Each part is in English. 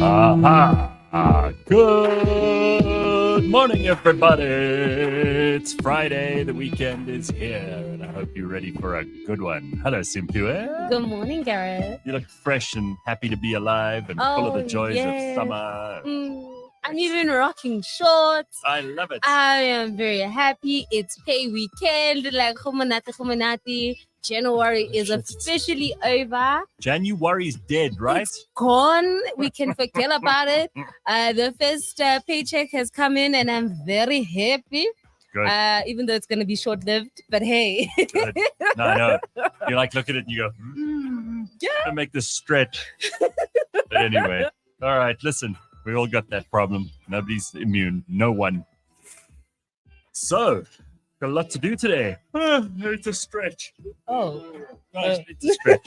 Good morning, everybody. It's Friday. The weekend is here, and I hope you're ready for a good one. Hello, Simphiwe. Good morning, Gareth. You look fresh and happy to be alive and full of the joys of summer. I'm even rocking shorts. I love it. I am very happy. It's pay weekend. Like, Humanati. January is officially over. January is dead, right? It's gone. We can forget about it. The first paycheck has come in, and I'm very happy. Good. Even though it's going to be short-lived, but hey. Good. No, I know. You like look at it and you go, yeah. I make this stretch. But anyway, all right, listen, we all got that problem. Nobody's immune. No one. So, got a lot to do today. It's a stretch. Oh. It's a stretch.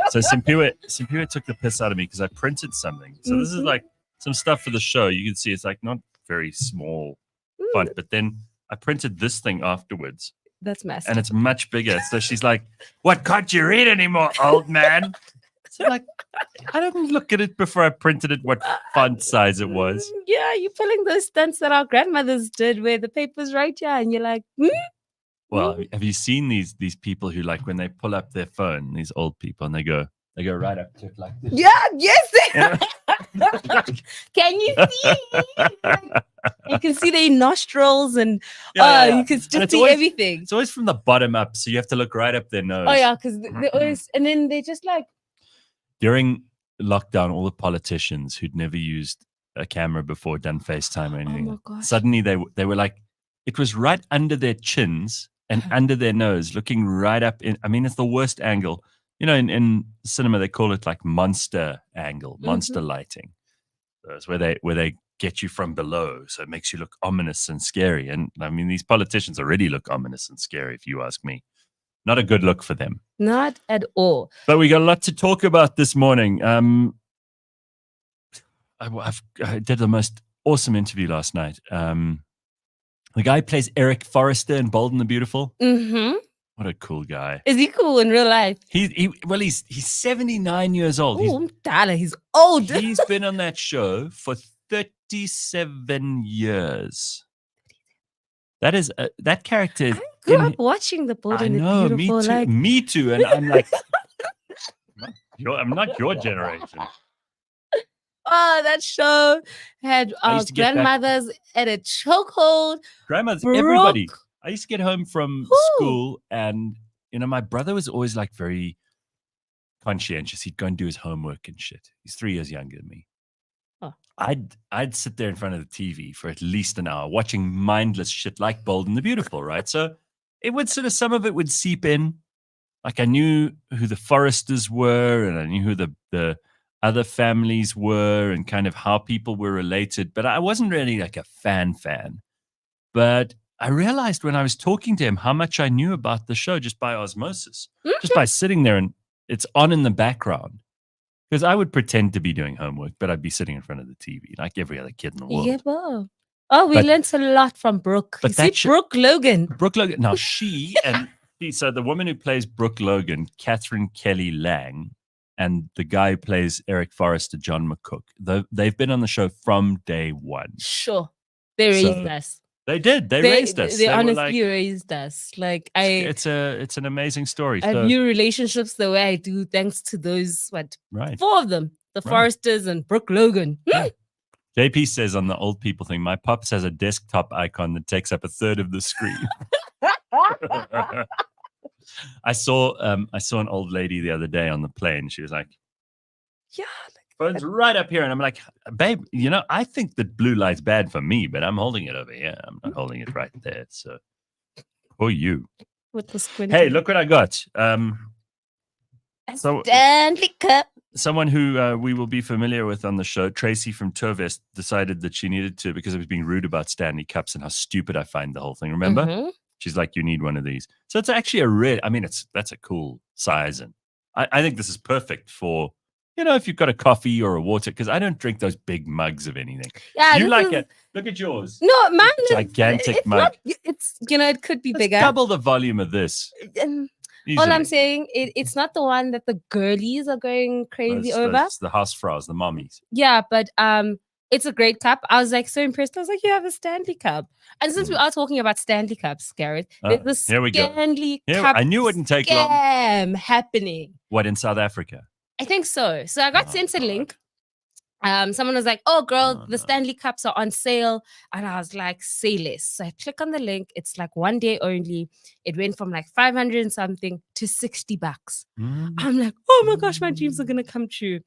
So Simphiwe took the piss out of me because I printed something. So this is like some stuff for the show. You can see it's like not very small font, but then I printed this thing afterwards. That's massive. And it's much bigger. So she's like, what, can't you read anymore, old man? So like, I didn't look at it before I printed it, what font size it was. Yeah, you're pulling those stunts that our grandmothers did where the paper's right here and you're like, Well, have you seen these people who like when they pull up their phone, these old people, and they go right up to it like this? Yeah, yes. Can you see? You can see their nostrils and you can just see everything. It's always from the bottom up, so you have to look right up their nose. Oh yeah, because they always, and then they just like. During lockdown, all the politicians who'd never used a camera before, done FaceTime or anything, suddenly they were like, it was right under their chins and under their nose, looking right up in. I mean, it's the worst angle. You know, in cinema they call it like monster angle, monster lighting. That's where they get you from below, so it makes you look ominous and scary. And I mean, these politicians already look ominous and scary, if you ask me. Not a good look for them. Not at all. But we got a lot to talk about this morning. I did the most awesome interview last night. The guy plays Eric Forrester in Bold and the Beautiful. Mm-hmm. What a cool guy. Is he cool in real life? He's 79 years old. He's old. He's been on that show for 37 years. That is that character. I grew up watching the Bold and the Beautiful. Me too. And I'm like, I'm not your generation. Oh, that show had our grandmothers at a chokehold. Grandmothers, everybody. I used to get home from school, and my brother was always like very conscientious. He'd go and do his homework and shit. He's 3 years younger than me. Oh. I'd sit there in front of the TV for at least an hour watching mindless shit like Bold and the Beautiful, right? So it would some of it would seep in. Like I knew who the Forresters were, and I knew who the other families were, and kind of how people were related. But I wasn't really like a fan. But I realized when I was talking to him how much I knew about the show just by osmosis, just by sitting there and it's on in the background. Because I would pretend to be doing homework, but I'd be sitting in front of the TV like every other kid in the world. Yeah, well. Oh, we learned a lot from Brooke. But Brooke Logan. Brooke Logan. Now so the woman who plays Brooke Logan, Catherine Kelly Lang, and the guy who plays Eric Forrester, John McCook, they've been on the show from day one. Sure. They raised us. They did. They raised us. They honestly raised us. Like it's an amazing story. I view relationships the way I do, thanks to those four of them, the Forresters and Brooke Logan. Yeah. JP says on the old people thing, my pops has a desktop icon that takes up a third of the screen. I saw an old lady the other day on the plane. She was like, "Yeah." Phone's right up here, and I'm like, babe, I think that blue light's bad for me, but I'm holding it over here. I'm not holding it right there. So, you. With the squint. Hey, look what I got. Stanley Cup. Someone who we will be familiar with on the show, Tracy from Turvest, decided that she needed to, because I was being rude about Stanley Cups and how stupid I find the whole thing. Remember? Mm-hmm. She's like, you need one of these. So it's actually that's a cool size, and I think this is perfect for. If you've got a coffee or a water, because I don't drink those big mugs of anything. Yeah, you like it. Look at yours. No, mine gigantic mug. it could be bigger. Double the volume of this. Easily. I'm saying, it's not the one that the girlies are going crazy over. Those, the house frows, the mommies. Yeah, but it's a great cup. I was like so impressed. I was like, you have a Stanley Cup. And since we are talking about Stanley Cups, Gareth, there's a here we go. Stanley Cup I knew it wouldn't take long. scam happening. What, in South Africa? I think so. So I got sent a link. Someone was like, oh girl, the Stanley Cups are on sale. And I was like, say less. So I click on the link. It's like 1 day only. It went from like 500 and something to $60. I'm like, oh my gosh, my dreams are going to come true.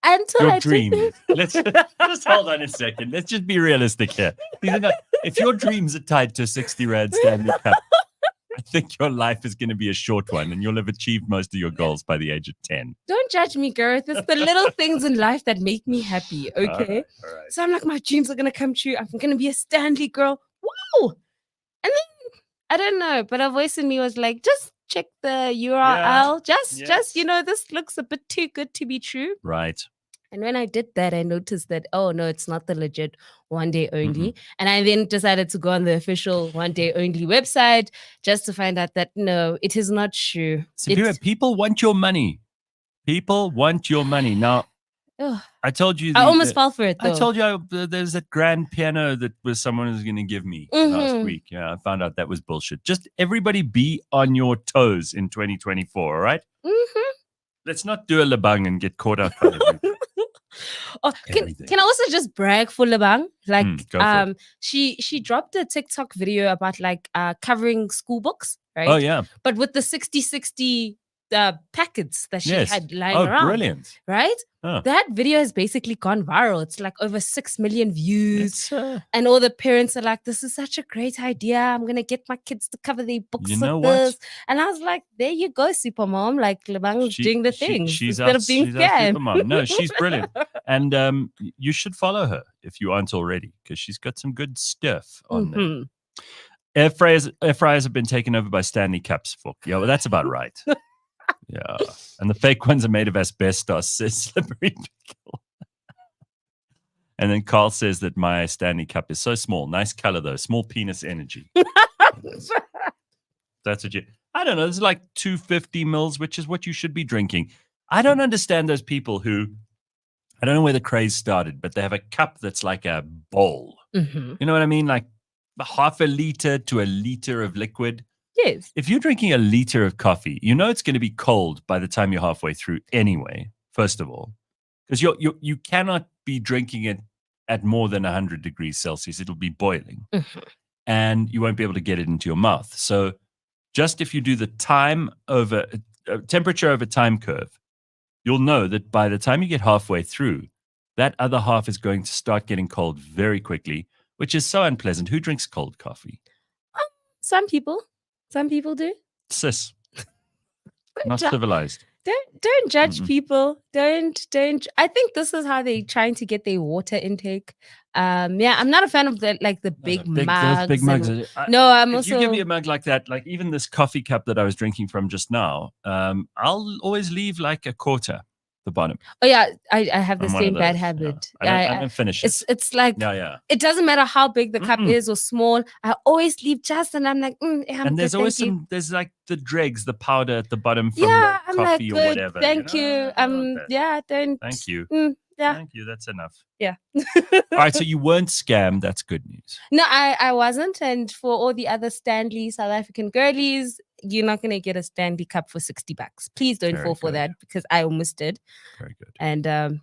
Until your dreams. Let's just hold on a second. Let's just be realistic here. If your dreams are tied to a 60 Rand Stanley Cup, I think your life is going to be a short one and you'll have achieved most of your goals by the age of 10. Don't judge me, Gareth. It's the little things in life that make me happy, okay? All right. So I'm like, my dreams are going to come true. I'm going to be a Stanley girl. Wow! And then, I don't know, but a voice in me was like, just check the URL. Just, this looks a bit too good to be true. Right. And when I did that, I noticed that, oh, no, it's not the legit 1 day only. And I then decided to go on the official 1 day only website just to find out that, no, it is not true. Simphiwe, people want your money. People want your money. Now, I told you. I almost fell for it, though. I told you there's that grand piano that someone was going to give me last week. Yeah, I found out that was bullshit. Just everybody be on your toes in 2024, all right? Let's not do a labang and get caught up on everything. Can I also just brag for Lebang? Like, she dropped a TikTok video about like covering school books, right? Oh yeah, but with the 60/60 packets that she had lying around. Brilliant! Right? That video has basically gone viral. It's like over 6 million views, and all the parents are like, "This is such a great idea. I'm gonna get my kids to cover their books with this." And I was like, "There you go, super mom. Like Lebang's doing the thing instead of being scammed." No, she's brilliant, and you should follow her if you aren't already, because she's got some good stuff on there. Air fryers have been taken over by Stanley Cups. Yeah, well, that's about right. Yeah, and the fake ones are made of asbestos, says Slippery Pickle. And then Carl says that my Stanley Cup is so small. Nice color, though. Small penis energy. That's what I don't know. It's like 250 mils, which is what you should be drinking. I don't understand those people who, I don't know where the craze started, but they have a cup that's like a bowl. You know what I mean? Like half a liter to a liter of liquid. Yes. If you're drinking a liter of coffee, you know it's going to be cold by the time you're halfway through anyway, first of all. Because you cannot be drinking it at more than 100 degrees Celsius. It'll be boiling. And you won't be able to get it into your mouth. So just if you do the temperature over time curve, you'll know that by the time you get halfway through, that other half is going to start getting cold very quickly, which is so unpleasant. Who drinks cold coffee? Some people. Some people do. Sis. Not civilized. Don't judge people. Don't. I think this is how they're trying to get their water intake. I'm not a fan of the big mugs. Those big mugs. If you give me a mug like that, like even this coffee cup that I was drinking from just now, I'll always leave like a quarter the bottom. Oh yeah, I have the same bad habit. I don't finish it. It's like it doesn't matter how big the cup is or small. I always leave just, and I'm like, and there's always there's like the dregs, the powder at the bottom from the coffee or whatever. Thank you. Don't. Thank you. Thank you. That's enough. Yeah. All right. So you weren't scammed. That's good news. No, I wasn't. And for all the other Stanley South African girlies, you're not going to get a Stanley Cup for $60. Please don't fall for that, because I almost did. Very good. And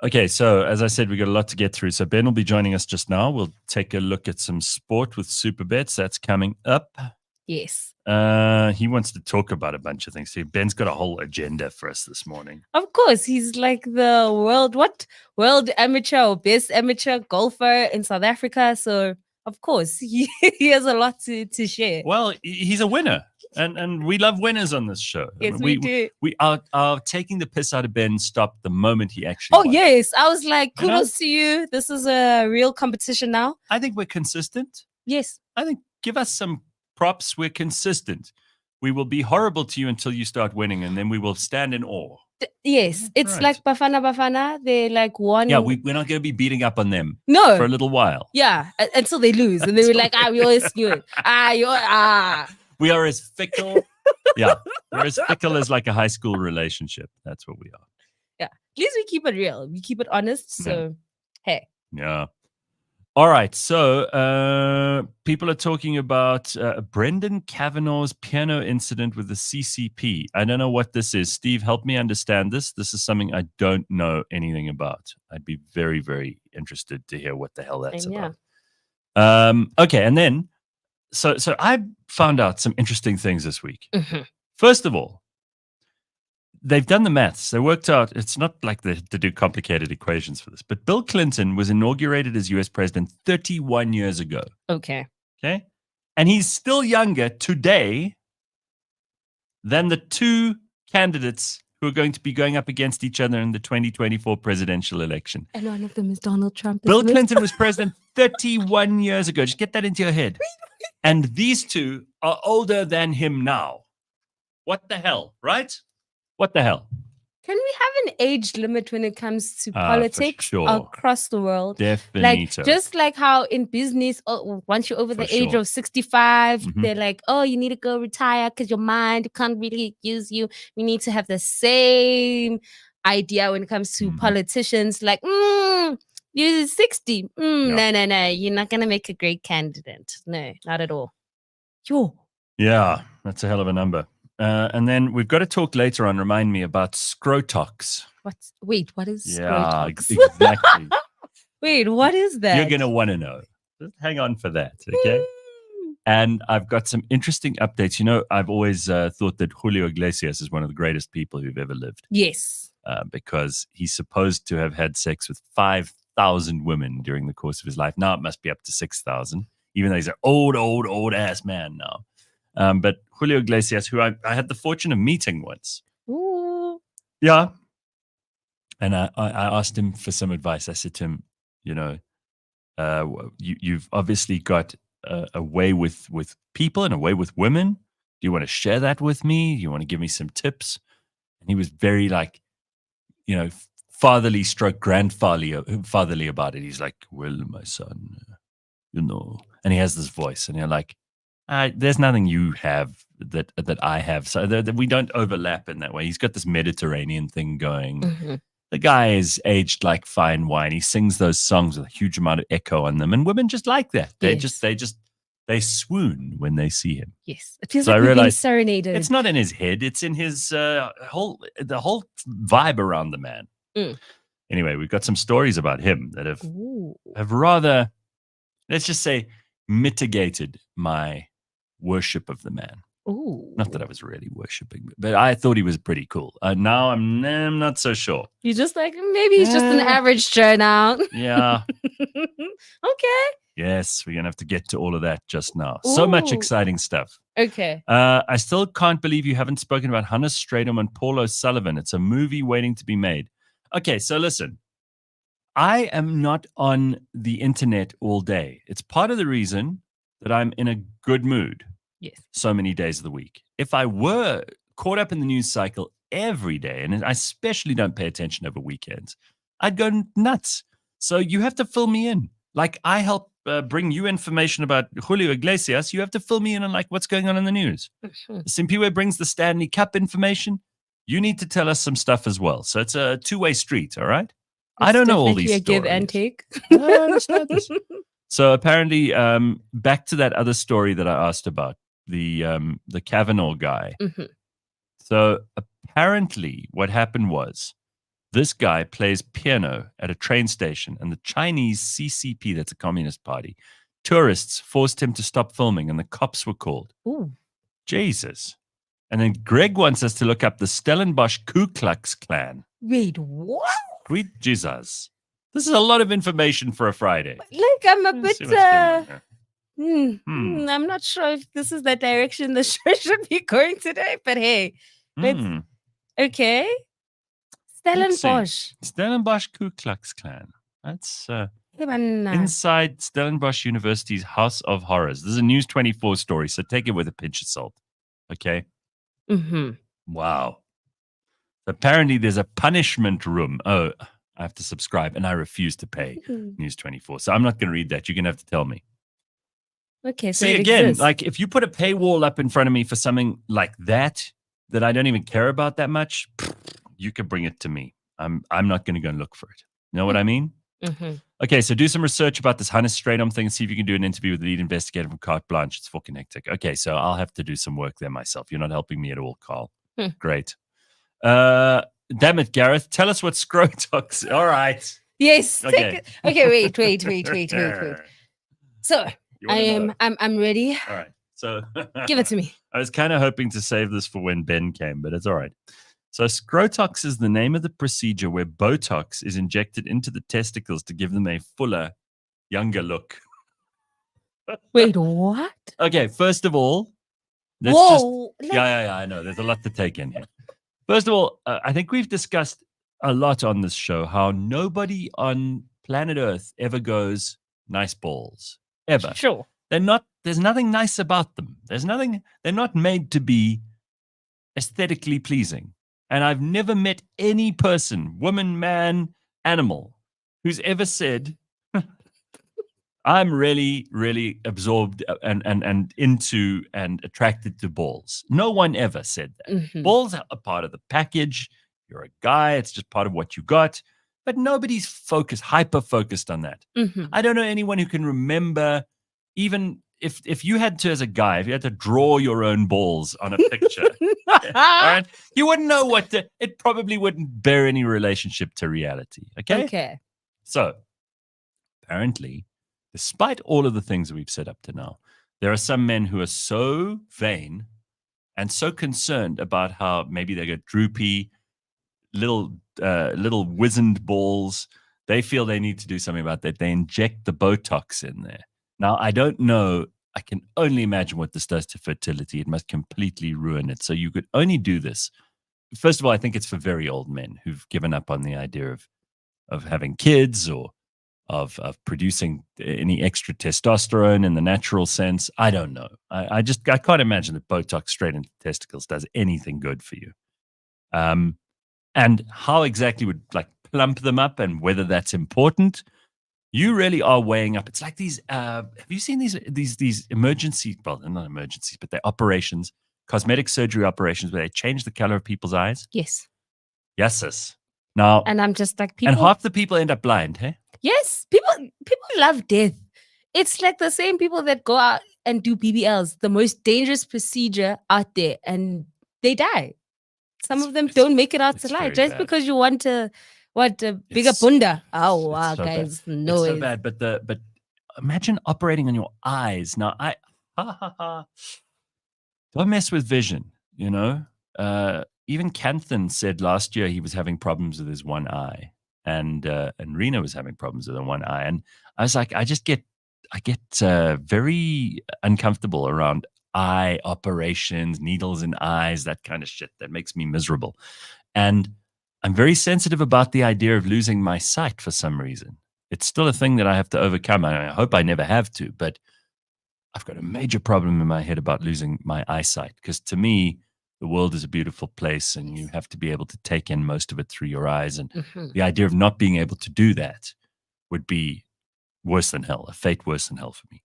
Okay, so as I said, we got a lot to get through. So Ben will be joining us just now. We'll take a look at some sport with Supabets. That's coming up. Yes. He wants to talk about a bunch of things. See, Ben's got a whole agenda for us this morning. Of course, he's like the world amateur or best amateur golfer in South Africa. So of course, he has a lot to share. Well, he's a winner, and we love winners on this show. Yes, we do. We are taking the piss out of Ben. Stop the moment he actually. Oh yes, I was like, kudos to you. This is a real competition now. I think we're consistent. Yes, I think give us some props. We're consistent. We will be horrible to you until you start winning, and then we will stand in awe. Yes, it's like Bafana. They're like one. Yeah, we're not going to be beating up on them. No, for a little while. Yeah, until they lose, and then we're like, we always knew it. We are as fickle. Yeah, we're as fickle as like a high school relationship. That's what we are. Yeah. At least we keep it real. We keep it honest. So, hey. Yeah. All right. So people are talking about Brendan Kavanagh's piano incident with the CCP. I don't know what this is. Steve, help me understand this. This is something I don't know anything about. I'd be very, very interested to hear what the hell that's about. Okay. And then, so I found out some interesting things this week. Mm-hmm. First of all, they've done the maths. They worked out, it's not like they do complicated equations for this, but Bill Clinton was inaugurated as US president 31 years ago. Okay. And he's still younger today than the two candidates who are going to be going up against each other in the 2024 presidential election. And one of them is Donald Trump. Bill Clinton was president 31 years ago. Just get that into your head. And these two are older than him now. What the hell, right? What the hell? Can we have an age limit when it comes to politics across the world? Definitely. Like, just like how in business, once you're over the age of 65, they're like, oh, you need to go retire because your mind can't really use you. We need to have the same idea when it comes to politicians. Like, you're 60. No. You're not going to make a great candidate. No, not at all. Yeah, that's a hell of a number. And then we've got to talk later on. Remind me about Scrotox. What is Scrotox? Yeah, exactly. Wait, what is that? You're going to want to know. Just hang on for that, okay? And I've got some interesting updates. You know, I've always thought that Julio Iglesias is one of the greatest people who've ever lived. Yes. Because he's supposed to have had sex with 5,000 women during the course of his life. Now it must be up to 6,000, even though he's an old ass man now. But Julio Iglesias, who I had the fortune of meeting once. Ooh. Yeah. And I asked him for some advice. I said to him, you know, you've obviously got a way with people and a way with women. Do you want to share that with me? Do you want to give me some tips? And he was very like, you know, fatherly stroke grandfatherly about it. He's like, well, my son, you know, and he has this voice and you're like, there's nothing you have that I have. So that we don't overlap in that way. He's got this Mediterranean thing going. Mm-hmm. The guy is aged like fine wine. He sings those songs with a huge amount of echo on them. And women just like that. They swoon when they see him. Yes. It feels like we've been serenaded. It's not in his head. It's in his the whole vibe around the man. Anyway, we've got some stories about him that have rather, let's just say, mitigated my worship of the man. Ooh. Not that I was really worshiping, but I thought he was pretty cool. Now I'm not so sure. You're just like, maybe he's just an average Joe now. Yeah. Okay. Yes, we're going to have to get to all of that just now. Ooh. So much exciting stuff. Okay. I still can't believe you haven't spoken about Hannes Stradom and Paul O'Sullivan. It's a movie waiting to be made. Okay, so listen. I am not on the internet all day. It's part of the reason that I'm in a good mood. Yes. So many days of the week. If I were caught up in the news cycle every day, and I especially don't pay attention over weekends, I'd go nuts. So you have to fill me in. Like I help bring you information about Julio Iglesias. You have to fill me in on like what's going on in the news. Simphiwe brings the Stanley Cup information. You need to tell us some stuff as well. So it's a two-way street, all right? I don't know all these stories. Give and take. I understand this. So apparently, back to that other story that I asked about, the Kavanaugh guy. Mm-hmm. So apparently what happened was this guy plays piano at a train station and the Chinese CCP, that's a communist party, tourists forced him to stop filming and the cops were called. Ooh. Jesus. And then Greg wants us to look up the Stellenbosch Ku Klux Klan. Wait, what? Sweet Jesus. This is a lot of information for a Friday. Like, I'm a bit... I'm not sure if this is the direction the show should be going today, but hey. Okay. Stellenbosch Ku Klux Klan. That's inside Stellenbosch University's House of Horrors. This is a News 24 story, so take it with a pinch of salt. Okay? Mm-hmm. Wow. Apparently, there's a punishment room. Oh, I have to subscribe, and I refuse to pay News 24. So I'm not going to read that. You're going to have to tell me. Okay, so See, it again, exists. like if you put a paywall up in front of me for something like that I don't even care about that much, you can bring it to me. I'm not going to go and look for it. You know what I mean? Mm-hmm. Okay, so do some research about this Hannes Straight-on thing and see if you can do an interview with the lead investigator from Carte Blanche. It's fucking hectic. Okay, so I'll have to do some work there myself. You're not helping me at all, Carl. Great. Damn it, Gareth. Tell us what Scrotox. All right. Yes. Okay. Okay, wait. So I'm ready. All right. So Give it to me. I was kind of hoping to save this for when Ben came, but it's all right. So Scrotox is the name of the procedure where Botox is injected into the testicles to give them a fuller, younger look. Wait, what? Okay, first of all, Whoa. I know. There's a lot to take in here. First of all, I think we've discussed a lot on this show how nobody on planet Earth ever goes nice balls. Ever. Sure. There's nothing nice about them. They're not made to be aesthetically pleasing. And I've never met any person, woman, man, animal, who's ever said, I'm really, really absorbed and into and attracted to balls. No one ever said that. Mm-hmm. Balls are a part of the package. You're a guy. It's just part of what you got. But nobody's hyper-focused on that. Mm-hmm. I don't know anyone who can remember, even if you had to, as a guy, if you had to draw your own balls on a picture, all right, you wouldn't know it probably wouldn't bear any relationship to reality. Okay. So apparently, despite all of the things that we've said up to now, there are some men who are so vain and so concerned about how maybe they got droopy, little wizened balls. They feel they need to do something about that. They inject the Botox in there. Now, I don't know. I can only imagine what this does to fertility. It must completely ruin it. So you could only do this. First of all, I think it's for very old men who've given up on the idea of having kids or of producing any extra testosterone in the natural sense. I don't know. I can't imagine that Botox straight into testicles does anything good for you. And how exactly would plump them up and whether that's important, you really are weighing up. It's like these, have you seen these emergency, well, they're not emergencies, but they're operations, cosmetic surgery operations where they change the color of people's eyes? Yes. Yes, sis. Now, and I'm just like, people. And half the people end up blind, hey? Yes, people love death. It's like the same people that go out and do BBLs, the most dangerous procedure out there, and they die. Some of them don't make it out alive just bad. Because you want a bigger bunda. Oh wow, so guys, bad. No, it's so bad. But imagine operating on your eyes. Now, don't mess with vision. You know, even Canthan said last year he was having problems with his one eye. And Rena was having problems with her one eye, and I was like, I get very uncomfortable around eye operations, needles in eyes, that kind of shit. That makes me miserable, and I'm very sensitive about the idea of losing my sight for some reason. It's still a thing that I have to overcome. I hope I never have to, but I've got a major problem in my head about losing my eyesight because to me, the world is a beautiful place and you have to be able to take in most of it through your eyes. And the idea of not being able to do that would be worse than hell, a fate worse than hell for me.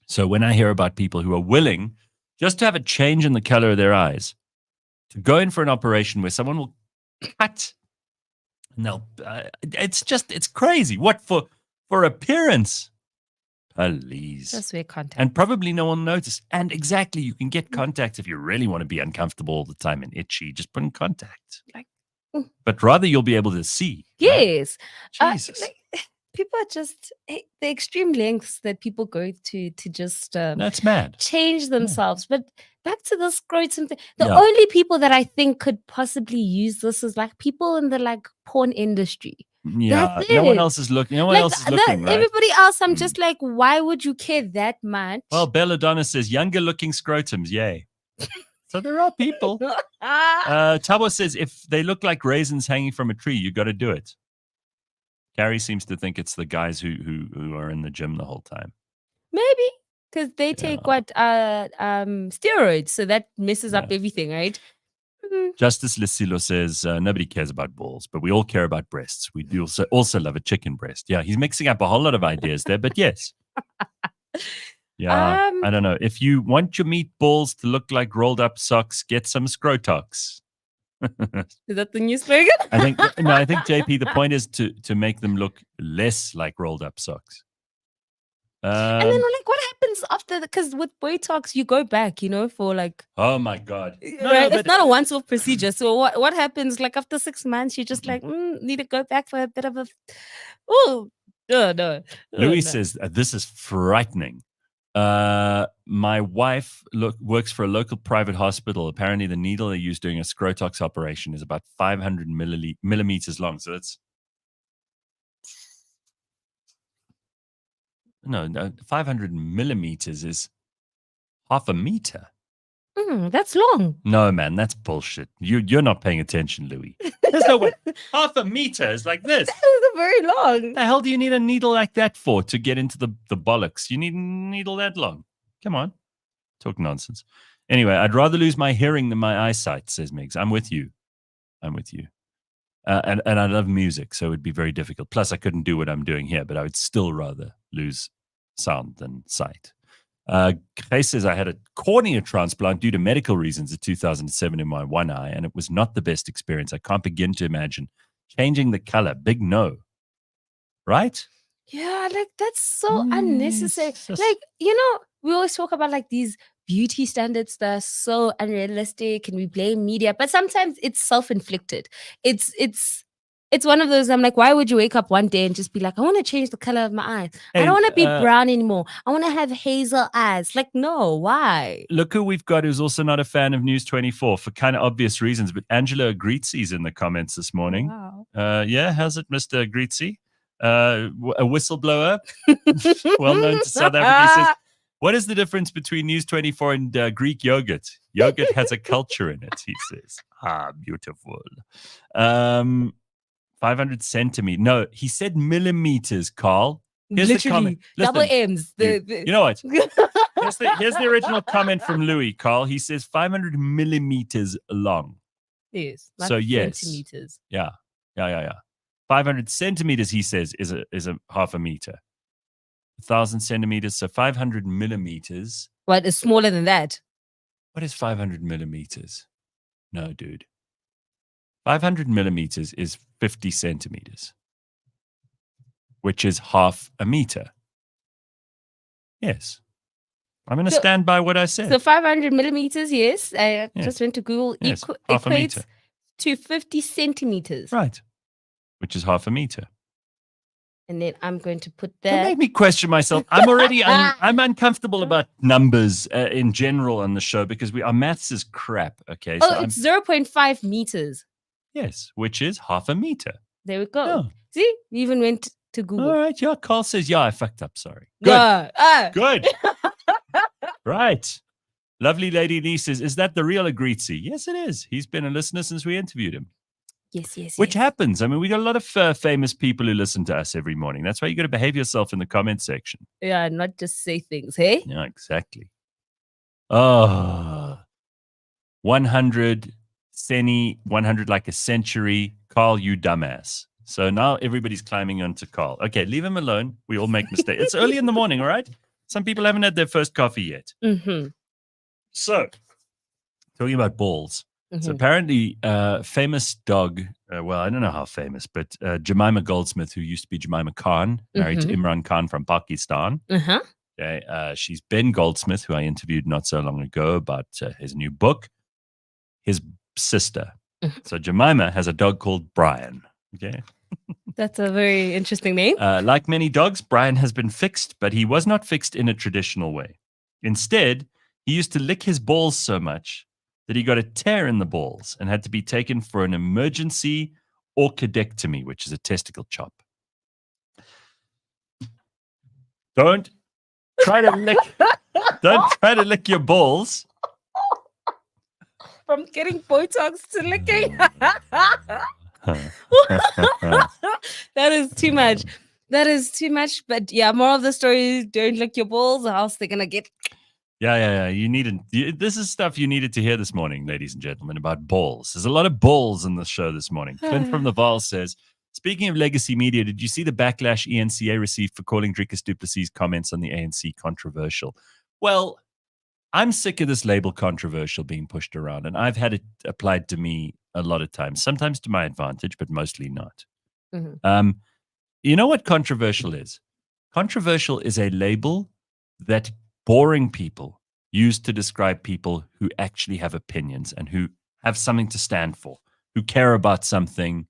So when I hear about people who are willing just to have a change in the color of their eyes, to go in for an operation where someone will cut, no, it's crazy. What for appearance? Please. Just wear contacts. And probably no one noticed. And exactly, you can get contacts if you really want to be uncomfortable all the time and itchy. Just put in contacts. But rather you'll be able to see. Yes. Right? Jesus. People are just the extreme lengths that people go to just that's mad. Change themselves. Yeah. But back to the scrotum thing. The only people that I think could possibly use this is like people in the porn industry. Yeah, no one else is looking. No one else is looking, right? Everybody else, I'm just like, why would you care that much? Well, Belladonna says younger looking scrotums, yay. So there are people. Tabo says if they look like raisins hanging from a tree, you got to do it. Carrie seems to think it's the guys who are in the gym the whole time. Maybe because they take steroids, so that messes up everything, right? Justice Lisilo says nobody cares about balls, but we all care about breasts. We do also love a chicken breast. Yeah, he's mixing up a whole lot of ideas there, but yes. Yeah, I don't know. If you want your meatballs to look like rolled up socks, get some Scrotox. Is that the new slogan? I think JP, the point is to make them look less like rolled up socks. And then like what happens after because with Botox you go back, for like oh my god. Right? It's not a once-off procedure. So what happens like after 6 months you're just like need to go back for a bit of a no. Louis says this is frightening. My wife works for a local private hospital. Apparently the needle they use doing a Scrotox operation is about 500 millimeters long. So it's 500 millimeters is half a meter. That's long. No, man, that's bullshit. You're not paying attention, Louis. There's no way. Half a meter is like this. That is very long. The hell do you need a needle like that for to get into the bollocks? You need a needle that long. Come on. Talk nonsense. Anyway, I'd rather lose my hearing than my eyesight, says Miggs. I'm with you. And I love music, so it would be very difficult. Plus, I couldn't do what I'm doing here, but I would still rather lose sound than sight. Grace says I had a cornea transplant due to medical reasons in 2007 in my one eye, and it was not the best experience. I can't begin to imagine changing the color. Big no. Right? Yeah, like that's so unnecessary. Like, we always talk about like these beauty standards that are so unrealistic and we blame media, but sometimes it's self-inflicted. It's one of those, I'm like, why would you wake up one day and just be like, I want to change the color of my eyes. I don't want to be brown anymore. I want to have hazel eyes. Like, no, why? Look who we've got who's also not a fan of News 24 for kind of obvious reasons, but Angela Agrizi's in the comments this morning. Wow. How's it, Mr. Agrizi? A whistleblower, well known to South Africa. He says, what is the difference between News 24 and Greek yogurt? Yogurt has a culture in it, he says. Beautiful. 500 centimeters. No, he said millimeters, Carl. Here's literally, the comment. Listen, double M's. You know what? Here's the original comment from Louis, Carl. He says 500 millimeters long. Yes. So yes. Centimeters. Yeah. 500 centimeters, he says, is a half a meter. 1,000 centimeters, so 500 millimeters. What is smaller than that? What is 500 millimeters? No, dude. 500 millimeters is 50 centimeters, which is half a meter. Yes. I'm going to stand by what I said. So 500 millimeters, yes. I just went to Google. Yes, half a meter. Equates to 50 centimeters. Right. Which is half a meter. And then I'm going to put that. Don't make me question myself. I'm already I'm uncomfortable about numbers in general on the show because our maths is crap. Okay. So it's 0.5 meters. Yes, which is half a meter. There we go. Oh. See, we even went to Google. All right. Yeah, Carl says, I fucked up. Sorry. Good. Good. Right. Lovely lady Lee says, is that the real Agrizi? Yes, it is. He's been a listener since we interviewed him. Yes. Which happens. I mean, we got a lot of famous people who listen to us every morning. That's why you got to behave yourself in the comment section. Yeah, not just say things, hey? Yeah, exactly. Oh, 100, Seni, 100 like a century. Carl, you dumbass. So now everybody's climbing onto Carl. Okay, leave him alone. We all make mistakes. It's early in the morning, all right? Some people haven't had their first coffee yet. Mm-hmm. So, talking about balls. Mm-hmm. So apparently, famous dog, well, I don't know how famous, but Jemima Goldsmith, who used to be Jemima Khan, married to Imran Khan from Pakistan. Uh-huh. Okay, she's Ben Goldsmith, who I interviewed not so long ago about his new book, his sister. So Jemima has a dog called Brian. Okay. That's a very interesting name. Like many dogs, Brian has been fixed, but he was not fixed in a traditional way. Instead, he used to lick his balls so much that he got a tear in the balls and had to be taken for an emergency orchidectomy, which is a testicle chop. Don't try to lick your balls. From getting Botox to licking. That is too much. But yeah, moral of the story, don't lick your balls or else they're going to get... Yeah. This is stuff you needed to hear this morning, ladies and gentlemen, about balls. There's a lot of balls in the show this morning. Clint from the Val says, Speaking of legacy media, did you see the backlash ENCA received for calling Dricus du Plessis' comments on the ANC controversial? Well, I'm sick of this label controversial being pushed around, and I've had it applied to me a lot of times, sometimes to my advantage, but mostly not. You know what controversial is? Controversial is a label that boring people use to describe people who actually have opinions and who have something to stand for, who care about something,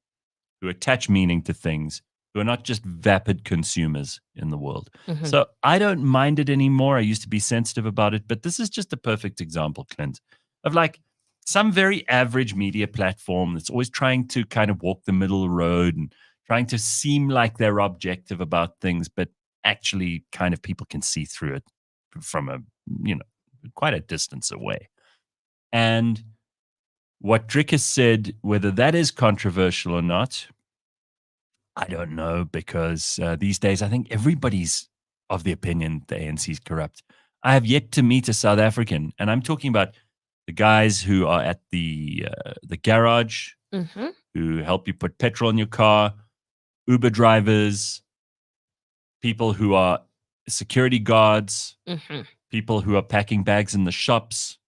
who attach meaning to things, who are not just vapid consumers in the world. So I don't mind it anymore. I used to be sensitive about it, but this is just a perfect example, Clint, of like some very average media platform that's always trying to kind of walk the middle road and trying to seem like they're objective about things, but actually kind of people can see through it from a, quite a distance away. And what Dricus said, whether that is controversial or not, I don't know, because these days I think everybody's of the opinion the ANC is corrupt. I have yet to meet a South African, and I'm talking about the guys who are at the garage, who help you put petrol in your car, Uber drivers, people who are security guards, people who are packing bags in the shops,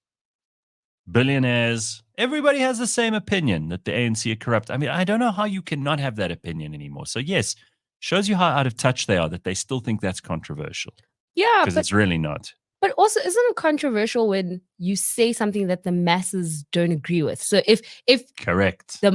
billionaires. Everybody has the same opinion that the ANC are corrupt. I mean, I don't know how you cannot have that opinion anymore. So yes, shows you how out of touch they are that they still think that's controversial. Yeah, because it's really not. But also, isn't it controversial when you say something that the masses don't agree with? So if Correct. the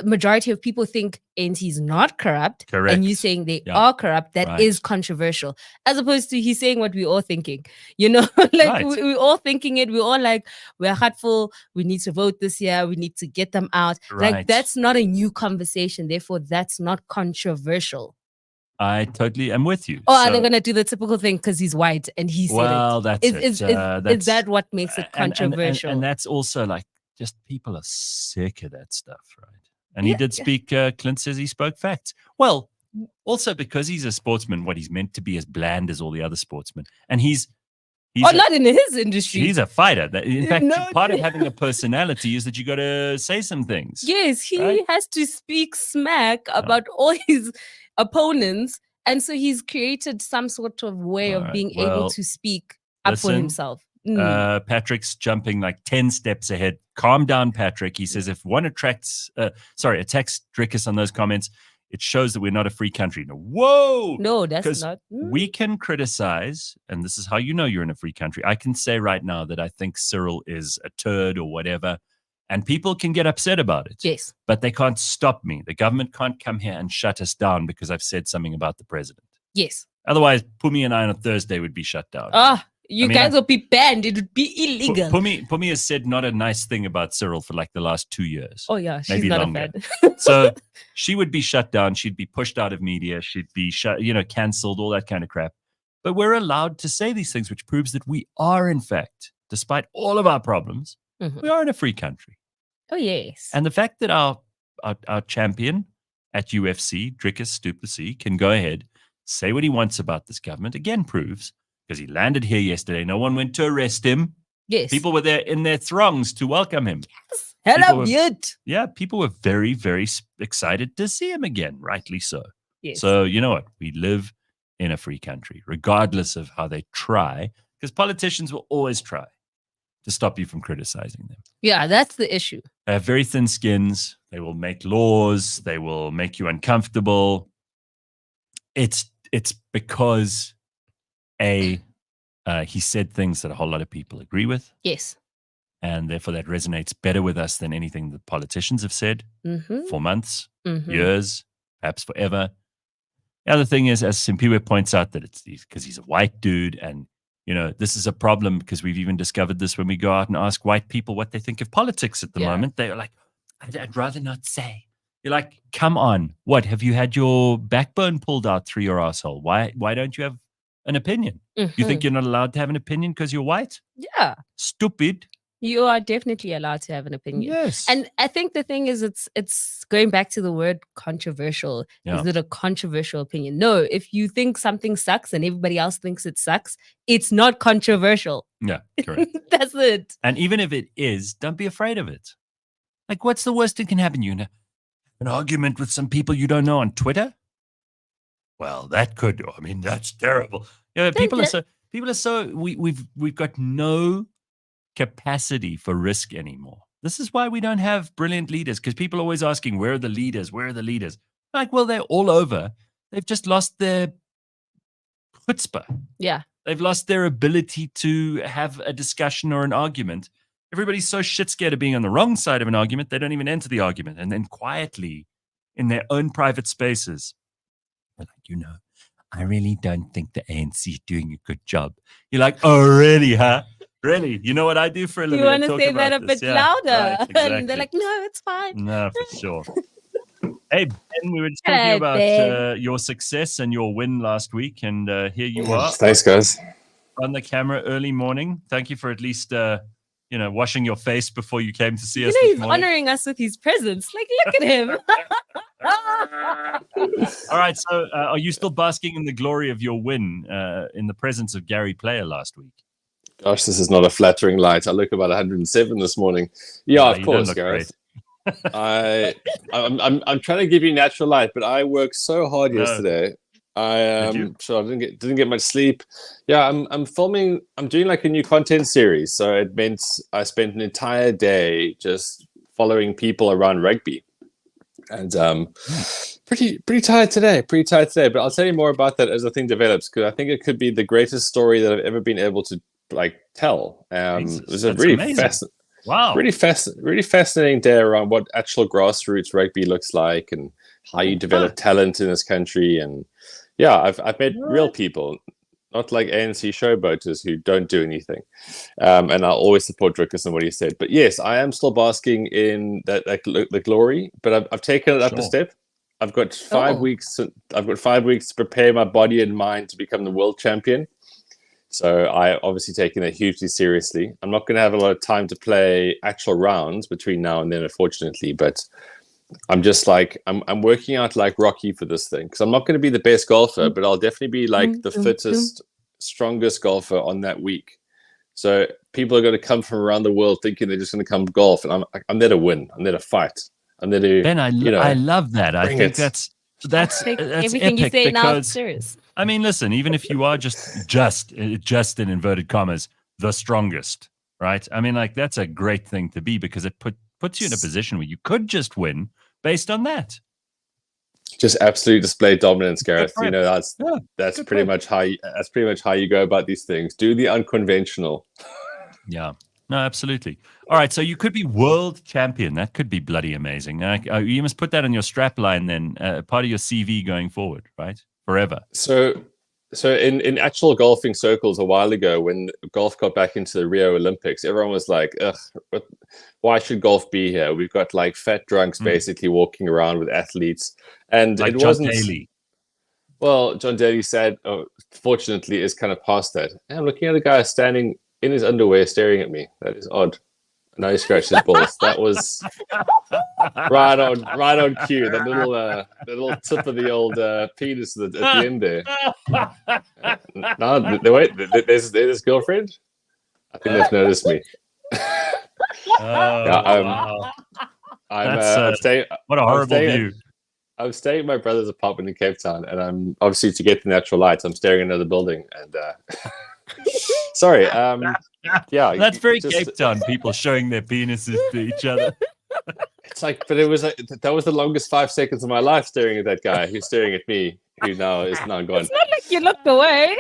majority of people think ANC is not corrupt, Correct. and you saying they are corrupt, that is controversial. As opposed to he's saying what we're all thinking. Like we're all thinking it. We're all like, we're hurtful. We need to vote this year. We need to get them out. Like that's not a new conversation. Therefore, that's not controversial. I totally am with you. Oh, are they going to do the typical thing because he's white and he said it? Well, that's it. Is that what makes it controversial? And that's also like, just people are sick of that stuff, right? And he did speak, Clint says he spoke facts. Well, also because he's a sportsman, what he's meant to be as bland as all the other sportsmen. And he's not in his industry. He's a fighter. In fact, part of having a personality is that you got to say some things. Yes, he has to speak smack about all his opponents, and so he's created some sort of way of being able to speak up for himself. Patrick's jumping like 10 steps ahead. Calm down, Patrick. He says if one attacks Dricus on those comments, it shows that we're not a free country. No, that's not. We can criticize, and this is how you know you're in a free country. I can say right now that I think Cyril is a turd or whatever, and people can get upset about it. Yes. But they can't stop me. The government can't come here and shut us down because I've said something about the president. Yes. Otherwise, Pumi and I on a Thursday would be shut down. You guys will be banned. It would be illegal. Pumi has said not a nice thing about Cyril for like the last 2 years. Oh, yeah. She's maybe not longer. a fan. So she would be shut down. She'd be pushed out of media. She'd be cancelled, all that kind of crap. But we're allowed to say these things, which proves that we are, in fact, despite all of our problems, we are in a free country. Oh, yes. And the fact that our champion at UFC, Dricus du Plessis, can go ahead, say what he wants about this government, again proves, because he landed here yesterday, no one went to arrest him. Yes. People were there in their throngs to welcome him. Yes. Hello, Butte. Yeah, people were very, very excited to see him again, rightly so. Yes. So, you know what? We live in a free country, regardless of how they try, because politicians will always try to stop you from criticizing them. Yeah, that's the issue. They have very thin skins. They will make laws. They will make you uncomfortable. It's because he said things that a whole lot of people agree with. Yes. And therefore that resonates better with us than anything that politicians have said for months, years, perhaps forever. The other thing is, as Simphiwe points out, that it's because he's a white dude, and this is a problem because we've even discovered this when we go out and ask white people what they think of politics at the moment. They're like, I'd rather not say. You're like, come on. What? Have you had your backbone pulled out through your asshole? Why don't you have an opinion? You think you're not allowed to have an opinion because you're white? Yeah. Stupid. You are definitely allowed to have an opinion. Yes. And I think the thing is, it's going back to the word controversial. Yeah. Is it a controversial opinion? No, if you think something sucks and everybody else thinks it sucks, it's not controversial. Yeah, correct. That's it. And even if it is, don't be afraid of it. Like, what's the worst that can happen? an argument with some people you don't know on Twitter? Well, that could. I mean, that's terrible. Yeah, people are so. We've got no capacity for risk anymore. This is why we don't have brilliant leaders, because people are always asking, where are the leaders? Where are the leaders? Like, well, they're all over. They've just lost their chutzpah. Yeah. They've lost their ability to have a discussion or an argument. Everybody's so shit scared of being on the wrong side of an argument, they don't even enter the argument. And then quietly, in their own private spaces, they're like, I really don't think the ANC is doing a good job. You're like, oh, really, huh? Really? You know what I do for a living? You want to say that a bit louder. Right, exactly. And they're like, no, it's fine. No, for sure. Hey, Ben, we were just talking about your success and your win last week. And here you are. Thanks, guys. On the camera early morning. Thank you for at least, washing your face before you came to see us. He's honoring us with his presence. Like, look at him. All right. So are you still basking in the glory of your win in the presence of Gary Player last week? Gosh, this is not a flattering light. I look about 107 this morning. Yeah, of course, Gareth. I'm trying to give you natural light, but I worked so hard yesterday. So I didn't get much sleep. Yeah, I'm filming. I'm doing like a new content series, so it meant I spent an entire day just following people around rugby, and pretty tired today. But I'll tell you more about that as the thing develops, because I think it could be the greatest story that I've ever been able to tell. It was a really fascinating. Wow. Really fascinating day around what actual grassroots rugby looks like and how you develop talent in this country. And yeah, I've met real people, not like ANC showboaters who don't do anything. And I'll always support Drickus and what he said. But yes, I am still basking in the glory, but I've taken it up a step. I've got 5 weeks. I've got 5 weeks to prepare my body and mind to become the world champion. So I obviously taking it hugely seriously. I'm not going to have a lot of time to play actual rounds between now and then, unfortunately. But I'm just I'm working out like Rocky for this thing, because I'm not going to be the best golfer, but I'll definitely be like the fittest, strongest golfer on that week. So people are going to come from around the world thinking they're just going to come golf, and I'm there to win. I'm there to fight. I'm there to. Ben, I love that. I think that's everything you say now is serious. I mean, listen, even if you are just in inverted commas, the strongest, right? I mean, like, that's a great thing to be, because it puts you in a position where you could just win based on that. Just absolute display dominance, Gareth. That's pretty much how you go about these things. Do the unconventional. Yeah. No, absolutely. All right, so you could be world champion. That could be bloody amazing. You must put that on your strap line then, part of your CV going forward, right? Forever. So in actual golfing circles a while ago, when golf got back into the Rio Olympics, everyone was like, ugh, why should golf be here? We've got like fat drunks basically walking around with athletes. And like it wasn't... John Daly. Well, John Daly said, fortunately, is kind of past that. And I'm looking at a guy standing in his underwear staring at me. That is odd. And now he scratched his balls. That was right on cue. The little tip of the old penis at the end there. No, wait, there's his girlfriend. I think they've noticed me. Wow. I'm staying. What a horrible view. I'm staying at my brother's apartment in Cape Town, and I'm obviously, to get the natural light, I'm staring at another building. And sorry. Yeah, that's very Cape Town. People showing their penises to each other. It's like, but it was like, that was the longest 5 seconds of my life, staring at that guy who's staring at me, who now is now gone. It's not like you looked away.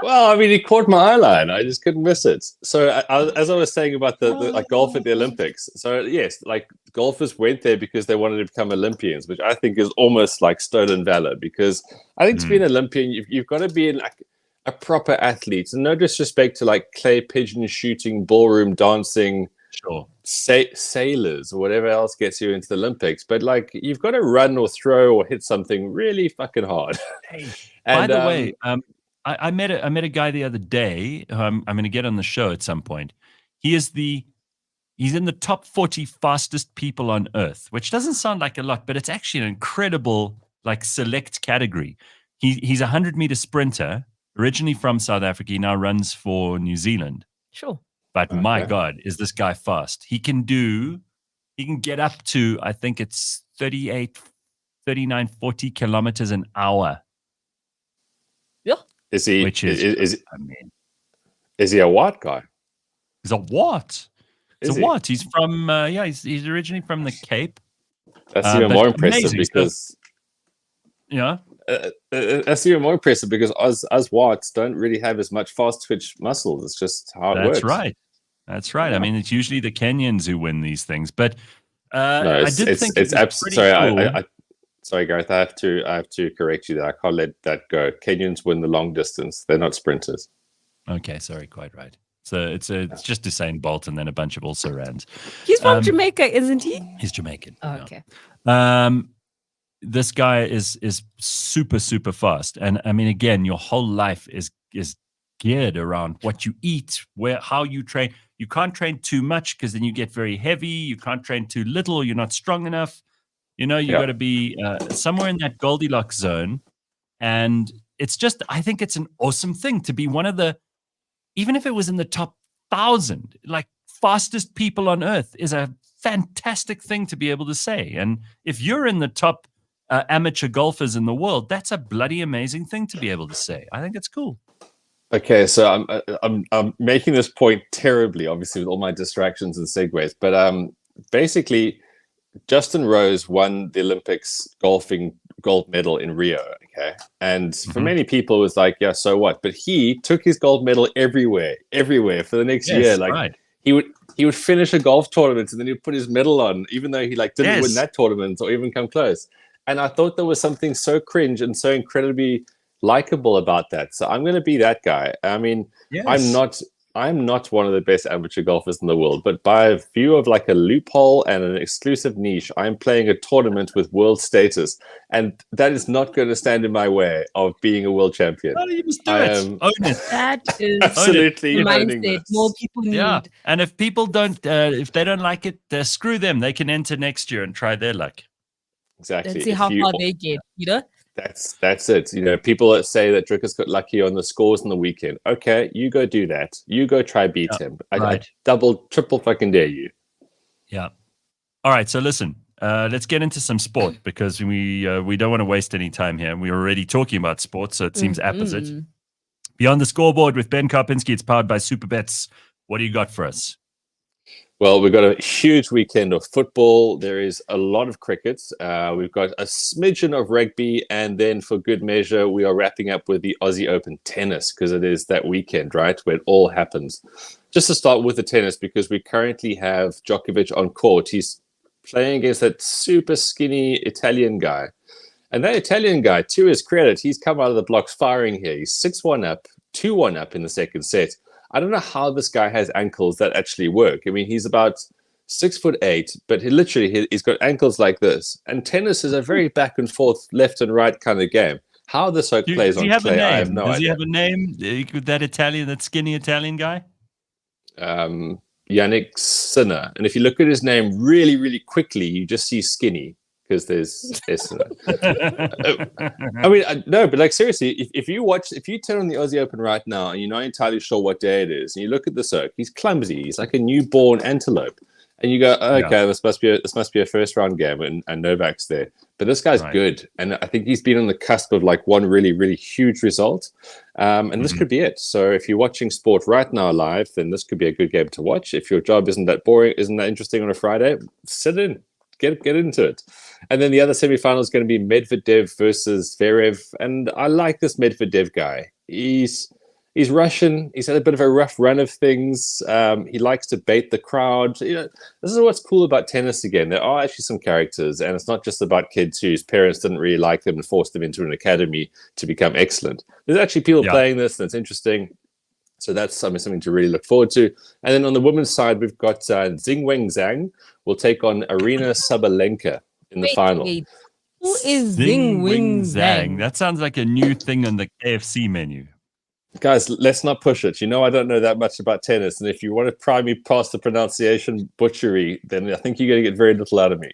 Well, I mean, he caught my eye line. I just couldn't miss it. So, as I was saying about the like golf at the Olympics. So, yes, like golfers went there because they wanted to become Olympians, which I think is almost like stolen valor. Because I think to be an Olympian, you've got to be like a proper athlete. And no disrespect to like clay pigeon shooting, ballroom dancing, sure, sailors or whatever else gets you into the Olympics. But like, you've got to run or throw or hit something really fucking hard. Hey, by the way, I met a guy the other day who I'm going to get on the show at some point. He's in the top 40 fastest people on earth, which doesn't sound like a lot, but it's actually an incredible like select category. He's a 100-meter sprinter, originally from South Africa. He now runs for New Zealand. Sure. But my God, is this guy fast? He can get up to, I think it's 38, 39, 40 kilometers an hour. Yeah. Is he? Which is, I mean, is he a white guy? he's a what? He's Is a he? what? He's from, he's originally from the Cape. That's even but more impressive amazing. because Yeah. that's even more impressive because us whites don't really have as much fast twitch muscles. It's just how it works. That's right. That's right. Yeah. I mean, it's usually the Kenyans who win these things, but No, I did think it was pretty sorry. cool. Sorry, Gareth. I have to correct you there. I can't let that go. Kenyans win the long distance. They're not sprinters. Okay, sorry, quite right. So it's just Usain Bolt and then a bunch of also rans. He's from Jamaica, isn't he? He's Jamaican. Oh, okay. This guy is super, super fast. And I mean, again, your whole life is geared around what you eat, how you train. You can't train too much because then you get very heavy. You can't train too little. You're not strong enough. You know, you got to be somewhere in that Goldilocks zone. And it's just, I think it's an awesome thing to be one of the, even if it was in the top 1,000, like fastest people on earth is a fantastic thing to be able to say. And if you're in the top amateur golfers in the world, that's a bloody amazing thing to be able to say. I think it's cool. Okay, so I'm making this point terribly, obviously, with all my distractions and segues. But basically, Justin Rose won the Olympics golfing gold medal in Rio. Okay, and for many people, it was like, yeah, so what? But he took his gold medal everywhere for the next year. Like right. he would finish a golf tournament and then he'd put his medal on, even though he like didn't win that tournament or even come close. And I thought there was something so cringe and so incredibly likable about that. So I'm going to be that guy. I mean, I'm not one of the best amateur golfers in the world, but by a view of like a loophole and an exclusive niche, I'm playing a tournament with world status, and that is not going to stand in my way of being a world champion. Oh, you must do it. Own it. That is absolutely the owning mindset this. more people need. Yeah, and if people don't, if they don't like it, screw them. They can enter next year and try their luck. Exactly. Let's see how far they get. You know. That's it. You know, people that say that Drickus got lucky on the scores on the weekend. Okay, you go do that. You go try beat him. I double, triple fucking dare you. Yeah. All right. So listen, let's get into some sport because we don't want to waste any time here. We're already talking about sports, so it seems apposite. Beyond the Scoreboard with Ben Karpinski. It's powered by Supabets. What do you got for us? Well, we've got a huge weekend of football. There is a lot of cricket. We've got a smidgen of rugby. And then for good measure, we are wrapping up with the Aussie Open tennis because it is that weekend, right, where it all happens. Just to start with the tennis, because we currently have Djokovic on court. He's playing against that super skinny Italian guy. And that Italian guy, to his credit, he's come out of the blocks firing here. He's 6-1 up, 2-1 up in the second set. I don't know how this guy has ankles that actually work. I mean, he's about 6'8", but he's got ankles like this. And tennis is a very back and forth, left and right kind of game. How this hook plays on clay, I have no idea. Does he have a name? That skinny Italian guy? Yannick Sinner. And if you look at his name really, really quickly, you just see skinny. Because there's S in it. I mean, no, but like seriously, if you turn on the Aussie Open right now and you're not entirely sure what day it is, and you look at the circ, he's clumsy. He's like a newborn antelope, and you go, oh, okay, this must be a first round game, and Novak's there. But this guy's good, and I think he's been on the cusp of like one really, really huge result, and this could be it. So if you're watching sport right now live, then this could be a good game to watch. If your job isn't that boring, isn't that interesting on a Friday, sit in. Get into it. And then the other semifinal is going to be Medvedev versus Zverev. And I like this Medvedev guy. He's Russian. He's had a bit of a rough run of things. He likes to bait the crowd. You know, this is what's cool about tennis again. There are actually some characters, and it's not just about kids whose parents didn't really like them and forced them into an academy to become excellent. There's actually people playing this, and it's interesting. So that's something to really look forward to. And then on the women's side, we've got Xingwen Zhang will take on Arina Sabalenka in the final. Who is Xingwen Zhang? That sounds like a new thing on the KFC menu. Guys, let's not push it. You know I don't know that much about tennis, and if you want to pry me past the pronunciation butchery, then I think you're going to get very little out of me.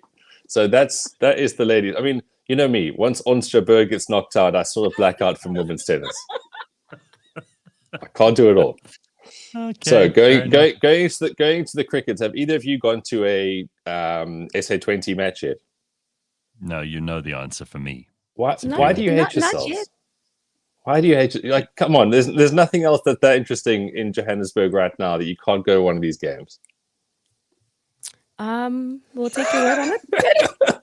So that is the lady. I mean, you know me. Once Onstra Berg gets knocked out, I sort of black out from women's tennis. I can't do it all. Okay, so going into the crickets, have either of you gone to a SA20 match yet? No, you know the answer for me. Why Not do you yet. hate Not yourselves? yet. Why do you hate it? Like, come on, there's nothing else that's that interesting in Johannesburg right now that you can't go to one of these games. We'll take your word on it.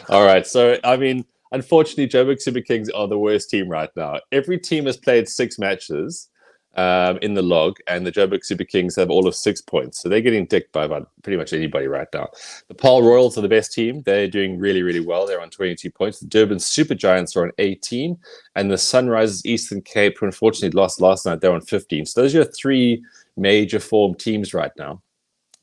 All right. So, I mean, unfortunately, Joburg Super Kings are the worst team right now. Every team has played 6 matches in the log, and the Joburg Super Kings have all of 6 points. So they're getting dicked by about pretty much anybody right now. The Paarl Royals are the best team. They're doing really, really well. They're on 22 points. The Durban Super Giants are on 18, and the Sunrisers Eastern Cape, who unfortunately lost last night, they're on 15. So those are your 3 major form teams right now.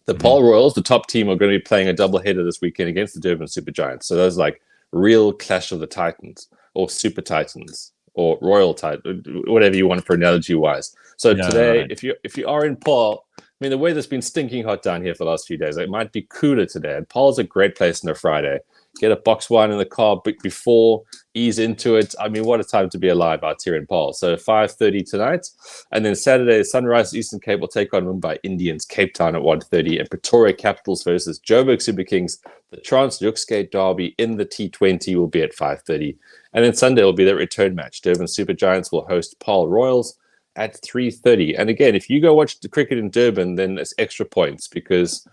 The Paarl Royals, the top team, are going to be playing a doubleheader this weekend against the Durban Super Giants. So those like real clash of the Titans or Super Titans or Royal Titan, whatever you want for analogy-wise. So today, right. if you are in Paarl, I mean, the weather's been stinking hot down here for the last few days. It might be cooler today. And Paarl's a great place on a Friday. Get a box wine in the car before, ease into it. I mean, what a time to be alive out here in Paarl. So 5:30 tonight. And then Saturday, Sunrise Eastern Cape will take on Mumbai Indians, Cape Town at 1:30, and Pretoria Capitals versus Joburg Super Kings. The Trans-Hoekskade Derby in the T20 will be at 5:30. And then Sunday will be their return match. Durban Super Giants will host Paarl Royals at 3:30. And again, if you go watch the cricket in Durban, then it's extra points because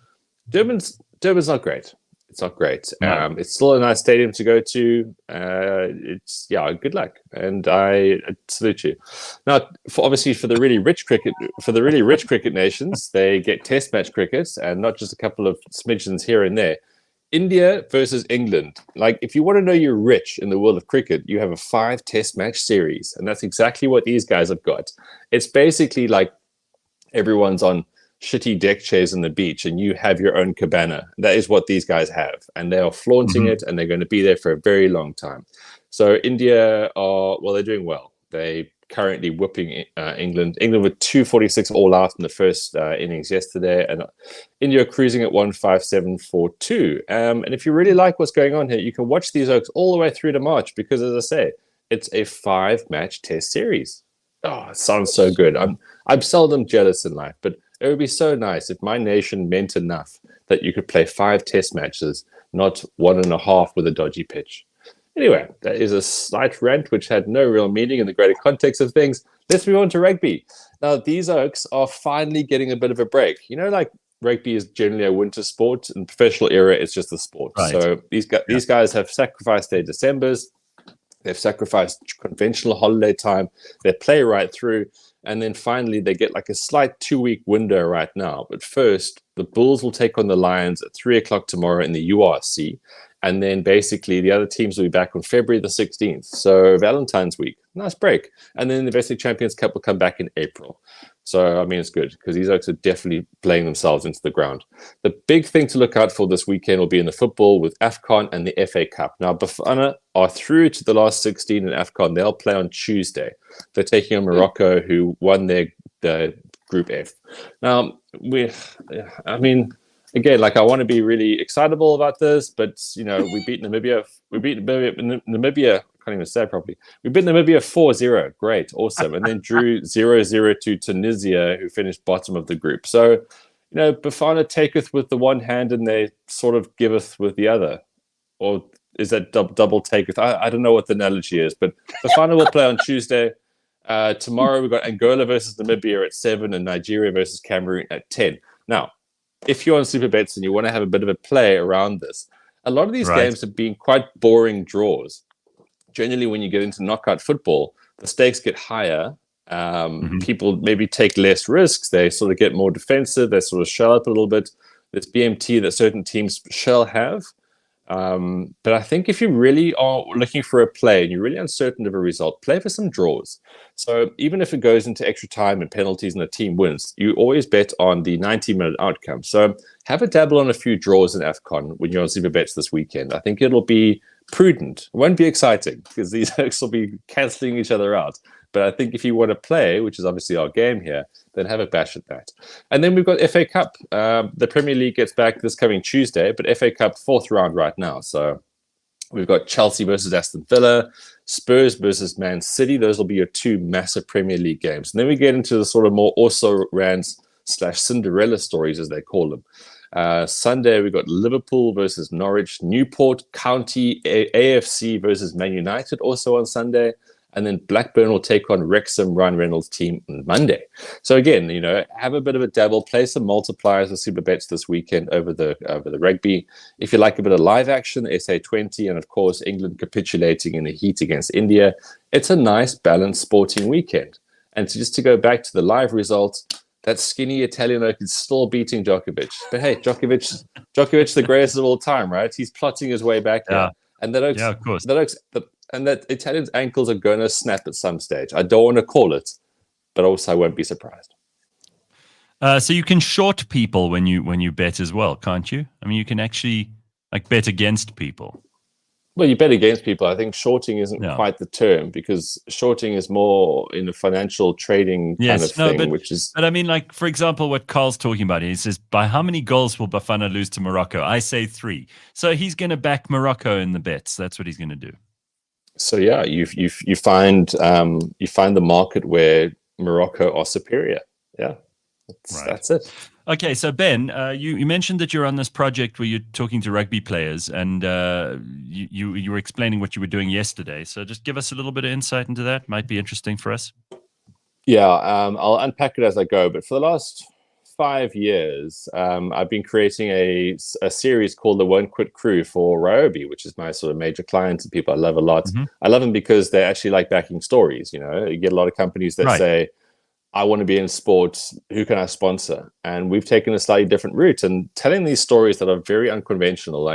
Durban's not great. It's not great. No. It's still a nice stadium to go to. Good luck, and I salute you. Now, for the really rich cricket nations, they get Test match cricket, and not just a couple of smidgens here and there. India versus England. Like, if you want to know you're rich in the world of cricket, you have a 5 Test match series, and that's exactly what these guys have got. It's basically like everyone's on shitty deck chairs on the beach and you have your own cabana. That is what these guys have, and they are flaunting it, and they're going to be there for a very long time. So India they're doing well. They currently whipping England with 246 all out in the first innings yesterday, and India are cruising at 157.42. And if you really like what's going on here, you can watch these Oaks all the way through to March, because as I say, it's a 5-match Test series. Oh, it sounds so good. I'm seldom jealous in life, but it would be so nice if my nation meant enough that you could play 5 Test matches, not 1.5 with a dodgy pitch. Anyway, that is a slight rant which had no real meaning in the greater context of things. Let's move on to rugby. Now, these Oaks are finally getting a bit of a break. You know, like rugby is generally a winter sport. In the professional era, it's just a sport. Right. So these guys have sacrificed their Decembers. They've sacrificed conventional holiday time. They play right through. And then finally, they get like a slight 2-week window right now. But first, the Bulls will take on the Lions at 3 o'clock tomorrow in the URC. And then basically the other teams will be back on February the 16th. So Valentine's week, nice break. And then the Investing Champions Cup will come back in April. So, I mean, it's good because these Oaks are definitely playing themselves into the ground. The big thing to look out for this weekend will be in the football with AFCON and the FA Cup. Now, Bafana are through to the last 16 in AFCON. They'll play on Tuesday. They're taking on Morocco, who won their Group F. Now, again, like, I want to be really excitable about this, but, you know, we beat Namibia. Namibia. I can't even say it properly. We beat Namibia 4-0. Great. Awesome. And then drew 0-0 to Tunisia, who finished bottom of the group. So, you know, Bafana taketh with the one hand and they sort of giveth with the other. Or is that double taketh? I don't know what the analogy is, but Bafana will play on Tuesday. Tomorrow we've got Angola versus Namibia at 7 and Nigeria versus Cameroon at 10. Now, if you're on Supabets and you want to have a bit of a play around this, a lot of these games have been quite boring draws. Generally, when you get into knockout football, the stakes get higher. People maybe take less risks. They sort of get more defensive. They sort of shell up a little bit. There's BMT that certain teams shall have. But I think if you really are looking for a play and you're really uncertain of a result, play for some draws. So even if it goes into extra time and penalties and the team wins, you always bet on the 90-minute outcome. So have a dabble on a few draws in AFCON when you're on Supabets this weekend. I think it'll be prudent. It won't be exciting because these Oaks will be cancelling each other out. But I think if you want to play, which is obviously our game here, then have a bash at that. And then we've got FA Cup. The Premier League gets back this coming Tuesday, but FA Cup 4th round right now. So we've got Chelsea versus Aston Villa, Spurs versus Man City. Those will be your 2 massive Premier League games. And then we get into the sort of more also rans / Cinderella stories, as they call them. Sunday, we got Liverpool versus Norwich, Newport County AFC versus Man United also on Sunday. And then Blackburn will take on Wrexham, Ryan Reynolds' team on Monday. So again, have a bit of a dabble, play some multipliers with Supabets this weekend over the rugby. If you like a bit of live action, SA20, and of course England capitulating in the heat against India, it's a nice balanced sporting weekend. And just to go back to the live results, that skinny Italian oak is still beating Djokovic. But hey, Djokovic, the greatest of all time, right? He's plotting his way back there. And that oak's, of course. And that Italian's ankles are going to snap at some stage. I don't want to call it, but also I won't be surprised. So you can short people when you bet as well, can't you? I mean, you can actually bet against people. Well, you bet against people. I think shorting isn't quite the term, because shorting is more in the financial trading kind of thing, But I mean, for example, what Carl's talking about, he says, by how many goals will Bafana lose to Morocco? I say 3. So he's going to back Morocco in the bets. That's what he's going to do. So yeah, you find the market where Morocco are superior. Yeah, that's it. Okay, so Ben, you mentioned that you're on this project where you're talking to rugby players, and you were explaining what you were doing yesterday. So just give us a little bit of insight into that. Might be interesting for us. Yeah, I'll unpack it as I go. But for the last 5 years, I've been creating a series called the Won't Quit Crew for Rowdy, which is my sort of major clients and people I love a lot. Mm-hmm. I love them because they actually like backing stories. You get a lot of companies that say, I want to be in sports. Who can I sponsor? And we've taken a slightly different route and telling these stories that are very unconventional.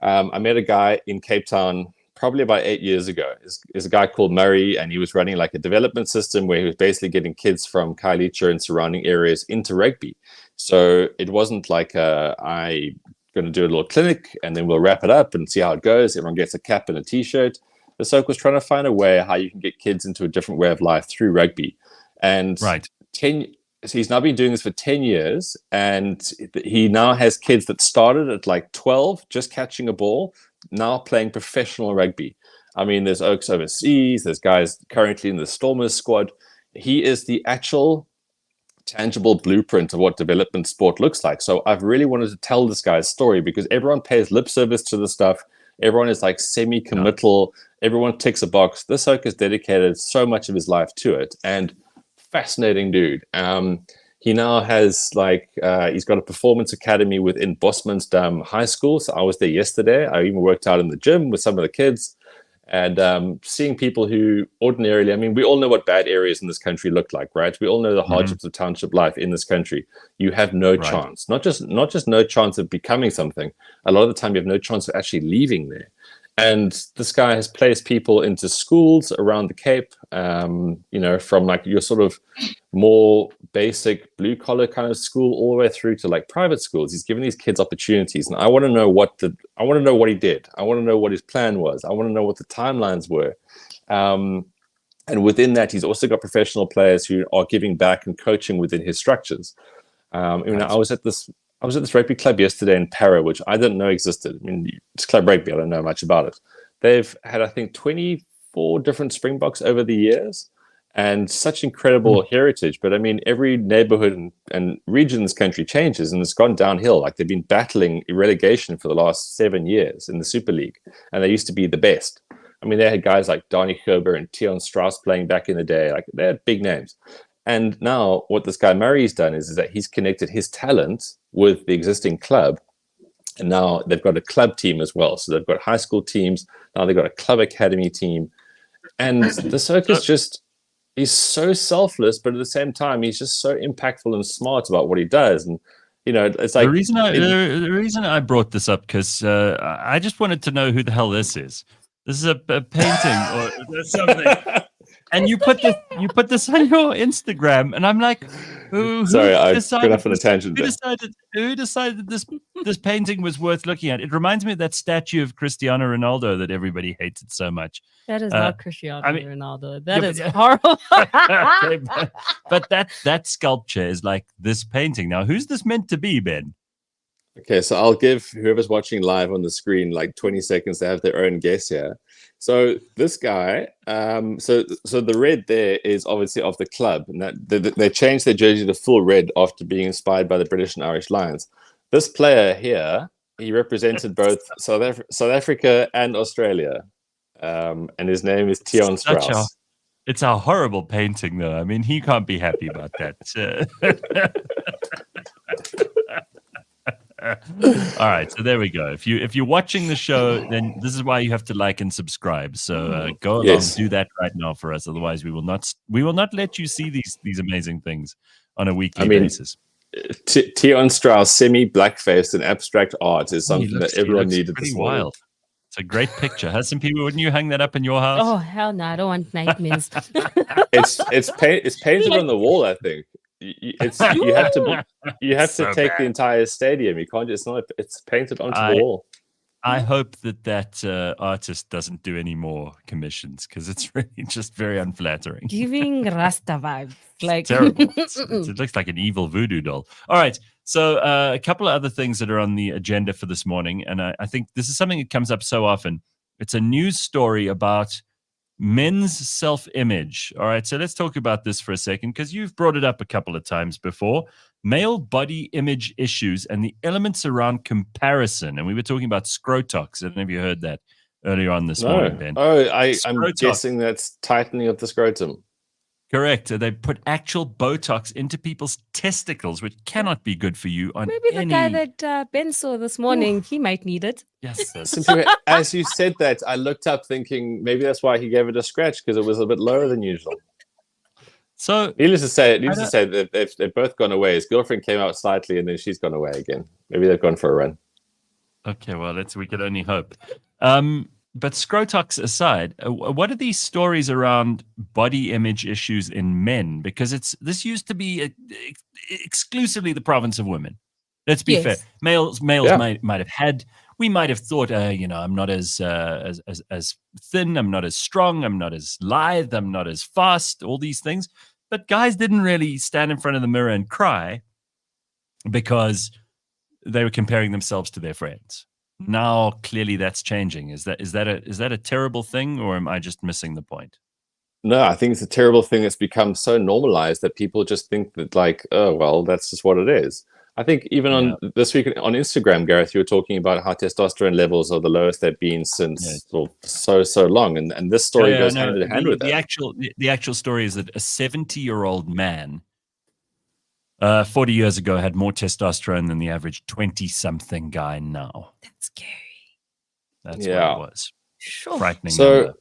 I met a guy in Cape Town probably about 8 years ago. Is a guy called Murray, and he was running a development system where he was basically getting kids from Khayelitsha and surrounding areas into rugby. So it wasn't I going to do a little clinic and then we'll wrap it up and see how it goes. Everyone gets a cap and a t-shirt. The Soak was trying to find a way how you can get kids into a different way of life through rugby. And so he's now been doing this for 10 years, and he now has kids that started at 12, just catching a ball, now playing professional rugby. I mean, there's Oaks overseas, there's guys currently in the Stormers squad. He is the actual tangible blueprint of what development sport looks like. So I've really wanted to tell this guy's story, because everyone pays lip service to the stuff. Everyone is semi-committal. Everyone ticks a box. This Oak has dedicated so much of his life to it. And fascinating dude. He now has he's got a performance academy within Bosman's Dam High School. So I was there yesterday. I even worked out in the gym with some of the kids, and seeing people who ordinarily, I mean, we all know what bad areas in this country look like, right? We all know the hardships of township life in this country. You have no chance, not just no chance of becoming something. A lot of the time you have no chance of actually leaving there. And this guy has placed people into schools around the Cape, from your sort of more basic blue collar kind of school all the way through to private schools. He's given these kids opportunities, and I want to know what he did. I want to know what his plan was. I want to know what the timelines were. And within that, he's also got professional players who are giving back and coaching within his structures. I was at this rugby club yesterday in Para, which I didn't know existed. I mean, it's club rugby. I don't know much about it. They've had, I think, 24 different Springboks over the years, and such incredible heritage. But I mean, every neighborhood and region in this country changes, and it's gone downhill. They've been battling relegation for the last 7 years in the Super League, and they used to be the best. I mean, they had guys like Donny Gerber and Tion Strauss playing back in the day. They had big names. And now what this guy Murray's done is that he's connected his talent with the existing club. And now they've got a club team as well. So they've got high school teams. Now they've got a club academy team. And the circus he's so selfless, but at the same time, he's just so impactful and smart about what he does. And, it's the reason I brought this up, because I just wanted to know who the hell this is. This is a painting or something. And you put this on your Instagram, and I'm like, sorry, I've gone off on a tangent. Who decided this painting was worth looking at? It reminds me of that statue of Cristiano Ronaldo that everybody hated so much. That is not Cristiano Ronaldo. That is horrible. Okay, but that sculpture is like this painting. Now, who's this meant to be, Ben? Okay, so I'll give whoever's watching live on the screen 20 seconds to have their own guess here. So this guy, so the red there is obviously of the club, and that they changed their jersey to full red after being inspired by the British and Irish Lions. this player here, he represented both South Africa and Australia, and his name is Tion Strauss. It's a horrible painting, though. I mean, he can't be happy about that. All right, so there we go. If you're watching the show, then this is why you have to like and subscribe. So go along, do that right now for us. Otherwise, we will not let you see these amazing things on a weekly basis. Tion Strauss, semi-blackface and abstract art is something that everyone needed this morning. Wild. It's a great picture. People, wouldn't you hang that up in your house? Oh hell no! I don't want nightmares. it's painted on the wall. I think you have to take the entire stadium. You can't. It's painted onto the wall. I hope that artist doesn't do any more commissions because it's really just very unflattering. Giving Rasta vibes. Like terrible. It looks like an evil voodoo doll. All right. So a couple of other things that are on the agenda for this morning. And I think this is something that comes up so often. It's a news story about men's self-image. All right. So let's talk about this for a second because you've brought it up a couple of times before. Male body image issues and the elements around comparison. And we were talking about Scrotox. I don't know if you heard that earlier on this morning, Ben. Oh, I'm guessing that's tightening of the scrotum. Correct. They put actual Botox into people's testicles, which cannot be good for you. Maybe the guy that Ben saw this morning, he might need it. Yes. As you said that, I looked up thinking maybe that's why he gave it a scratch because it was a bit lower than usual. So needless to say that they've both gone away. His girlfriend came out slightly, and then she's gone away again. Maybe they've gone for a run. Okay, well, we could only hope. But Scrotox aside, what are these stories around body image issues in men? Because this used to be exclusively the province of women. Let's be fair. Males might have had. We might have thought, I'm not as thin, I'm not as strong, I'm not as lithe, I'm not as fast. All these things, but guys didn't really stand in front of the mirror and cry because they were comparing themselves to their friends. Now, clearly, that's changing. Is that a terrible thing, or am I just missing the point? No, I think it's a terrible thing that's become so normalized that people just think that, like, oh, well, that's just what it is. I think even on this week on Instagram, Gareth, you were talking about how testosterone levels are the lowest they've been since so long, and this story goes hand in hand with that. The actual story is that a 70-year-old man 40 years ago had more testosterone than the average 20-something guy now. That's scary. That's what it was. Sure. Frightening. So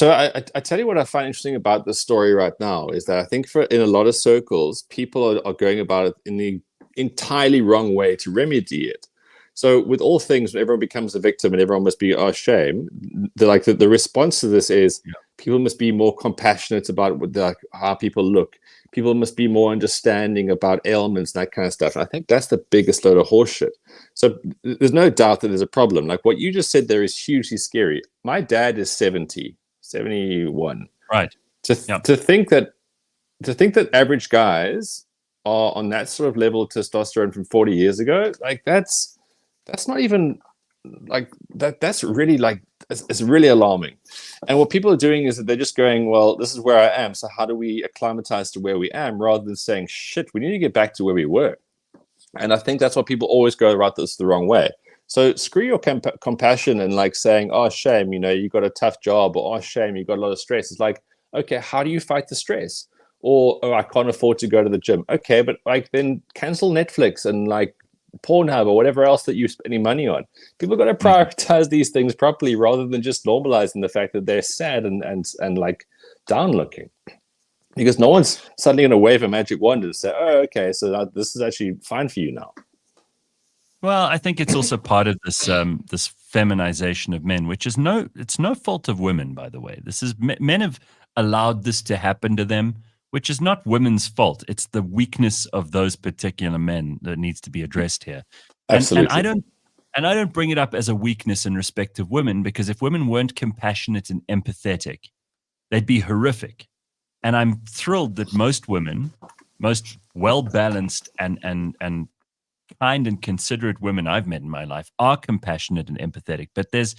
I tell you what I find interesting about this story right now is that I think in a lot of circles, people are going about it in the entirely wrong way to remedy it. So with all things, when everyone becomes a victim and everyone must be shame, the response to this is people must be more compassionate about how people look. People must be more understanding about ailments and that kind of stuff. And I think that's the biggest load of horseshit. So there's no doubt that there's a problem. Like what you just said there is hugely scary. My dad is 71. Right. To think that average guys are on that sort of level of testosterone from 40 years ago, like that's not even like that. That's really it's really alarming. And what people are doing is that they're just going, well, this is where I am. So how do we acclimatize to where we am rather than saying, shit, we need to get back to where we were. And I think that's why people always go about this the wrong way. So screw your compassion and like saying, oh, shame, you got a tough job, or oh, shame, you got a lot of stress. It's like, okay, how do you fight the stress? Or, oh, I can't afford to go to the gym. Okay, but like then cancel Netflix and like Pornhub or whatever else that you're spending money on. People got to prioritize these things properly rather than just normalizing the fact that they're sad and like down looking. Because no one's suddenly going to wave a magic wand and say, oh, okay, so this is actually fine for you now. Well, I think it's also part of this feminization of men, which is it's no fault of women, by the way. This is men have allowed this to happen to them, which is not women's fault. It's the weakness of those particular men that needs to be addressed here. Absolutely. And I don't bring it up as a weakness in respect of women, because if women weren't compassionate and empathetic, they'd be horrific. And I'm thrilled that most women, most well-balanced and kind and considerate women I've met in my life are compassionate and empathetic. But there's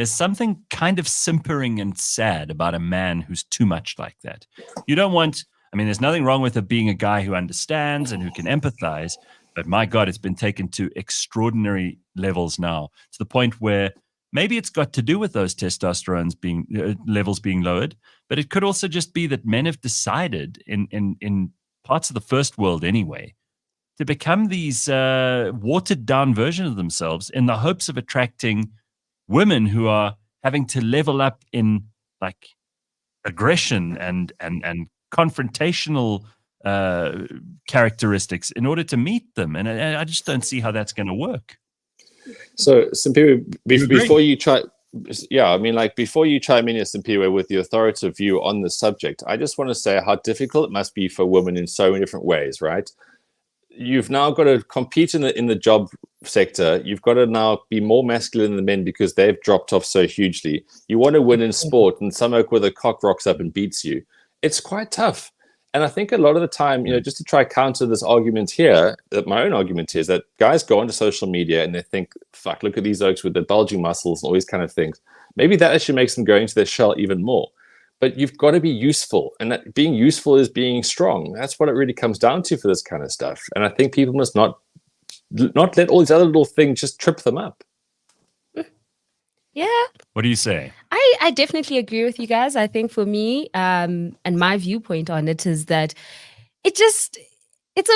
something kind of simpering and sad about a man who's too much like that. You don't want, there's nothing wrong with being a guy who understands and who can empathize, But my God, it's been taken to extraordinary levels now, to the point where maybe it's got to do with those testosterone levels being lowered, but it could also just be that men have decided in parts of the first world anyway to become these watered down versions of themselves in the hopes of attracting women who are having to level up in like aggression and confrontational characteristics in order to meet them. And I just don't see how that's going to work. So, Simphiwe, before you try, before you chime in, Simphiwe, with the authoritative view on the subject, I just want to say how difficult it must be for women in so many different ways, right? You've now got to compete in the job sector. You've got to now be more masculine than men because they've dropped off so hugely. You want to win in sport, and some oak with a cock rocks up and beats you. It's quite tough. And I think a lot of the time, just to try counter this argument here, my own argument here is that guys go onto social media and they think, fuck, look at these oaks with their bulging muscles and all these kind of things. Maybe that actually makes them go into their shell even more. But you've got to be useful. And that being useful is being strong. That's what it really comes down to for this kind of stuff. And I think people must not let all these other little things just trip them up. Yeah. What do you say? I definitely agree with you guys. I think for me, and my viewpoint on it is that it's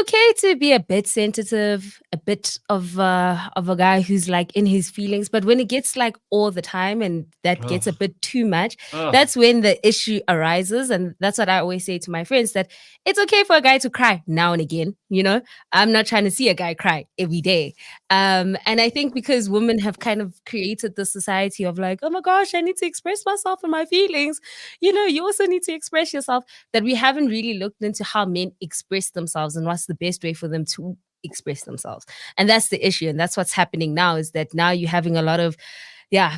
okay to be a bit sensitive, a bit of a guy who's like in his feelings. But when it gets like all the time and that gets a bit too much, that's when the issue arises. And that's what I always say to my friends, that it's okay for a guy to cry now and again. I'm not trying to see a guy cry every day. And I think because women have kind of created this society of like, oh my gosh, I need to express myself and my feelings. You also need to express yourself, that we haven't really looked into how men express themselves and what's the best way for them to express themselves. And that's the issue. And that's what's happening now, is that now you're having a lot of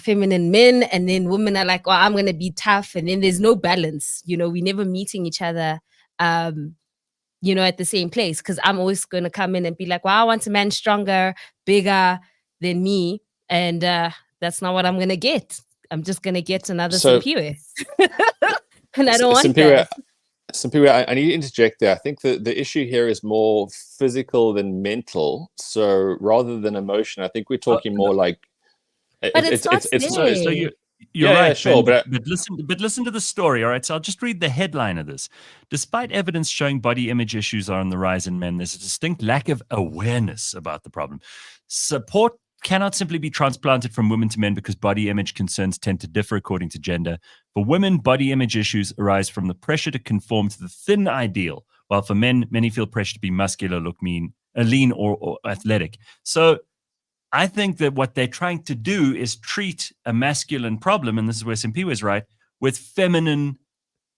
feminine men, and then women are like, oh, I'm going to be tough. And then there's no balance. We never meeting each other, at the same place. Because I'm always going to come in and be like, well, I want a man stronger, bigger than me. And that's not what I'm going to get. I'm just going to get another Simphiwe. And I don't want that. Simphiwe, I need to interject there. I think the issue here is more physical than mental. So rather than emotion, I think we're talking more like. But it's so you're right, sure, Ben, but listen to the story. All right, so I'll just read the headline of this. Despite evidence showing body image issues are on the rise in men, there's a distinct lack of awareness about the problem. Support cannot simply be transplanted from women to men because body image concerns tend to differ according to gender. For women, body image issues arise from the pressure to conform to the thin ideal, while for men, many feel pressure to be muscular, look lean or athletic. So I think that what they're trying to do is treat a masculine problem, and this is where Simphiwe is right, with feminine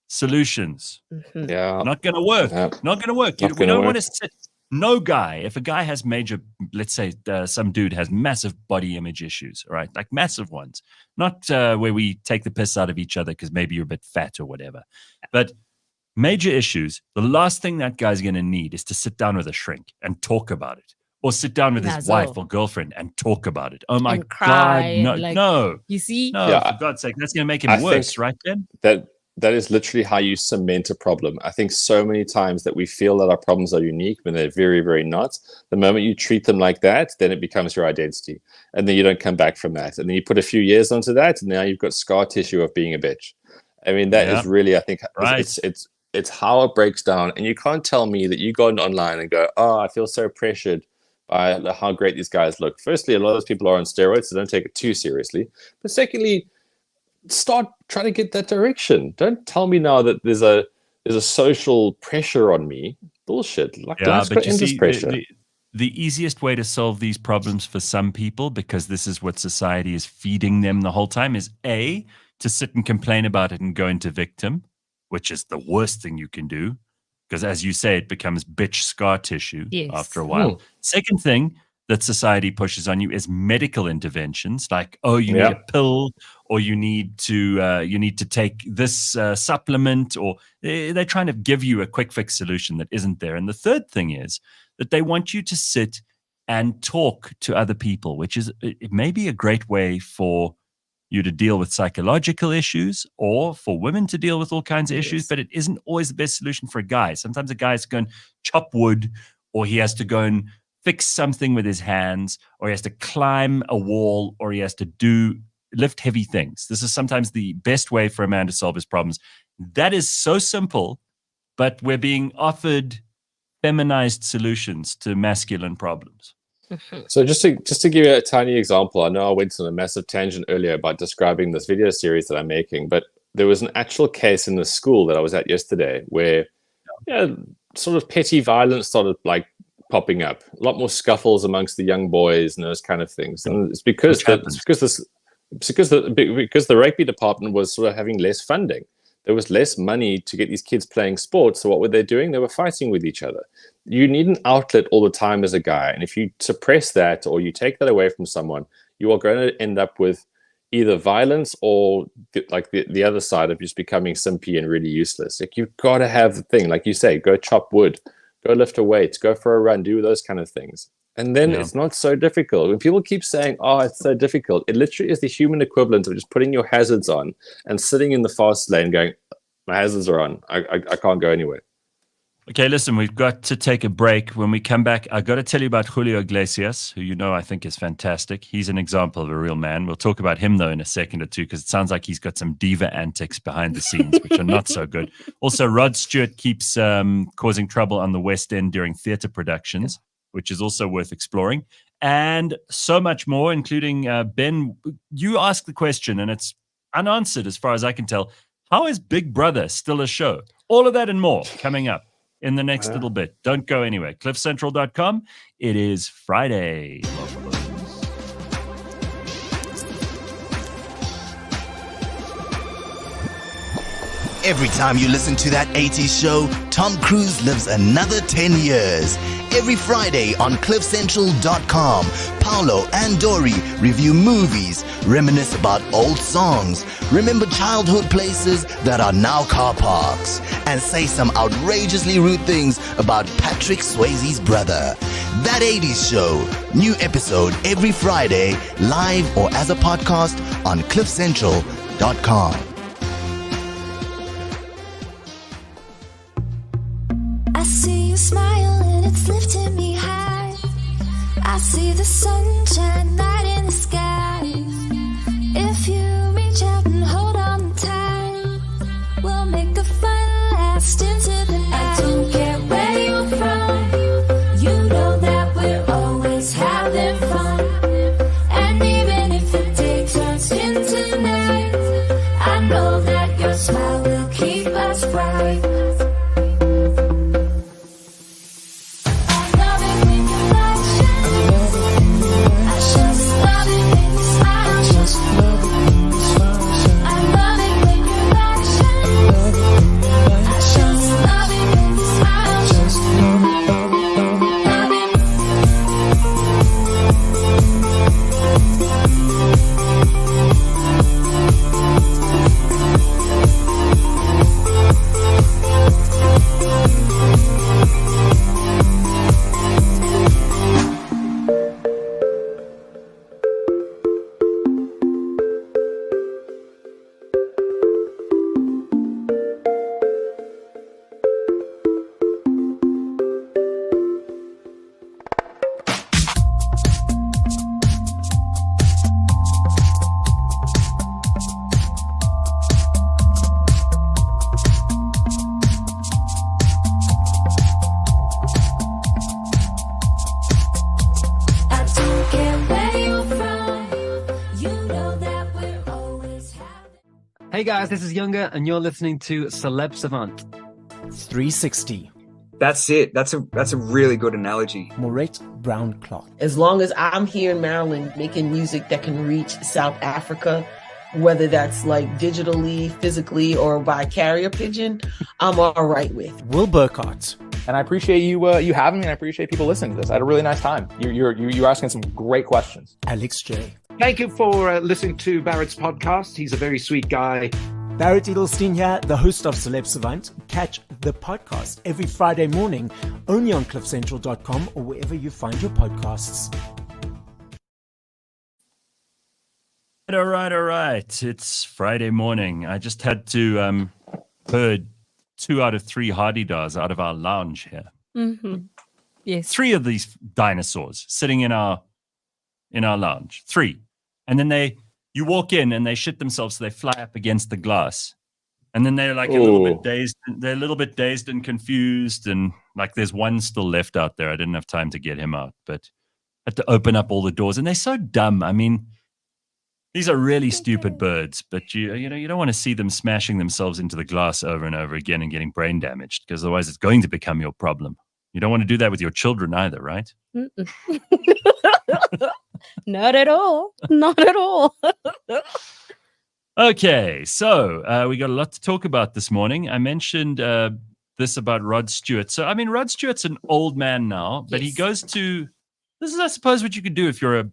solutions. Mm-hmm. Yeah, not going to work. Yeah. Not going to work. We don't want to sit. No guy, if a guy has major, let's say some dude has massive body image issues, right? Like massive ones, not where we take the piss out of each other because maybe you're a bit fat or whatever, but major issues. The last thing that guy's going to need is to sit down with a shrink and talk about it, or sit down with his wife or girlfriend and talk about it. Oh my God, no. You see? No, for God's sake, that's going to make him worse, right, Ben? That is literally how you cement a problem. I think so many times that we feel that our problems are unique when they're very, very not. The moment you treat them like that, then it becomes your identity. And then you don't come back from that. And then you put a few years onto that, and now you've got scar tissue of being a bitch. I mean, that is really, I think, it's how it breaks down. And you can't tell me that you go online and go, oh, I feel so pressured by how great these guys look. Firstly, a lot of those people are on steroids, so don't take it too seriously. But secondly, start trying to get that direction. Don't tell me now that there's a social pressure on me. Bullshit. Life's got endless pressure. The easiest way to solve these problems for some people, because this is what society is feeding them the whole time, is A, to sit and complain about it and go into victim, which is the worst thing you can do. Because as you say, it becomes bitch scar tissue after a while. Second thing that society pushes on you is medical interventions, like, oh, you need a pill, or you need to take this supplement, or they're trying to give you a quick fix solution that isn't there. And the third thing is that they want you to sit and talk to other people, which is it may be a great way for you to deal with psychological issues, or for women to deal with all kinds of issues, but it isn't always the best solution for a guy. Sometimes a guy has to go and chop wood, or he has to go and fix something with his hands, or he has to climb a wall, or he has to lift heavy things. This is sometimes the best way for a man to solve his problems. That is so simple, but we're being offered feminized solutions to masculine problems. So just to give you a tiny example, I know I went on a massive tangent earlier about describing this video series that I'm making, but there was an actual case in the school that I was at yesterday where sort of petty violence started like popping up. A lot more scuffles amongst the young boys and those kind of things. And it's because the rugby department was sort of having less funding. There was less money to get these kids playing sports. So what were they doing? They were fighting with each other. You need an outlet all the time as a guy. And if you suppress that or you take that away from someone, you are going to end up with either violence or the other side of just becoming simpy and really useless. Like, you've got to have the thing, like you say, go chop wood, go lift a weight, go for a run, do those kind of things. And then it's not so difficult. When people keep saying, oh, it's so difficult, it literally is the human equivalent of just putting your hazards on and sitting in the fast lane going, my hazards are on. I can't go anywhere. Okay, listen, we've got to take a break. When we come back, I've got to tell you about Julio Iglesias, who I think is fantastic. He's an example of a real man. We'll talk about him, though, in a second or two, because it sounds like he's got some diva antics behind the scenes, which are not so good. Also, Rod Stewart keeps causing trouble on the West End during theatre productions, which is also worth exploring. And so much more, including Ben, you asked the question, and it's unanswered as far as I can tell. How is Big Brother still a show? All of that and more coming up in the next little bit. Don't go anywhere. CliffCentral.com. It is Friday. Every time you listen to that 80s show, Tom Cruise lives another 10 years. Every Friday on CliffCentral.com, Paolo and Dory review movies, reminisce about old songs, remember childhood places that are now car parks, and say some outrageously rude things about Patrick Swayze's brother. That 80s show, new episode every Friday, live or as a podcast on CliffCentral.com. I see you smile and it's lifting me high. I see the sunshine light in the sky. If you reach out and hold on tight, we'll make a fun last into the night. I don't care where you're from, you know that we're always having fun. And even if the day turns into night, I know that your smile will keep us bright. Hey guys, this is Younger, and you're listening to Celeb Savant 360. That's it. That's a really good analogy. Moret Brown Cloth. As long as I'm here in Maryland making music that can reach South Africa, whether that's like digitally, physically, or by carrier pigeon, I'm all right with. Will Burkhardt. And I appreciate you having me, and I appreciate people listening to this. I had a really nice time. You're asking some great questions. Alex J. Thank you for listening to Barrett's podcast. He's a very sweet guy. Barrett Edelstein here, the host of Celeb Savant. Catch the podcast every Friday morning only on CliffCentral.com or wherever you find your podcasts. All right. It's Friday morning. I just had to herd 2 out of 3 Hadedas out of our lounge here. Mm-hmm. Yes. 3 of these dinosaurs sitting in our lounge. 3. And then you walk in and they shit themselves, so they fly up against the glass. And then they're like a little bit dazed. They're a little bit dazed and confused. And like there's one still left out there. I didn't have time to get him out, but I had to open up all the doors. And they're so dumb. I mean, these are really stupid birds, but you don't want to see them smashing themselves into the glass over and over again and getting brain damaged, because otherwise it's going to become your problem. You don't want to do that with your children either, right? Not at all. Not at all. Okay, so we got a lot to talk about this morning. I mentioned this about Rod Stewart. So, I mean, Rod Stewart's an old man now, but he goes to, this is, I suppose, what you could do if you're a,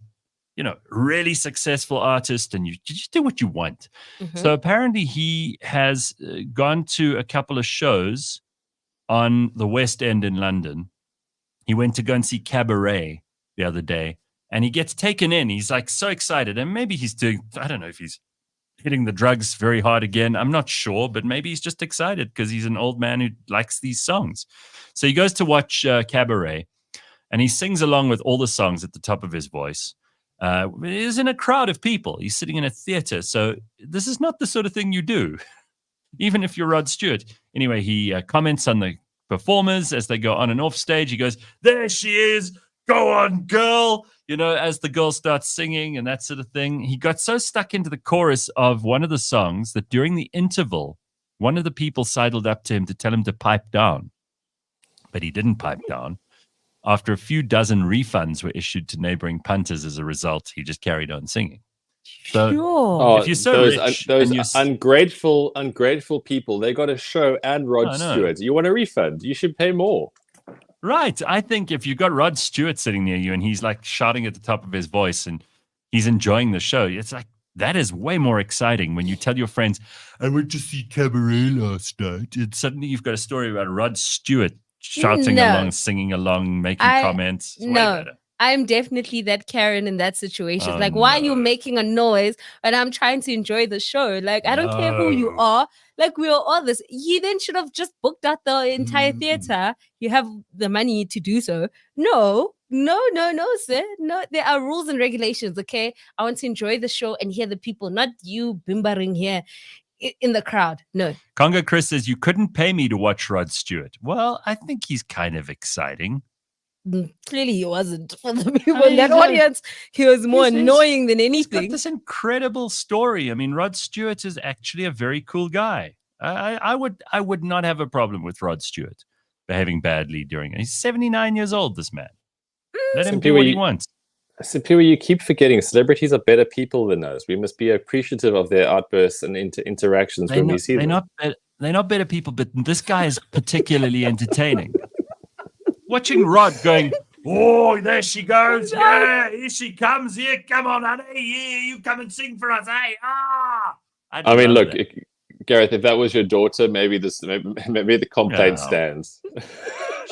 really successful artist and you just do what you want. Mm-hmm. So apparently he has gone to a couple of shows on the West End in London. He went to go and see Cabaret the other day, and he gets taken in. He's like so excited, and maybe he's doing, I don't know if he's hitting the drugs very hard again. I'm not sure, but maybe he's just excited because he's an old man who likes these songs. So he goes to watch Cabaret, and he sings along with all the songs at the top of his voice. He's in a crowd of people. He's sitting in a theater. So this is not the sort of thing you do, even if you're Rod Stewart. Anyway, he comments on the performers as they go on and off stage. He goes, "There she is. Go on, girl." As the girl starts singing and that sort of thing. He got so stuck into the chorus of one of the songs that during the interval, one of the people sidled up to him to tell him to pipe down. But he didn't pipe down. After a few dozen refunds were issued to neighboring punters as a result, he just carried on singing. So if you're so rich, those ungrateful people, they got a show and Rod Stewart. You want a refund? You should pay more. Right. I think if you've got Rod Stewart sitting near you and he's like shouting at the top of his voice and he's enjoying the show, it's like, that is way more exciting when you tell your friends, "I went to see Cabaret last night." And suddenly you've got a story about Rod Stewart shouting along, singing along, making comments. It's way better. I'm definitely that Karen in that situation. Why are you making a noise when I'm trying to enjoy the show? Like, I don't care who you are. Like, we are all this. You then should have just booked out the entire theater. You have the money to do so. No, sir. No, there are rules and regulations, okay? I want to enjoy the show and hear the people, not you bimbering here in the crowd. No. Congo Chris says, "You couldn't pay me to watch Rod Stewart." Well, I think he's kind of exciting. Clearly he wasn't for the people in that audience. He was more annoying than anything. He's got this incredible story. I mean, Rod Stewart is actually a very cool guy. I would not have a problem with Rod Stewart behaving badly during it. He's 79 years old, this man. Let him do what he wants. Simphiwe, you keep forgetting celebrities are better people than us. We must be appreciative of their outbursts and interactions when we see them. They're not better people, but this guy is particularly entertaining. Watching Rod going, "Oh, there she goes. Yeah, here she comes. Here, come on, honey. Yeah, you come and sing for us. Hey, I mean, look, Gareth, if that was your daughter, maybe the complaint stands.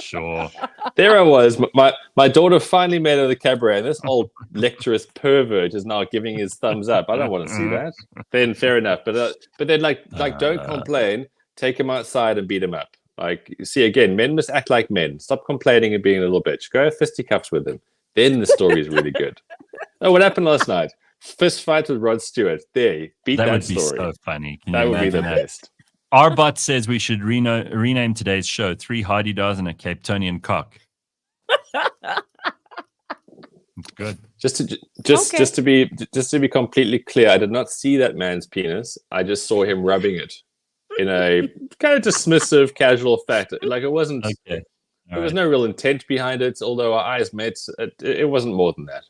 Sure. There I was. My daughter finally made it to the Cabaret, and this old lecturous pervert is now giving his thumbs up. I don't want to see that. Then fair enough. But then don't complain. Take him outside and beat him up. Like, see, again, men must act like men. Stop complaining and being a little bitch. Go have fisticuffs with him. Then the story is really good. Oh, what happened last night? Fist fight with Rod Stewart. There, beat that story. That would be so funny. That would be the best. Arbot says we should rename today's show 3 Hadedas and a Cape Tonian Cock. It's good. Just to be completely clear, I did not see that man's penis. I just saw him rubbing it in a kind of dismissive, casual fact. Like, it wasn't. Okay. There was no real intent behind it. Although our eyes met, it wasn't more than that.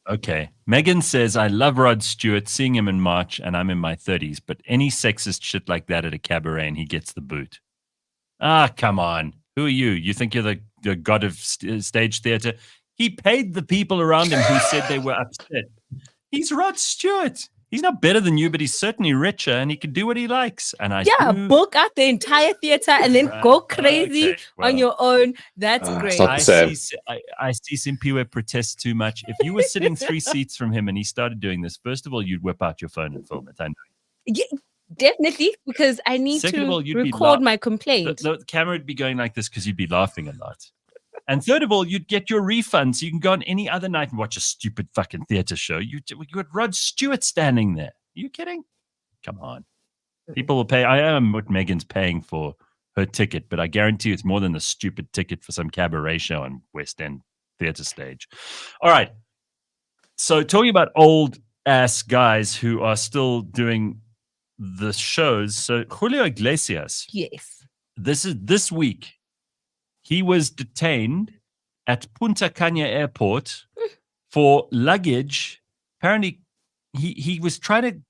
Okay. Megan says, "I love Rod Stewart, seeing him in March, and I'm in my 30s, but any sexist shit like that at a cabaret and he gets the boot." Come on. Who are you? You think you're the god of stage theater? He paid the people around him who said they were upset. He's Rod Stewart. He's not better than you, but he's certainly richer and he can do what he likes. And book out the entire theater and then go crazy on your own. That's great. I see Simphiwe protest too much. If you were sitting 3 seats from him and he started doing this, first of all, you'd whip out your phone and film it. I know. Yeah, definitely, because I need to record my complaint. The camera would be going like this because you'd be laughing a lot. And third of all, you'd get your refund, so you can go on any other night and watch a stupid fucking theater show. You got Rod Stewart standing there. Are you kidding? Come on. People will pay. I am what Megan's paying for her ticket, but I guarantee it's more than the stupid ticket for some cabaret show on West End theater stage. All right. So talking about old ass guys who are still doing the shows. So Julio Iglesias. Yes. This week. He was detained at Punta Cana Airport for luggage. Apparently, he was trying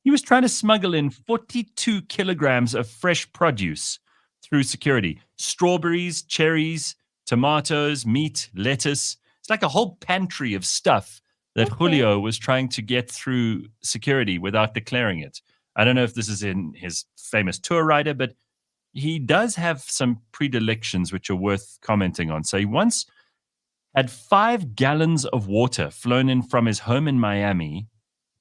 to smuggle in 42 kilograms of fresh produce through security. Strawberries, cherries, tomatoes, meat, lettuce. It's like a whole pantry of stuff that Julio was trying to get through security without declaring it. I don't know if this is in his famous tour rider, but he does have some predilections which are worth commenting on. So he once had 5 gallons of water flown in from his home in Miami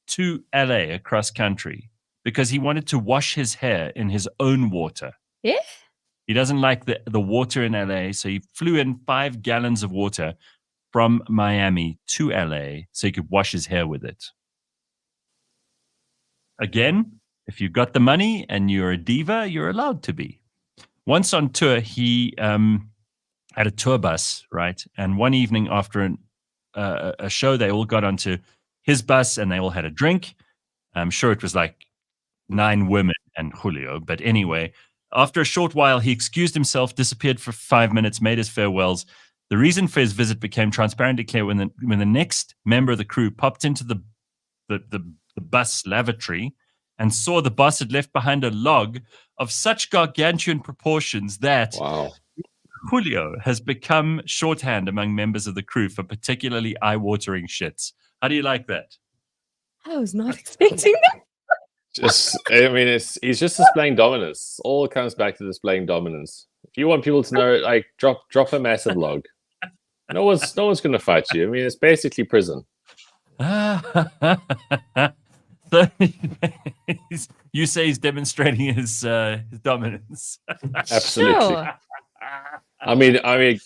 to LA across country because he wanted to wash his hair in his own water. Yeah. He doesn't like the water in LA, so he flew in 5 gallons of water from Miami to LA so he could wash his hair with it. Again, if you've got the money and you're a diva, you're allowed to be. Once on tour, he had a tour bus, right? And one evening after a show, they all got onto his bus and they all had a drink. I'm sure it was like 9 women and Julio. But anyway, after a short while, he excused himself, disappeared for 5 minutes, made his farewells. The reason for his visit became transparently clear when the next member of the crew popped into the bus lavatory and saw the bus had left behind a log of such gargantuan proportions that Julio has become shorthand among members of the crew for particularly eye-watering shits. How do you like that? I was not expecting that. He's just displaying dominance. All comes back to displaying dominance. If you want people to know, like, drop a massive log. No one's going to fight you. I mean, it's basically prison. So you say he's demonstrating his dominance. Absolutely. Sure. I mean,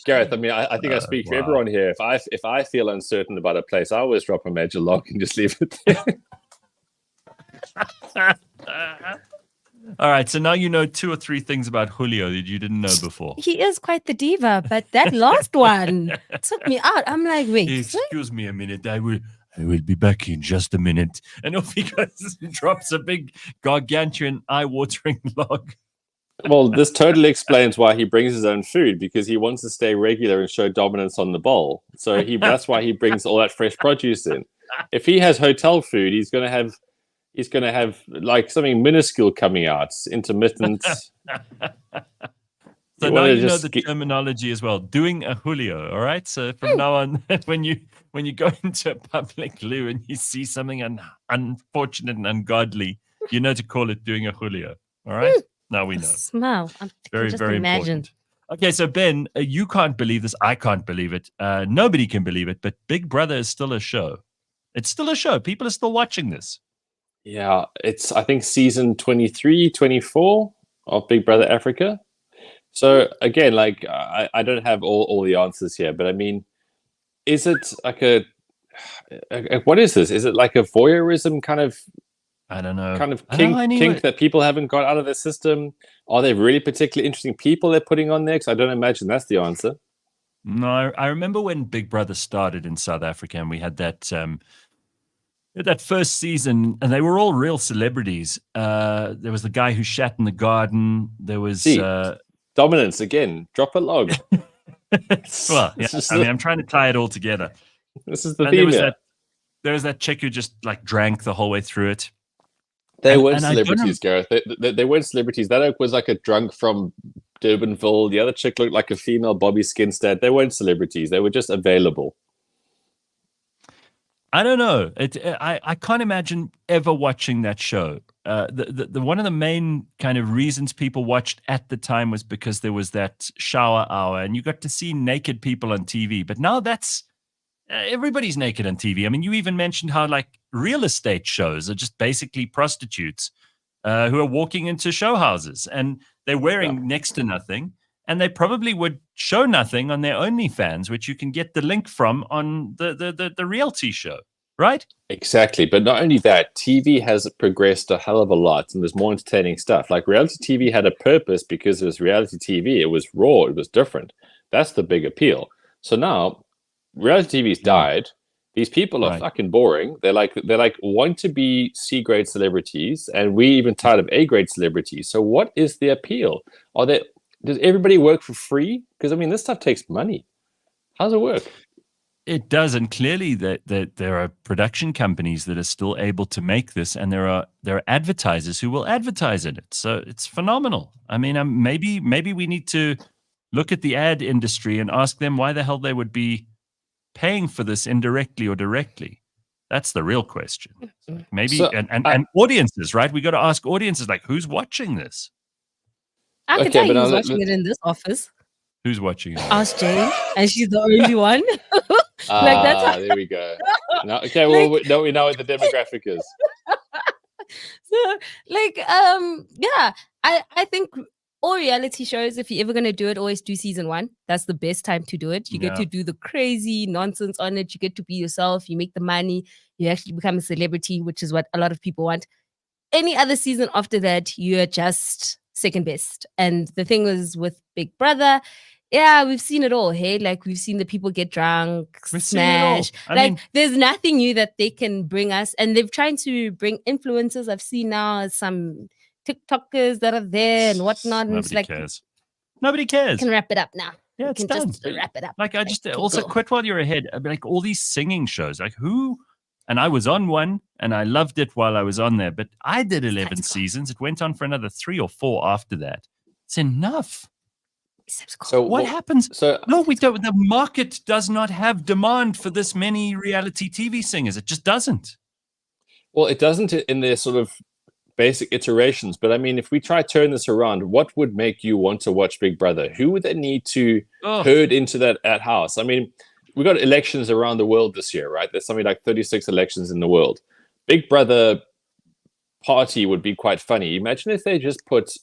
Gareth. I think I speak for everyone here. If I feel uncertain about a place, I always drop a major log and just leave it there. All right, so now you know 2 or 3 things about Julio that you didn't know before. He is quite the diva, but that last one took me out. I'm like, wait. Excuse me a minute. I will be back in just a minute. And off he goes and drops a big, gargantuan, eye-watering log. Well, this totally explains why he brings his own food, because he wants to stay regular and show dominance on the bowl. So that's why he brings all that fresh produce in. If he has hotel food, he's going to have like something minuscule coming out, intermittent. So now you know the terminology as well. Doing a Julio, all right? So from now on, when you go into a public loo and you see something unfortunate and ungodly, you know to call it doing a Julio, all right? Now we know. Smell. Very, just very imagine. important. Okay, so Ben, you can't believe this. I can't believe it. Nobody can believe it, but Big Brother is still a show. It's still a show. People are still watching this. Yeah, it's, I think, season 23, 24 of Big Brother Africa. So again, like, I don't have all the answers here, but I mean, is it like what is this? Is it like a voyeurism kind of, I don't know, kind of kink that people haven't got out of their system? Are they really particularly interesting people they're putting on there? Because I don't imagine that's the answer. No, I remember when Big Brother started in South Africa and we had that first season, and they were all real celebrities. There was the guy who shat in the garden. There was dominance again. Drop a log. Well, yeah. I'm trying to tie it all together. This is the theme. There was that chick who just like drank the whole way through it. They weren't celebrities, Gareth. They weren't celebrities. That oak was like a drunk from Durbanville. The other chick looked like a female Bobby Skinstad. They weren't celebrities. They were just available. I don't know. I can't imagine ever watching that show. The one of the main kind of reasons people watched at the time was because there was that shower hour and you got to see naked people on TV. But now that's everybody's naked on TV. I mean, you even mentioned how like real estate shows are just basically prostitutes who are walking into show houses and they're wearing next to nothing. and they probably would show nothing on their OnlyFans, which you can get the link from on the reality show, right? Exactly. But not only that, TV has progressed a hell of a lot, and there's more entertaining stuff. Like reality TV had a purpose because it was reality TV. It was raw. It was different. That's the big appeal. So now reality TV's died. These people are fucking boring. They're like want to be C-grade celebrities, and we even tired of A-grade celebrities. So what is the appeal? Does everybody work for free? Because I mean, this stuff takes money. How does it work? It does, and clearly that there are production companies that are still able to make this, and there are advertisers who will advertise in it. So it's phenomenal. I mean, maybe we need to look at the ad industry and ask them why the hell they would be paying for this indirectly or directly. That's the real question. Maybe and audiences, right? We got to ask audiences, like, who's watching this? I can tell you who's watching it in this office. Who's watching it? Ask Jane, and she's the only one. There we go. No, okay, well, we know what the demographic is. So, I think all reality shows, if you're ever going to do it, always do season 1. That's the best time to do it. You get to do the crazy nonsense on it. You get to be yourself. You make the money. You actually become a celebrity, which is what a lot of people want. Any other season after that, you're just second best. And the thing was with Big Brother, we've seen it all. Hey, like we've seen the people get drunk, smash. There's nothing new that they can bring us. And they've tried to bring influencers. I've seen now some TikTokers that are there and whatnot. And Nobody cares. Nobody cares. Can wrap it up now. Yeah, it's done. Just wrap it up. Like I just also quit while you're ahead. I mean, like all these singing shows, like who? And I was on one, and I loved it while I was on there. But I did 11 seasons. It went on for another 3 or 4 after that. It's enough. So what happens? No, we don't. The market does not have demand for this many reality TV singers. It just doesn't. Well, it doesn't in their sort of basic iterations. But I mean, if we try to turn this around, what would make you want to watch Big Brother? Who would they need to herd into that house? I mean, we got elections around the world this year, right? There's something like 36 elections in the world. Big Brother party would be quite funny. Imagine if they just put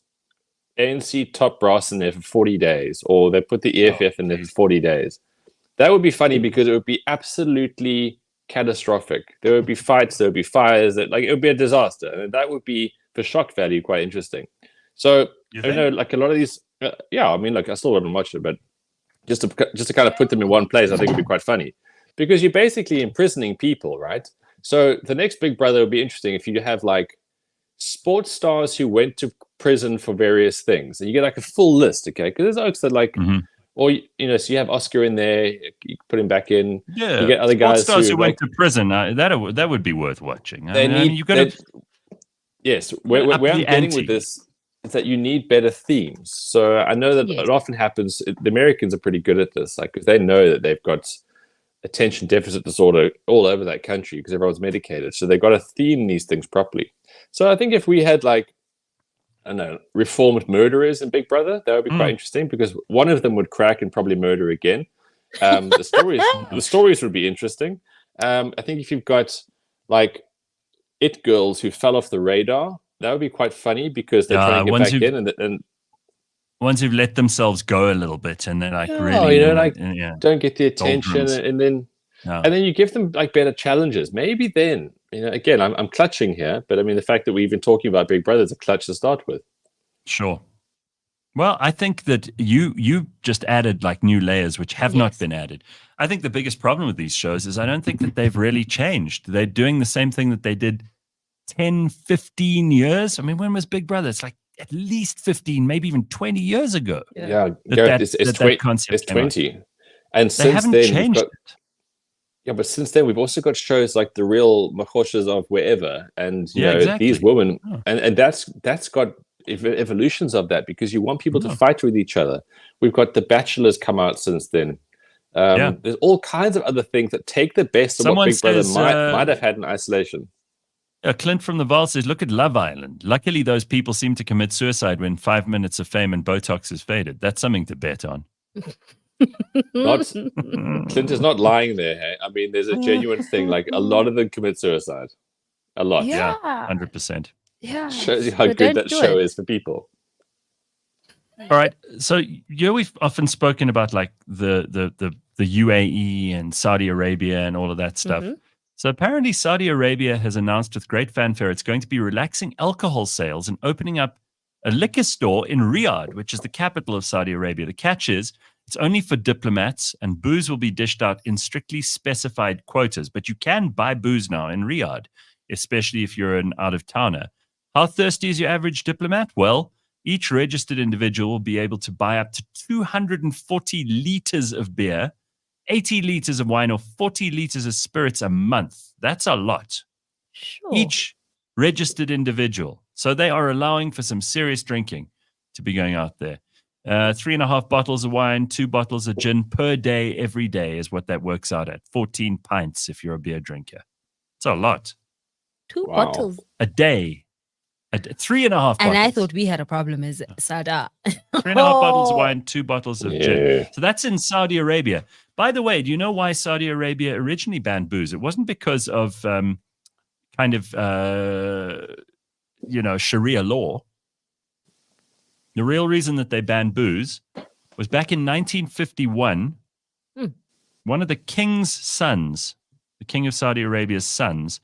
ANC top brass in there for 40 days, or they put the EFF in there for 40 days. That would be funny because it would be absolutely catastrophic. There would be fights, there would be fires, it would be a disaster. And that would be, for shock value, quite interesting. So, I don't know, like a lot of these, I mean, like I still haven't watched it, but just to kind of put them in one place, I think would be quite funny. Because you're basically imprisoning people, right? So the next Big Brother would be interesting if you have like sports stars who went to prison for various things, and you get like a full list, okay? Because there's oaks that like, or so you have Oscar in there, you put him back in. Yeah, you get other guys stars who went to prison. That would be worth watching. Yes, where I'm getting with this is that you need better themes. So I know that it often happens. The Americans are pretty good at this, like because they know that they've got attention deficit disorder all over that country because everyone's medicated. So they've got to theme these things properly. So I think if we had like, I don't know, reformed murderers in Big Brother, that would be quite interesting because one of them would crack and probably murder again. The stories would be interesting. I think if you've got like it girls who fell off the radar, that would be quite funny because they're trying to get back in and ones who've let themselves go a little bit and they're like don't get the attention and then you give them like better challenges. Maybe then, again, I'm clutching here, but I mean the fact that we're even talking about Big Brother is a clutch to start with. Sure. Well, I think that you just added like new layers which have not been added. I think the biggest problem with these shows is I don't think that they've really changed. They're doing the same thing that they did 10, 15 years. I mean, when was Big Brother? It's like at least 15, maybe even 20 years ago. Yeah, Gareth, it's 20. And since then, changed but since then, we've also got shows like The Real Mahoshas of Wherever. And, these women, and that's got evolutions of that because you want people to fight with each other. We've got The Bachelor's come out since then. There's all kinds of other things that take the best of what Big Brother might have had in isolation. Clint from the Vault says, look at Love Island. Luckily, those people seem to commit suicide when 5 minutes of fame and Botox is faded. That's something to bet on. Clint is not lying there. Hey? I mean, there's a genuine thing. Like, a lot of them commit suicide. A lot. Yeah, 100%. Yeah. Shows you how good that show is for people. All right. So we've often spoken about like the UAE and Saudi Arabia and all of that stuff. Mm-hmm. So apparently Saudi Arabia has announced with great fanfare it's going to be relaxing alcohol sales and opening up a liquor store in Riyadh, which is the capital of Saudi Arabia. The catch is it's only for diplomats and booze will be dished out in strictly specified quotas. But you can buy booze now in Riyadh, especially if you're an out-of-towner. How thirsty is your average diplomat? Well, each registered individual will be able to buy up to 240 liters of beer, 80 liters of wine, or 40 liters of spirits a month. That's a lot. Sure. Each registered individual. So they are allowing for some serious drinking to be going out there. 3.5 bottles of wine, 2 bottles of gin per day, every day is what that works out at. 14 pints if you're a beer drinker. It's a lot. 2 bottles a day. 3.5 bottles. And I thought we had a problem as Sada. 3.5 bottles of wine, 2 bottles of gin. So that's in Saudi Arabia. By the way, do you know why Saudi Arabia originally banned booze? It wasn't because of Sharia law. The real reason that they banned booze was back in 1951, one of the king's sons, the king of Saudi Arabia's sons,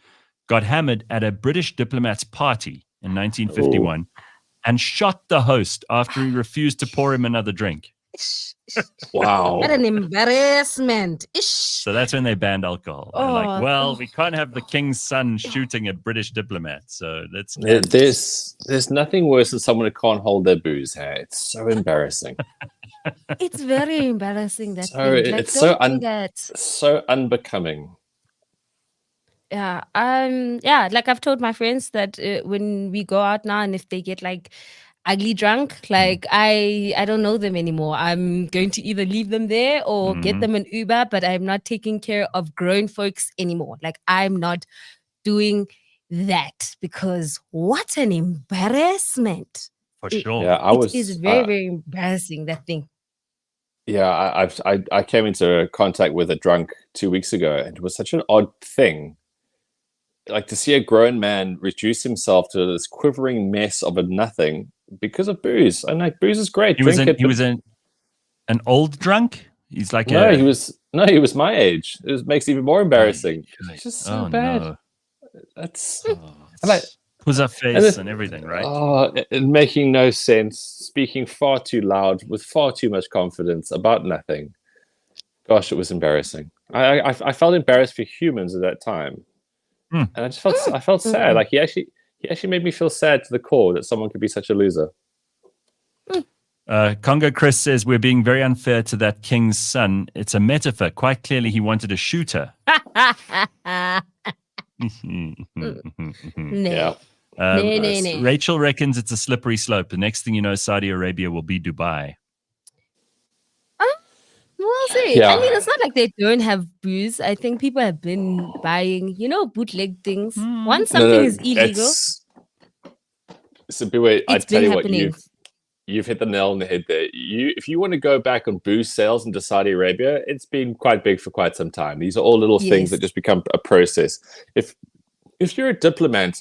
got hammered at a British diplomat's party in 1951 and shot the host after he refused to pour him another drink. Wow. What an embarrassment. So that's when they banned alcohol. They're like, well, we can't have the king's son shooting a British diplomat. So let's... There's nothing worse than someone who can't hold their booze. Hey? It's so embarrassing. It's very embarrassing. That So thing. Like, it's so don't do that. so unbecoming. Yeah. Like I've told my friends that when we go out now and if they get like ugly drunk, like I don't know them anymore. I'm going to either leave them there or get them an Uber, but I'm not taking care of grown folks anymore. Like I'm not doing that because what an embarrassment. For sure. Yeah, It is very, very embarrassing, that thing. Yeah, I came into contact with a drunk 2 weeks ago, and it was such an odd thing. Like to see a grown man reduce himself to this quivering mess of a nothing because of booze. And like booze is great. He was an old drunk. He's like he was my age. It makes it even more embarrassing. It's just so bad. No. That's was that face and everything, right? Oh, and making no sense, speaking far too loud with far too much confidence about nothing. Gosh, it was embarrassing. I felt embarrassed for humans at that time. And I just felt sad. Like he actually made me feel sad to the core that someone could be such a loser. Congo Chris says we're being very unfair to that king's son. It's a metaphor. Quite clearly, he wanted a shooter. Yeah. Rachel reckons it's a slippery slope. The next thing you know, Saudi Arabia will be Dubai. We'll see. Yeah. I mean, it's not like they don't have booze. I think people have been buying, bootleg things. Once something is illegal, Simphiwe, I tell you happening. what, you've hit the nail on the head there. If you want to go back on booze sales into Saudi Arabia, it's been quite big for quite some time. These are all little things that just become a process. If you're a diplomat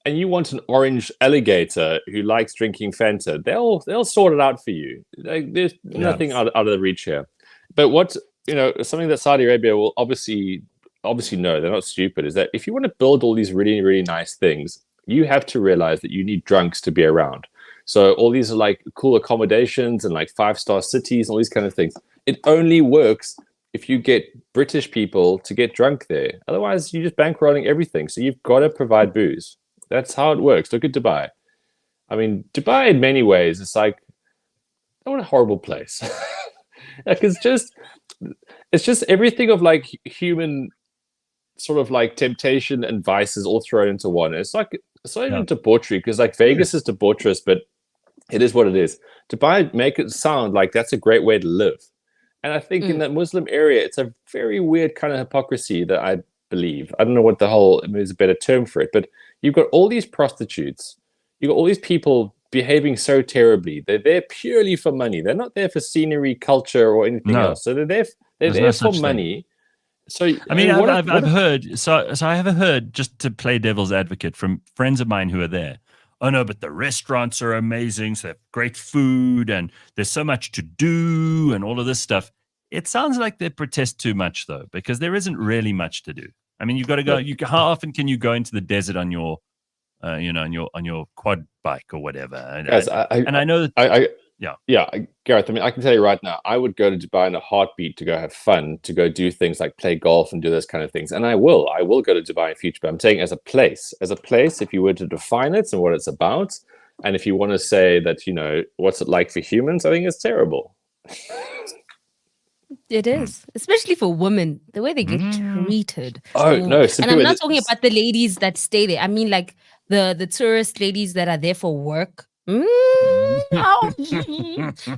and you want an orange alligator who likes drinking Fanta, they'll sort it out for you. Like, there's nothing out of the reach here. But something that Saudi Arabia will obviously know, they're not stupid, is that if you want to build all these really, really nice things, you have to realize that you need drunks to be around. So all these are like cool accommodations and like 5-star cities and all these kind of things. It only works if you get British people to get drunk there. Otherwise, you're just bankrolling everything. So you've got to provide booze. That's how it works. Look at Dubai. I mean, Dubai in many ways, it's like, what a horrible place. Like it's just everything of like human sort of like temptation and vices all thrown into one. It's not even debauchery, because like Vegas is debaucherous, but it is what it is. Dubai make it sound like that's a great way to live. And I think in that Muslim area, it's a very weird kind of hypocrisy that I believe. I don't know what there's a better term for it, but you've got all these prostitutes, you've got all these people behaving so terribly. They're there purely for money. They're not there for scenery, culture, or anything else. So they're there for money. So I mean, I've heard. So I have heard, just to play devil's advocate, from friends of mine who are there. oh no, but the restaurants are amazing. So they have great food and there's so much to do and all of this stuff. It sounds like they protest too much though, because there isn't really much to do. I mean, you've got to go. How often can you go into the desert on your, on your quad bike or whatever? Guys, I know that. Gareth, I mean, I can tell you right now, I would go to Dubai in a heartbeat to go have fun, to go do things like play golf and do those kind of things. And I will go to Dubai in future. But I'm saying as a place, if you were to define it and what it's about, and if you want to say that, what's it like for humans, I think it's terrible. It is, especially for women, the way they get treated. Oh, no. And I'm not talking about the ladies that stay there. I mean, like the tourist ladies that are there for work. The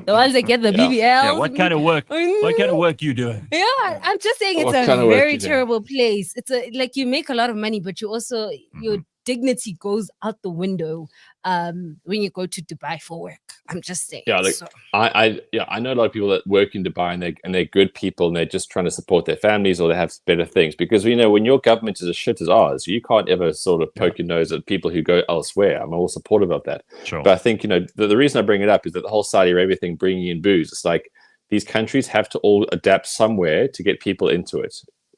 ones that get the BBLs. Yeah, what kind of work? What kind of work you doing? Yeah, I'm just saying it's a very terrible place. It's like you make a lot of money, but you also your dignity goes out the window when you go to Dubai for work. I'm just saying. Yeah, I know a lot of people that work in Dubai and they're good people and they're just trying to support their families or they have better things, because when your government is as shit as ours, you can't ever sort of poke your nose at people who go elsewhere. I'm all supportive of that. Sure. But I think the reason I bring it up is that the whole Saudi Arabia thing, bringing in booze, it's like these countries have to all adapt somewhere to get people into it,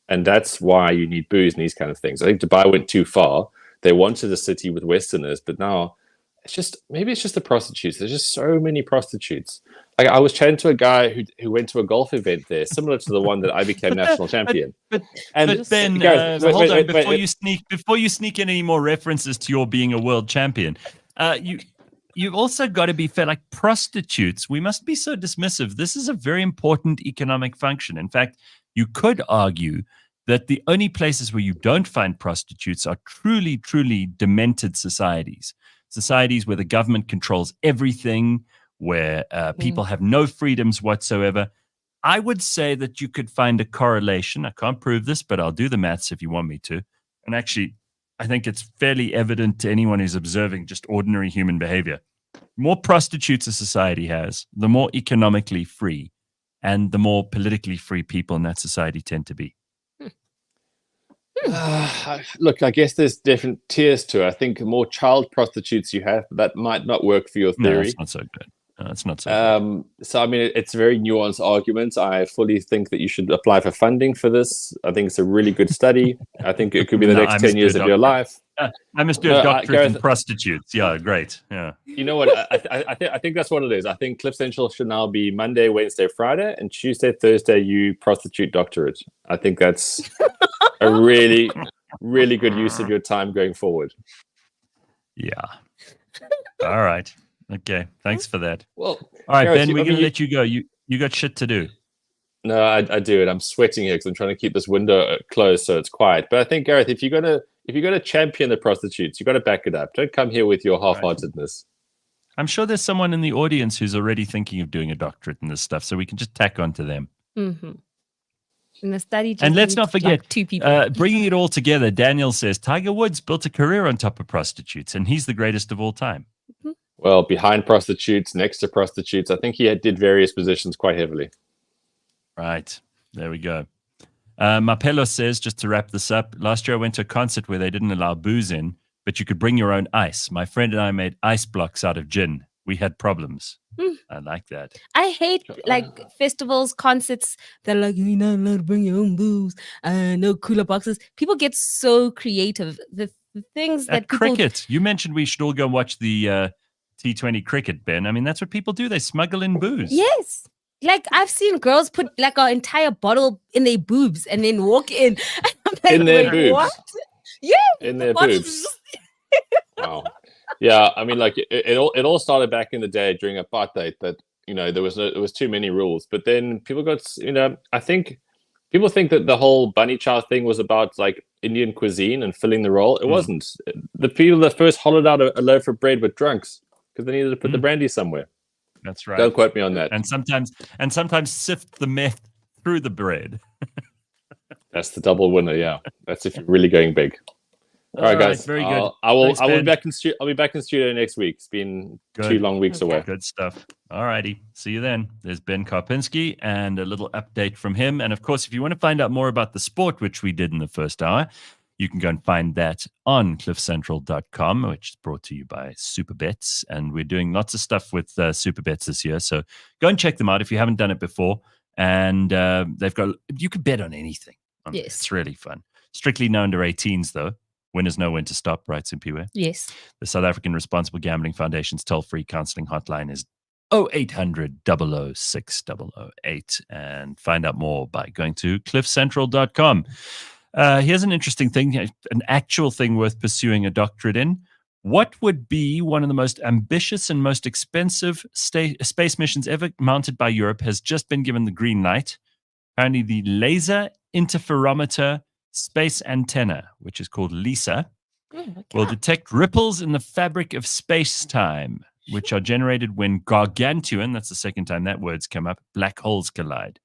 and that's why you need booze and these kind of things. I think Dubai went too far. They wanted a city with Westerners, but now maybe it's just the prostitutes. There's just so many prostitutes. Like I was chatting to a guy who went to a golf event there, similar to the one that I became national champion. But Ben, Gareth, hold on, before you sneak in any more references to your being a world champion, you've also got to be fair. Like prostitutes, we must be so dismissive. This is a very important economic function. In fact, you could argue that the only places where you don't find prostitutes are truly, truly demented societies where the government controls everything, where people have no freedoms whatsoever. I would say that you could find a correlation. I can't prove this, but I'll do the maths if you want me to. And actually, I think it's fairly evident to anyone who's observing just ordinary human behavior. More prostitutes a society has, the more economically free and the more politically free people in that society tend to be. Look, I guess there's different tiers to it. I think the more child prostitutes you have, that might not work for your theory. No, it's not so good. It's not so good. So, I mean, it's a very nuanced argument. I fully think that you should apply for funding for this. I think it's a really good study. I think it could be the next 10 years of your life. I must do a doctorate in prostitutes. Yeah, great. Yeah. You know what? I think that's what it is. I think Cliff Central should now be Monday, Wednesday, Friday, and Tuesday, Thursday, you prostitute doctorate. I think that's a really, really good use of your time going forward. Yeah. All right. Okay. Thanks for that. Well, all right, Gareth, Ben, we're going to let you go. You got shit to do. No, I do it. I'm sweating here because I'm trying to keep this window closed so it's quiet. But I think, Gareth, if you're gonna champion the prostitutes, you got to back it up. Don't come here with your half-heartedness. I'm sure there's someone in the audience who's already thinking of doing a doctorate in this stuff, so we can just tack on to them. Mm-hmm. And the study. And let's not forget, like 2 people. Bringing it all together. Daniel says Tiger Woods built a career on top of prostitutes, and he's the greatest of all time. Mm-hmm. Well, behind prostitutes, next to prostitutes, I think he did various positions quite heavily. Right. There we go. Mapello says, just to wrap this up, last year I went to a concert where they didn't allow booze in, but you could bring your own ice. My friend and I made ice blocks out of gin. We had problems. I like that. I hate like festivals, concerts. They're like, you're not allowed to bring your own booze. No cooler boxes. People get so creative. The things that cricket. You mentioned we should all go watch the T20 cricket, Ben. I mean, that's what people do. They smuggle in booze. Yes. Like I've seen girls put like an entire bottle in their boobs and then walk in. I'm like, in their boobs. What? Yeah. In their boobs. Wow. Yeah, I mean, like it all started back in the day during apartheid. That there was too many rules, but then people got I think people think that the whole bunny chow thing was about like Indian cuisine and filling the role. It wasn't. The people that first hollowed out a loaf of bread were drunks because they needed to put the brandy somewhere. That's right. Don't quote me on that. And sometimes sift the meth through the bread. That's the double winner. Yeah, that's if you're really going big. All right, guys. Very good. I'll be back in studio next week. It's been 2 long weeks away. Good stuff. All righty. See you then. There's Ben Karpinski and a little update from him. And of course, if you want to find out more about the sport, which we did in the first hour, You can go and find that on cliffcentral.com, which is brought to you by Supabets. And we're doing lots of stuff with Supabets this year. So go and check them out if you haven't done it before. And you can bet on anything. Yes. It's really fun. Strictly no under 18s, though. Winners know when to stop, right, Simphiwe? Yes. The South African Responsible Gambling Foundation's toll-free counseling hotline is 0800 006 008. And find out more by going to cliffcentral.com. Here's an interesting thing, an actual thing worth pursuing a doctorate in. What would be one of the most ambitious and most expensive space missions ever mounted by Europe has just been given the green light. Apparently, the Laser Interferometer Space Antenna, which is called LISA, will detect ripples in the fabric of space-time, which are generated when gargantuan, that's the second time that word's come up, black holes collide.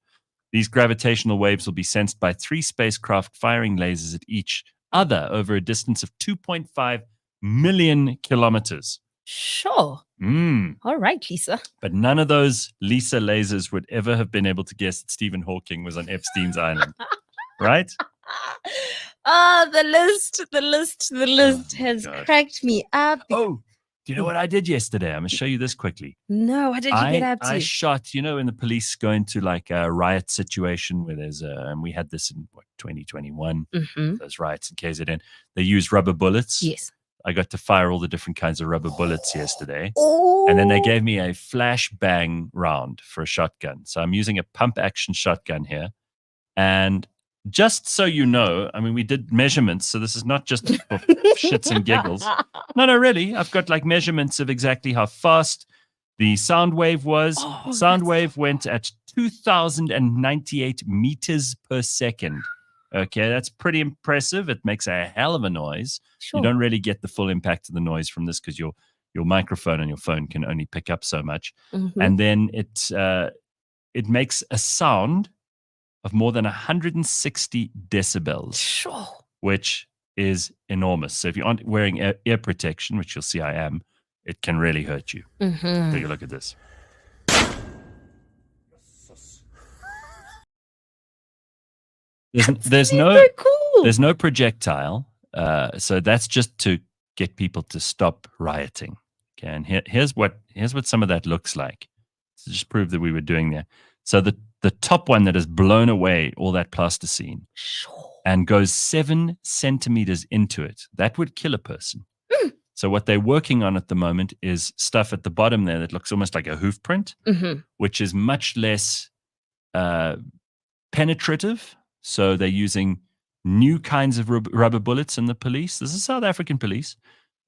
These gravitational waves will be sensed by 3 spacecraft firing lasers at each other over a distance of 2.5 million kilometers. Sure. All right, Lisa. But none of those LISA lasers would ever have been able to guess that Stephen Hawking was on Epstein's island. Right? The list has cracked me up. Oh, do you know what I did yesterday? I'm going to show you this quickly. No, what did you get up to? I shot, when the police go into like a riot situation where there's and we had this in 2021, those riots in KZN, they use rubber bullets. Yes. I got to fire all the different kinds of rubber bullets yesterday. Oh. And then they gave me a flashbang round for a shotgun. So I'm using a pump action shotgun here. And just so you know, I mean, we did measurements. So this is not just for shits and giggles. No, really. I've got like measurements of exactly how fast the sound wave was. Sound wave went at 2,098 meters per second. Okay, that's pretty impressive. It makes a hell of a noise. Sure. You don't really get the full impact of the noise from this because your microphone on your phone can only pick up so much. And then it makes a sound of more than 160 decibels, sure, which is enormous. So if you aren't wearing ear protection, which you'll see I am, it can really hurt you. Take a look at this. There's no projectile, so that's just to get people to stop rioting. Okay, and here's what some of that looks like to just prove that we were doing there. So the top one that has blown away all that plasticine and goes 7 centimeters into it, that would kill a person. So what they're working on at the moment is stuff at the bottom there that looks almost like a hoof print, which is much less penetrative. So they're using new kinds of rubber bullets in the police. This is South African police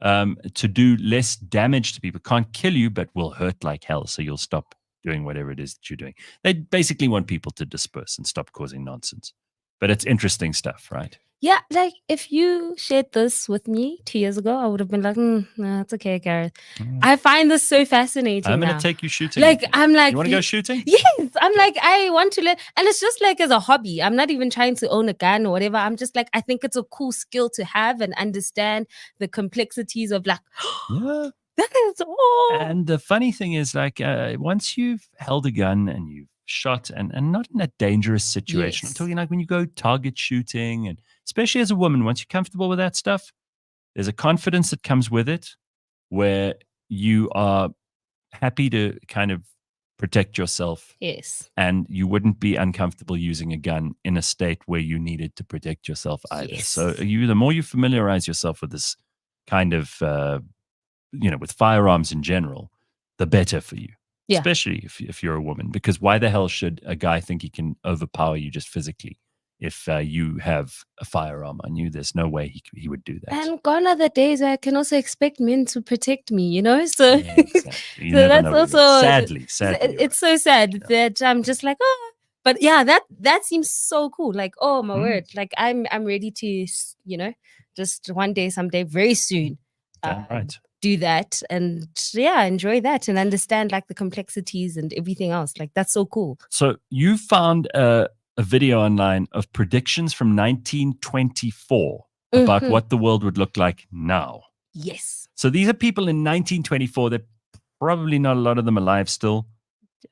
to do less damage to people. Can't kill you, but will hurt like hell. So you'll stop doing whatever it is that you're doing. They basically want people to disperse and stop causing nonsense. But it's interesting stuff, right? Yeah, like if you shared this with me 2 years ago, I would have been like, no, it's okay, Gareth. I find this so fascinating. I'm going to take you shooting. I'm like, you want to go shooting? Yes. I'm like, I want to learn. And it's just like as a hobby. I'm not even trying to own a gun or whatever. I'm just like, I think it's a cool skill to have and understand the complexities of like, yeah. That is all. And the funny thing is, like, once you've held a gun and you've shot and not in a dangerous situation, I'm talking like when you go target shooting, and especially as a woman, once you're comfortable with that stuff, there's a confidence that comes with it where you are happy to kind of protect yourself. Yes. And you wouldn't be uncomfortable using a gun in a state where you needed to protect yourself either. Yes. So the more you familiarize yourself with this kind of with firearms in general, the better for you. Yeah. Especially if you're a woman, because why the hell should a guy think he can overpower you just physically if you have a firearm on you? There's no way he would do that. And gone are the days where I can also expect men to protect me, So, yeah, exactly. so that's also sadly it's so sad that I'm just like, oh, but yeah, that seems so cool. Like, oh my word, like I'm ready to, just one day, someday, very soon. Right. Do that and enjoy that and understand like the complexities and everything else. Like that's so cool. So you found a video online of predictions from 1924 about what the world would look like now. Yes. So these are people in 1924 that probably not a lot of them alive still.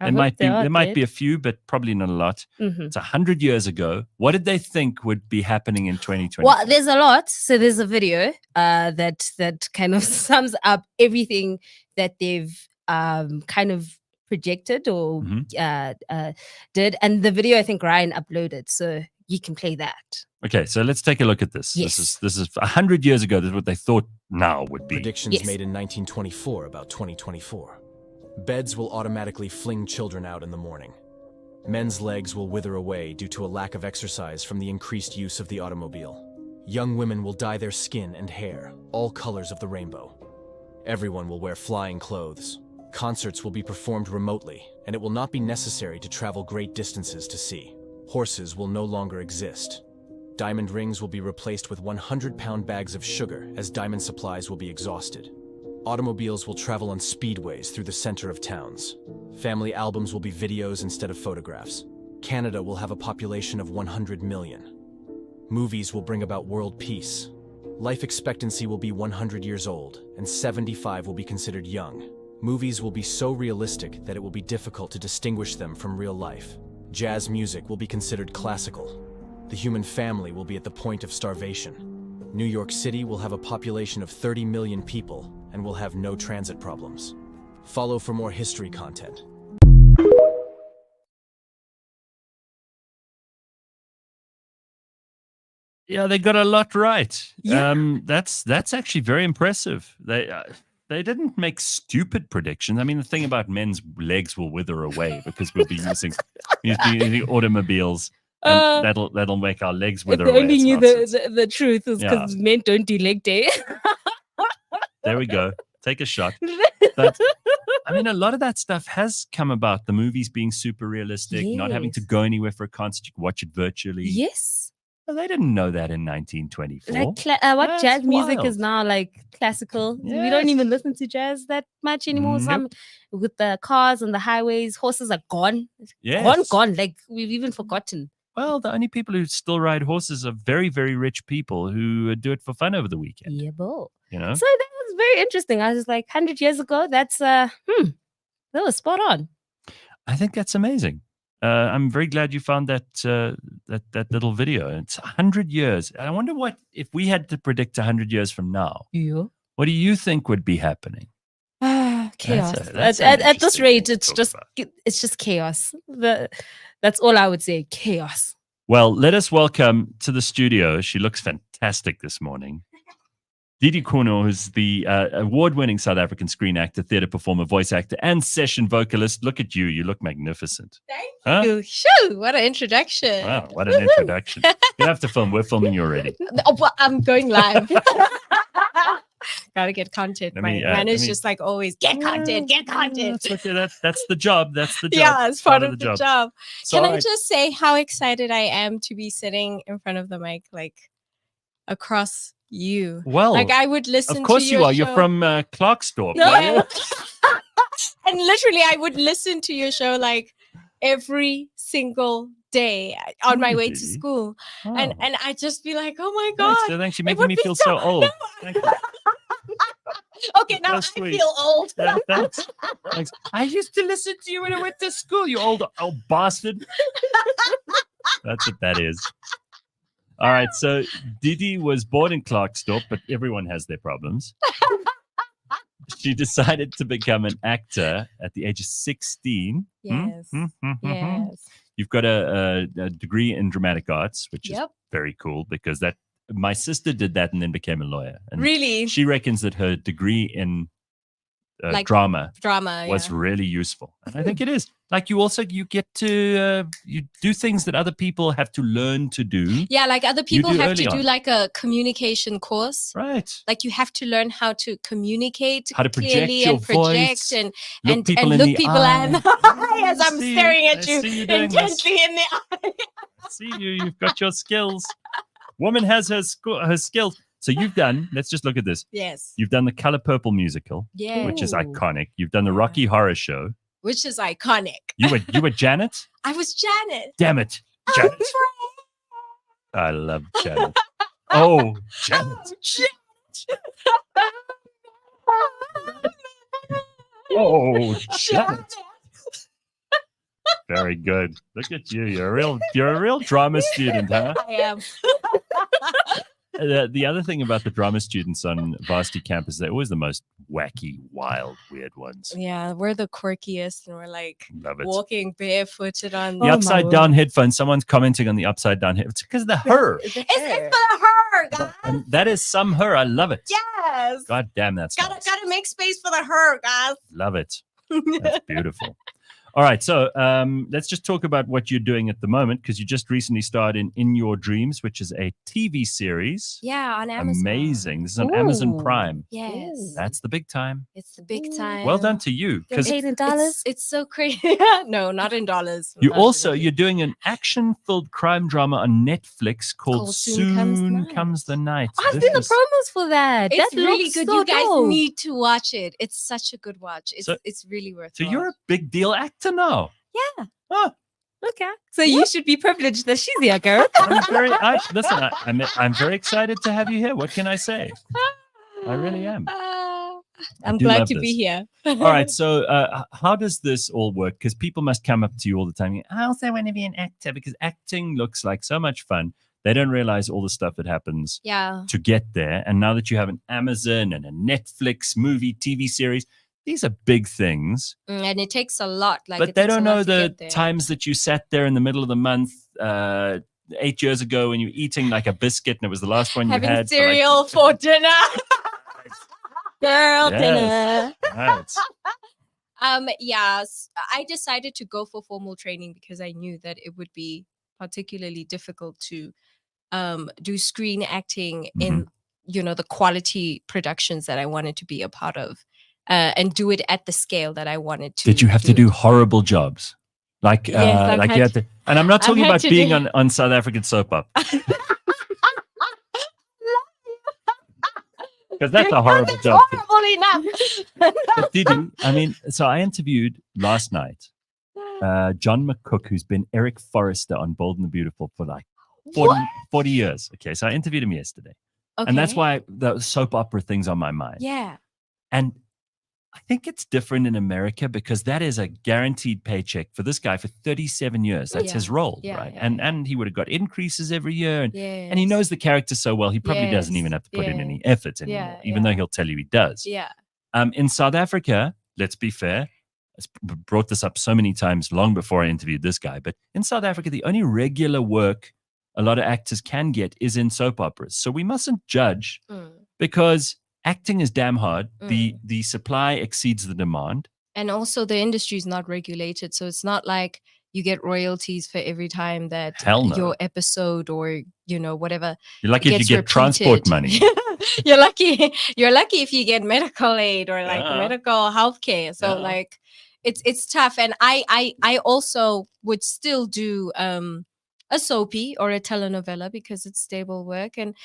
I hope they are there might dead. be a few, but probably not a lot. Mhm. It's 100 years ago. What did they think would be happening in 2020? Well, there's a lot. So there's a video that kind of sums up everything that they've kind of projected or did. And the video I think Ryan uploaded, so you can play that. Okay, so let's take a look at this. Yes. This is 100 years ago. This is what they thought now would be. Predictions Yes. made in 1924 about 2024. Beds will automatically fling children out in the morning. Men's legs will wither away due to a lack of exercise from the increased use of the automobile. Young women will dye their skin and hair, all colors of the rainbow. Everyone will wear flying clothes. Concerts will be performed remotely, and it will not be necessary to travel great distances to see. Horses will no longer exist. Diamond rings will be replaced with 100-pound bags of sugar as diamond supplies will be exhausted. Automobiles will travel on speedways through the center of towns. Family albums will be videos instead of photographs. Canada will have a population of 100 million. Movies will bring about world peace. Life expectancy will be 100 years old, and 75 will be considered young. Movies will be so realistic that it will be difficult to distinguish them from real life. Jazz music will be considered classical. The human family will be at the point of starvation. New York City will have a population of 30 million people and will have no transit problems. Follow for more history content. Yeah, they got a lot right. Yeah. That's actually very impressive. They didn't make stupid predictions. I mean, the thing about men's legs will wither away because we'll be using automobiles. And that'll make our legs If wither they away. only It's knew nonsense. the truth is because men don't do leg day. There we go. Take a shot. But I mean, a lot of that stuff has come about. The movies being super realistic, not having to Yes. go anywhere for a concert. You can watch it virtually. Yes. Well, they didn't know that in 1924. Like what That's jazz music wild. is now like classical. We Yes. don't even listen to jazz that much anymore. Some with the cars and the highways, horses are gone. Yes. Gone. Like we've even forgotten. Well, the only people who still ride horses are very, very rich people who do it for fun over the weekend. Yeah, bo. You know? So that was very interesting. I was like, 100 years ago, that's that was spot on. I think that's amazing. I'm very glad you found that that little video. It's 100 years. I wonder what if we had to predict 100 years from now. Yeah. What do you think would be happening? Chaos. That's an At this interesting rate, thing to talk it's just chaos. That's all I would say. Chaos. Well, let us welcome to the studio. She looks fantastic this morning. Didi Kuno, who's the award-winning South African screen actor, theater performer, voice actor, and session vocalist. Look at you. You look magnificent. Thank you. Shoo, what an introduction. Wow, what an introduction. You have to film. We're filming you already. Oh, well, I'm going live. Gotta get content. Let My me, man is let me- just like always, get content, get content. That's okay. That's the job. That's the job. Yeah, it's part of the job. So, Can I alright. just say how excited I am to be sitting in front of the mic, like across you? Well, like I would listen. Of course to you your are. You're show. from Clarksdorp. No, right? and literally, I would listen to your show like every single day on my way to Really? school, and Oh. I just be like, oh my Thanks, god, thanks. You're it making would me be feel so old. No. Thank you. Okay, now So I sweet. feel old. Yeah, thanks. Thanks. I used to listen to you when I went to school, you old bastard. That's what that is. All right, so Didi was born in Clarksdorp, but everyone has their problems. She decided to become an actor at the age of 16. Yes. Yes. You've got a degree in dramatic arts, which is Yep. very cool because my sister did that and then became a lawyer. And Really? She reckons that her degree in Like drama was yeah. really useful. And I think it is. Like you get to you do things that other people have to learn to do. Yeah, like other people do have early to do on. like a communication course. Right. Like you have to learn how to communicate How to project clearly your and project voice, and look people in look the people eye. in the eye as I'm see you. staring I at you see you doing this. intensely in the eye. See you. You've got your skills. Woman has her skills. So you've done. Let's just look at this. Yes. You've done the Color Purple musical, Yeah. which is Ooh. iconic. You've done the Rocky Horror Show. Which is iconic. You were Janet. I was Janet. Damn it, Janet. I love Janet. Oh, Janet. Oh, Janet. Very good. Look at you. You're a real drama student, huh? I am. The other thing about the drama students on varsity campus, they're always the most wacky, wild, weird ones. Yeah, we're the quirkiest, and we're like Love it. walking barefooted on The upside down headphones. Someone's commenting on the upside down headphones. It's because of the her. It's for the her, guys. And that is some her. I love it. Yes. God damn, that's nice. Gotta make space for the her, guys. Love it. That's beautiful. All right, so let's just talk about what you're doing at the moment, because you just recently starred in Your Dreams, which is a TV series. Yeah, on Amazon. Amazing. This is on Amazon Prime. Yes. That's the big time. It's the big time. Well done to you. Because Paid in dollars? It's so crazy. No, not in dollars. you're doing an action-filled crime drama on Netflix called Soon Comes the Night. I've seen the promos for that. It's That really looks good. so You guys dope. need to watch it. It's such a good watch. It's really worth it. So you're a big deal actor now. Yeah. Oh. Okay. So you should be privileged that she's here, Gareth. I'm very excited to have you here. What can I say? I really am. I'm do glad love to be this. here. All right. So how does this all work? Because people must come up to you all the time. I also want to be an actor, because acting looks like so much fun. They don't realize all the stuff that happens to get there. And now that you have an Amazon and a Netflix movie, TV series, these are big things. And it takes a lot. But they don't know the times that you sat there in the middle of the month 8 years ago when you were eating like a biscuit and it was the last one you had. Having cereal for dinner. Girl dinner. Right. Yes, I decided to go for formal training because I knew that it would be particularly difficult to do screen acting in, the quality productions that I wanted to be a part of, and do it at the scale that I wanted to. Did you have to do horrible jobs? Like, Yes, like you had to, and I'm not talking had about to being do- on South African soap opera. Because that's a horrible job. Horrible enough. But Didi, I mean, so I interviewed last night John McCook, who's been Eric Forrester on Bold and the Beautiful for like 40 years. Okay, so I interviewed him yesterday. And that's Okay. why the soap opera thing's on my mind. Yeah. And I think it's different in America because that is a guaranteed paycheck for this guy for 37 years. That's his role, right? And he would have got increases every year. And he knows the character so well, he probably doesn't even have to put in any effort anymore, even though he'll tell you he does. Yeah. In South Africa, let's be fair, I brought this up so many times long before I interviewed this guy, but in South Africa, the only regular work a lot of actors can get is in soap operas. So we mustn't judge because acting is damn hard. The supply exceeds the demand. And also the industry is not regulated. So it's not like you get royalties for every time that Hell no. your episode or, whatever. You're lucky if you gets get transport repeated. money. You're lucky if you get medical aid or like Yeah. medical health care. So like it's tough. And I also would still do a soapy or a telenovela because it's stable work. And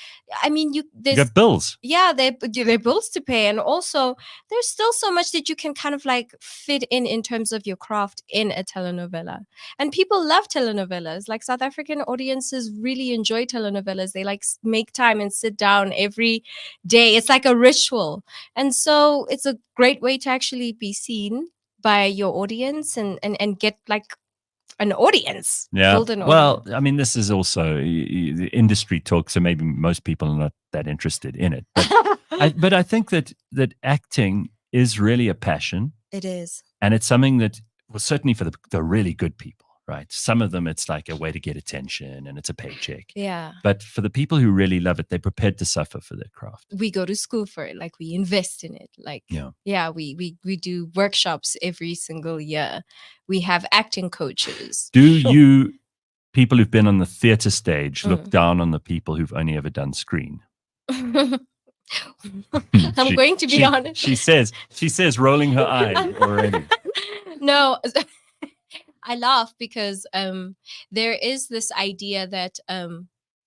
I mean, You got bills. yeah, they're bills to pay. And also there's still so much that you can kind of like fit in terms of your craft in a telenovela. And people love telenovelas. Like South African audiences really enjoy telenovelas. They like make time and sit down every day. It's like a ritual. And so it's a great way to actually be seen by your audience and get like an audience. Yeah. Build an Well, audience. I mean, this is also the industry talk, so maybe most people are not that interested in it. But I think that acting is really a passion, It is. and it's something that, well, certainly for the really good people, right? Some of them, it's like a way to get attention, and it's a paycheck. Yeah. But for the people who really love it, they're prepared to suffer for their craft. We go to school for it. Like we invest in it. Like we do workshops every single year. We have acting coaches. Do you, people who've been on the theater stage, look down on the people who've only ever done screen? I'm going to be honest. She says, rolling her eye already. No, I laugh because there is this idea that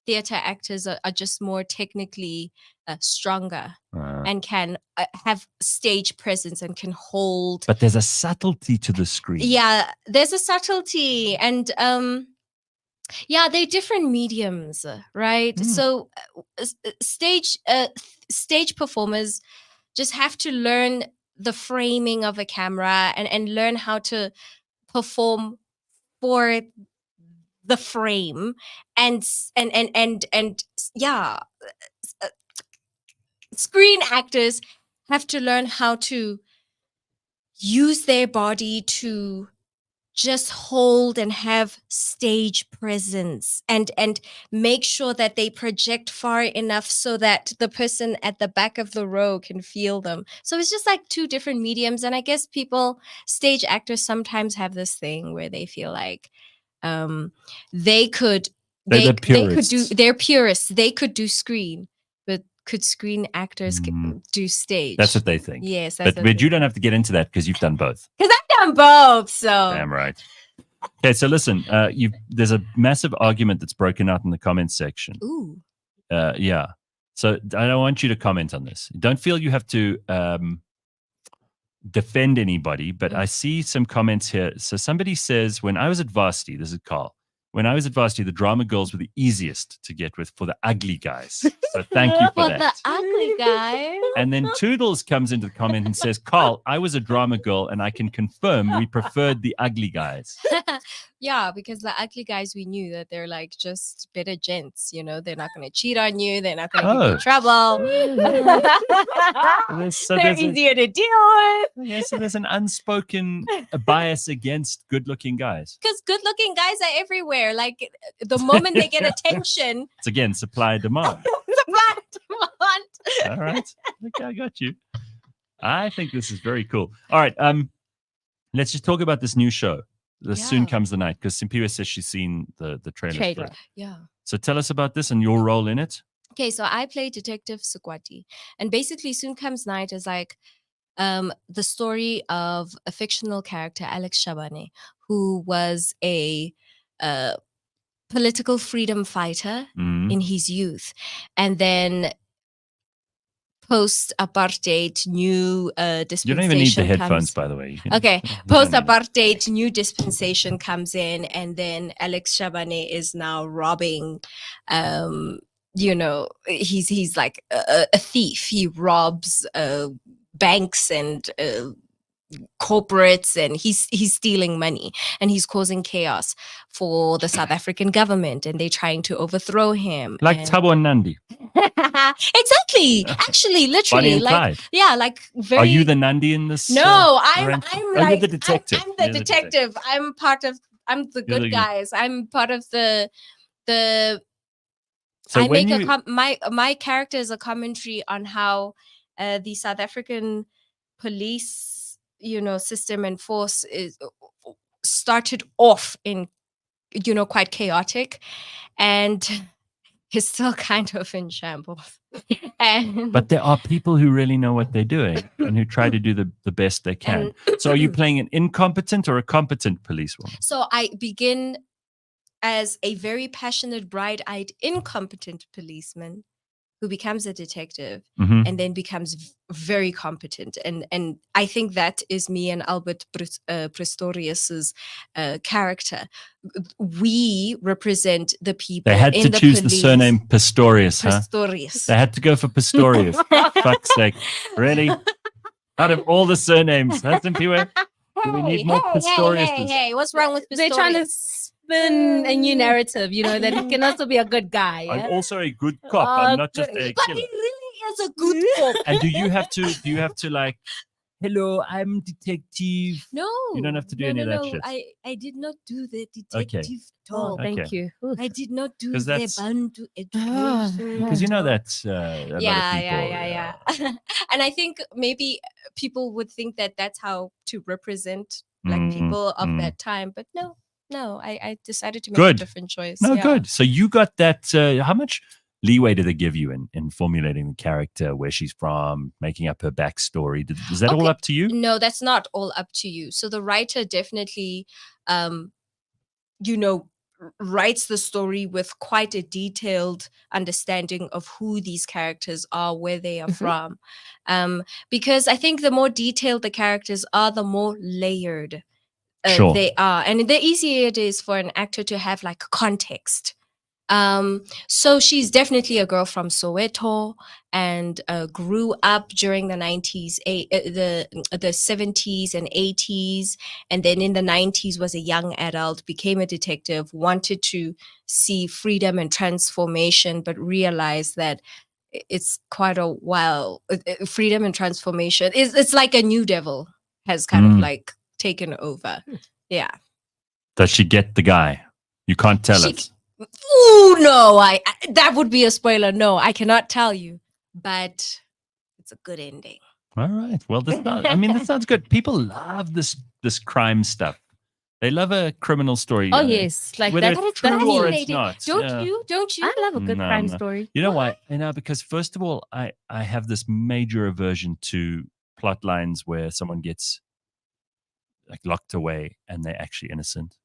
theater actors are just more technically stronger and can have stage presence and can hold. But there's a subtlety to the screen. Yeah, there's a subtlety, and they're different mediums, right? So stage performers just have to learn the framing of a camera and learn how to perform for the frame, and yeah, screen actors have to learn how to use their body to just hold and have stage presence and make sure that they project far enough so that the person at the back of the row can feel them. So it's just like two different mediums. And I guess stage actors sometimes have this thing where they feel like they're purists. They could do screen, but could screen actors do stage? That's what they think. Yes. But you don't have to get into that because you've done both. Because I've done both, so. Damn right. Okay, so listen, there's a massive argument that's broken out in the comments section. Ooh. Yeah. So I don't want you to comment on this. Don't feel you have to defend anybody, but I see some comments here. So somebody says, when I was at varsity, this is Carl, when I was at varsity, the drama girls were the easiest to get with for the ugly guys. So thank you for that. For the ugly guys. And then Toodles comes into the comment and says, Carl, I was a drama girl and I can confirm we preferred the ugly guys. Yeah, because the ugly guys, we knew that they're like just better gents, you know, they're not going to cheat on you. They're not going to give you trouble. They're easier to deal with. Yeah, so there's an unspoken bias against good-looking guys. Because good-looking guys are everywhere. Like the moment they get attention. It's again, supply demand. Supply demand. All right. Okay, I got you. I think this is very cool. All right. Let's just talk about this new show. Soon comes the night, because Simphiwe says she's seen the trailer. Yeah. So tell us about this and your role in it. Okay, so I play Detective Sukwati. And basically, Soon Comes Night is like the story of a fictional character, Alex Shabane, who was a political freedom fighter in his youth. And then post-apartheid new dispensation. You don't even need the headphones, by the way. Okay. Post-apartheid new dispensation comes in, and then Alex Shabane is now robbing, he's like a thief. He robs banks and corporates, and he's stealing money, and he's causing chaos for the South African government, and they're trying to overthrow him. Like Thabo and Nandi. Exactly. Actually, literally, like very. Are you the Nandi in this? No, I'm like you're the detective. I'm the detective. I'm the good guys. I'm part of the. So I make my character is a commentary on how the South African police, system and force is started off in, quite chaotic, and is still kind of in shambles. But there are people who really know what they're doing and who try to do the best they can. So are you playing an incompetent or a competent policewoman? So I begin as a very passionate, bright-eyed, incompetent policeman who becomes a detective and then becomes very competent. And I think that is me and Albert Prestorius's character. We represent the people. They had to choose the surname Pistorius, Pistorius. They had to go for Pistorius. Fuck's sake. Really? Out of all the surnames, Simphiwe? Do we need more Pistorius? Hey, what's wrong with Pistorius? They're trying to spin a new narrative, that he can also be a good guy. Yeah? I'm also a good cop. I'm not just a killer. But he really is a good cop. And do you have to like, hello, I'm detective? No. You don't have to do any of that shit. I did not do the detective talk. Thank you. I did not do the bantu education. Because that's a lot of people. Yeah. And I think maybe people would think that that's how to represent people of that time, but no, I decided to make a different choice. No, good. So you got that. How much leeway do they give you in formulating the character, where she's from, making up her backstory? Is that all up to you? No, that's not all up to you. So the writer definitely, writes the story with quite a detailed understanding of who these characters are, where they are from. Because I think the more detailed the characters are, the more layered they are. And the easier it is for an actor to have like context So she's definitely a girl from Soweto and grew up during the 90s, the 70s and 80s. And then in the 90s was a young adult, became a detective, wanted to see freedom and transformation, but realized that it's quite a while. Freedom and transformation it's like a new devil has kind of like taken over. Yeah. Does she get the guy? You can't tell us. Ooh, no, that would be a spoiler. No, I cannot tell you, but it's a good ending. All right. Well, this sounds good. People love this crime stuff. They love a criminal story. Oh yes, like whether that. it's true or it's not. Don't you? I love a good crime story. You know why? Because first of all, I have this major aversion to plot lines where someone gets like locked away and they're actually innocent.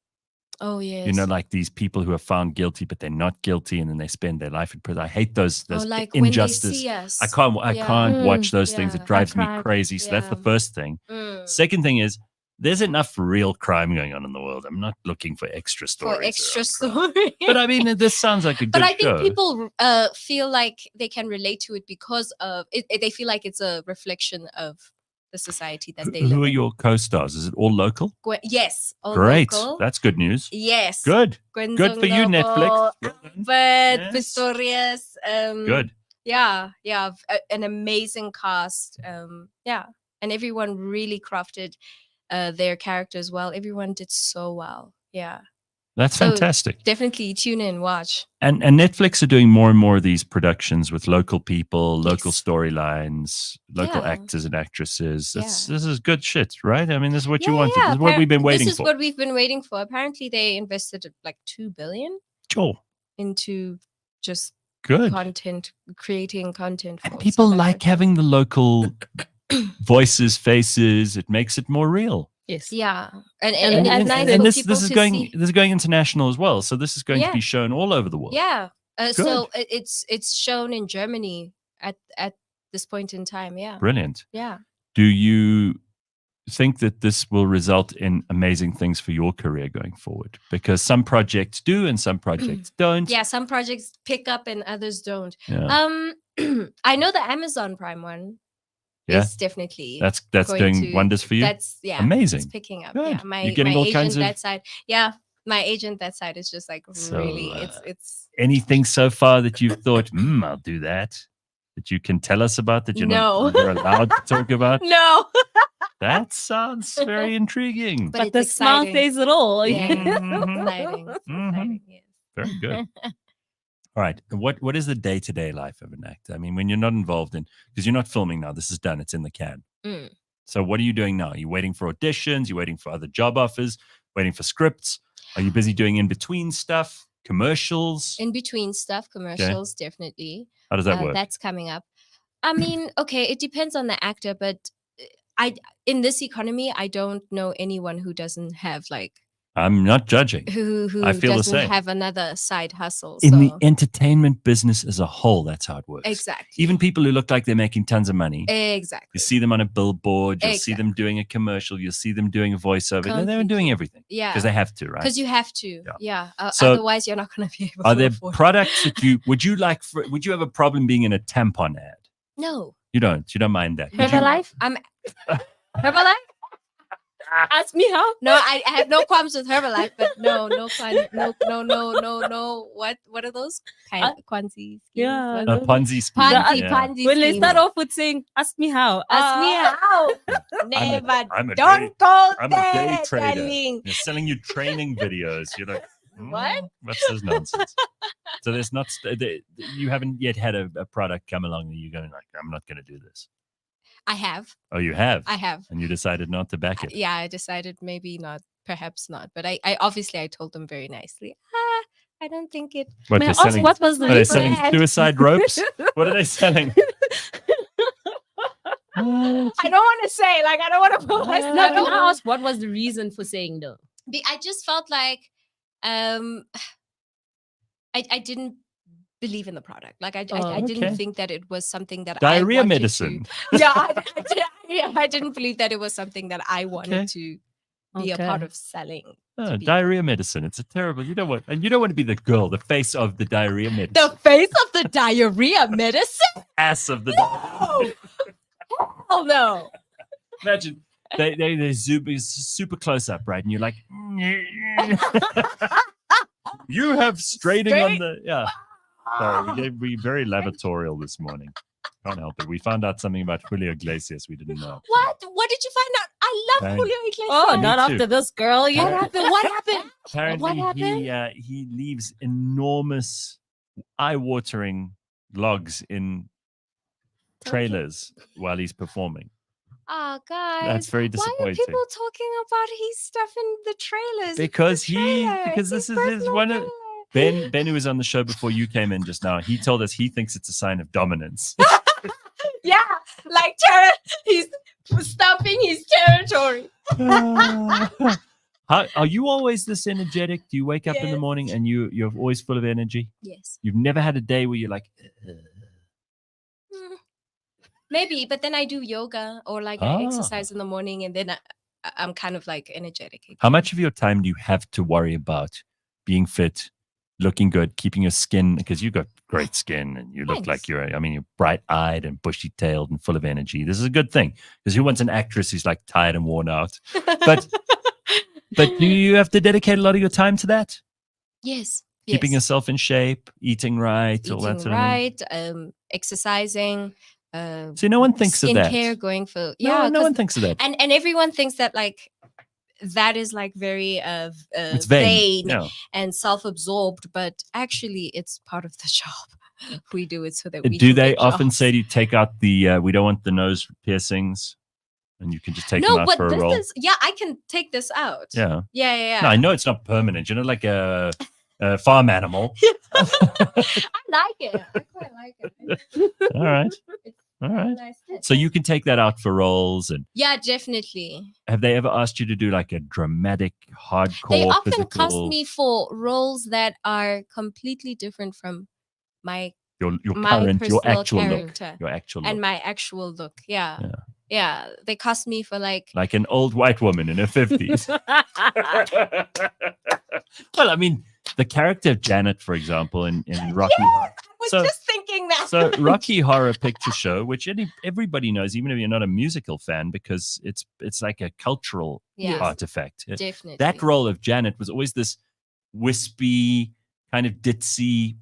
Oh yes. You know, like these people who are found guilty, but they're not guilty, and then they spend their life in prison. I hate those like injustice. When they see us. I can't watch those things. It drives me crazy. So that's the first thing. Second thing is, there's enough real crime going on in the world. I'm not looking for extra stories. For extra stories. But I mean, this sounds like a good show. But I think people feel like they can relate to it because of it. They feel like it's a reflection of the society that they live in. Who are your co-stars? Is it all local? Yes, all great. Local. That's good news. Yes, good for you, Netflix. But Pistorius. Good. Yeah, an amazing cast. And everyone really crafted their characters well. Everyone did so well. Yeah. That's fantastic. Definitely tune in, watch. And Netflix are doing more and more of these productions with local people, local storylines, local actors and actresses. This is good shit, right? I mean, this is what you wanted. This is what we've been waiting for. This is what we've been waiting for. Apparently, they invested like $2 billion into just content, creating content. And people like having the local voices, faces. It makes it more real. Yes. Yeah. And this is going international as well. So this is going to be shown all over the world. Yeah. So it's shown in Germany at this point in time. Yeah. Brilliant. Yeah. Do you think that this will result in amazing things for your career going forward? Because some projects do and some projects don't. Yeah, some projects pick up and others don't. Yeah. I know the Amazon Prime one. It's definitely that's doing wonders for you. That's amazing. It's picking up. Good. Yeah, my agent that side. Yeah, my agent that side is just like really. It's anything so far that you've thought, I'll do that you can tell us about that you're not allowed to talk about. No. That sounds very intriguing. But the smile says it all. Yeah. Exciting. Exciting. Yes. Very good. All right. What is the day-to-day life of an actor? I mean, when you're not involved in, because you're not filming now, this is done, it's in the can. So what are you doing now? Are you waiting for auditions? You're waiting for other job offers? Waiting for scripts? Are you busy doing in-between stuff? Commercials? In between stuff, commercials, definitely. How does that work? That's coming up. I mean, okay, it depends on the actor, but in this economy, I don't know anyone who doesn't have like I'm not judging. Who I feel doesn't the same. have another side hustle. In the entertainment business as a whole, that's how it works. Exactly. Even people who look like they're making tons of money. Exactly. You see them on a billboard. You'll see them doing a commercial. You'll see them doing a voiceover. They're doing everything. Yeah. Because they have to, right? Because you have to. Yeah. So otherwise, you're not going to be able to Are there afford products that would you have a problem being in a tampon ad? No. You don't mind that? Herbalife? Herbalife? Ask me how. No, I have no qualms with Herbalife, but no. What are those? Ponzi? Yeah. A Ponzi scheme. Ponzi when they start off with saying, ask me how. Ask me how. Never. I'm a Don't day that, trader. darling. They're selling you training videos. You're like, what? What's this nonsense? So there's not, you haven't yet had a product come along that you're going like, I'm not going to do this. I have. Oh, you have? I have. And you decided not to back it? Yeah, I decided maybe not, perhaps not. But I obviously told them very nicely, I don't think it. What, what was the Are they selling suicide ropes? What are they selling? I don't want to say, I don't want to put myself. No, can I ask what was the reason for saying no? I just felt like I didn't believe in the product. I didn't think that it was something that diarrhea medicine. I didn't believe that it was something that I wanted to be a part of selling. Oh, diarrhea medicine. It's a terrible. You don't want to be the girl, the face of the diarrhea medicine. The face of the diarrhea medicine? Ass of the. No! Hell no. Imagine they zoom super close up, right? And you're like, you have straining on the Sorry, we very lavatorial this morning. Can't help it. We found out something about Julio Iglesias we didn't know. What? What did you find out? I love Thank- Julio Iglesias. Oh, Me not too. after this, girl. You What happened? What happened? Apparently, What happened? he leaves enormous, eye-watering logs in trailers while he's performing. Oh, guys. That's very Why are disappointing. people talking about his stuff in the trailers? Because It's the trailer. because It's this his is personal one of trailer. Ben, who was on the show before you came in just now. He told us he thinks it's a sign of dominance. Yeah, like he's stomping his territory. Are you always this energetic? Do you wake up in the Yes. morning and you're always full of energy? Yes. You've never had a day where you're like, Maybe, but then I do yoga or like I exercise in the morning and then I'm kind of like energetic. how much of your time do you have to worry about being fit, looking good, keeping your skin? Because you've got great skin and you look like you're bright-eyed and bushy-tailed and full of energy. This is a good thing because who wants an actress who's like tired and worn out? But do you have to dedicate a lot of your time to that? Yes. Keeping yourself in shape, eating right, all that Eating sort of thing. right, exercising. See, no one thinks of that. Skincare, going for No 'cause- one thinks of that. And everyone thinks that like that is like very It's vain, yeah. and self-absorbed, but actually it's part of the job. We do it so that we Do can they get often jobs. say to you, take out the, we don't want the nose piercings, and you can just take them No, out but for a this roll? is I can take this out. Yeah. Yeah. No, I know it's not permanent. You're not like a farm animal. I like it. I quite like it. All right. All right. So you can take that out for roles. And Yeah, definitely. have they ever asked you to do like a dramatic, hardcore, They often physical? cast me for roles that are completely different from my your my current, your personal actual character look. Your actual and look. my actual look. Yeah. They cast me for like Like an old white woman in her 50s. Well, I mean, the character of Janet, for example, in Rocky. I was just thinking that. So Rocky Horror Picture Show, which everybody knows, even if you're not a musical fan, because it's like a cultural Yes. artifact. Definitely. That role of Janet was always this wispy, kind of ditzy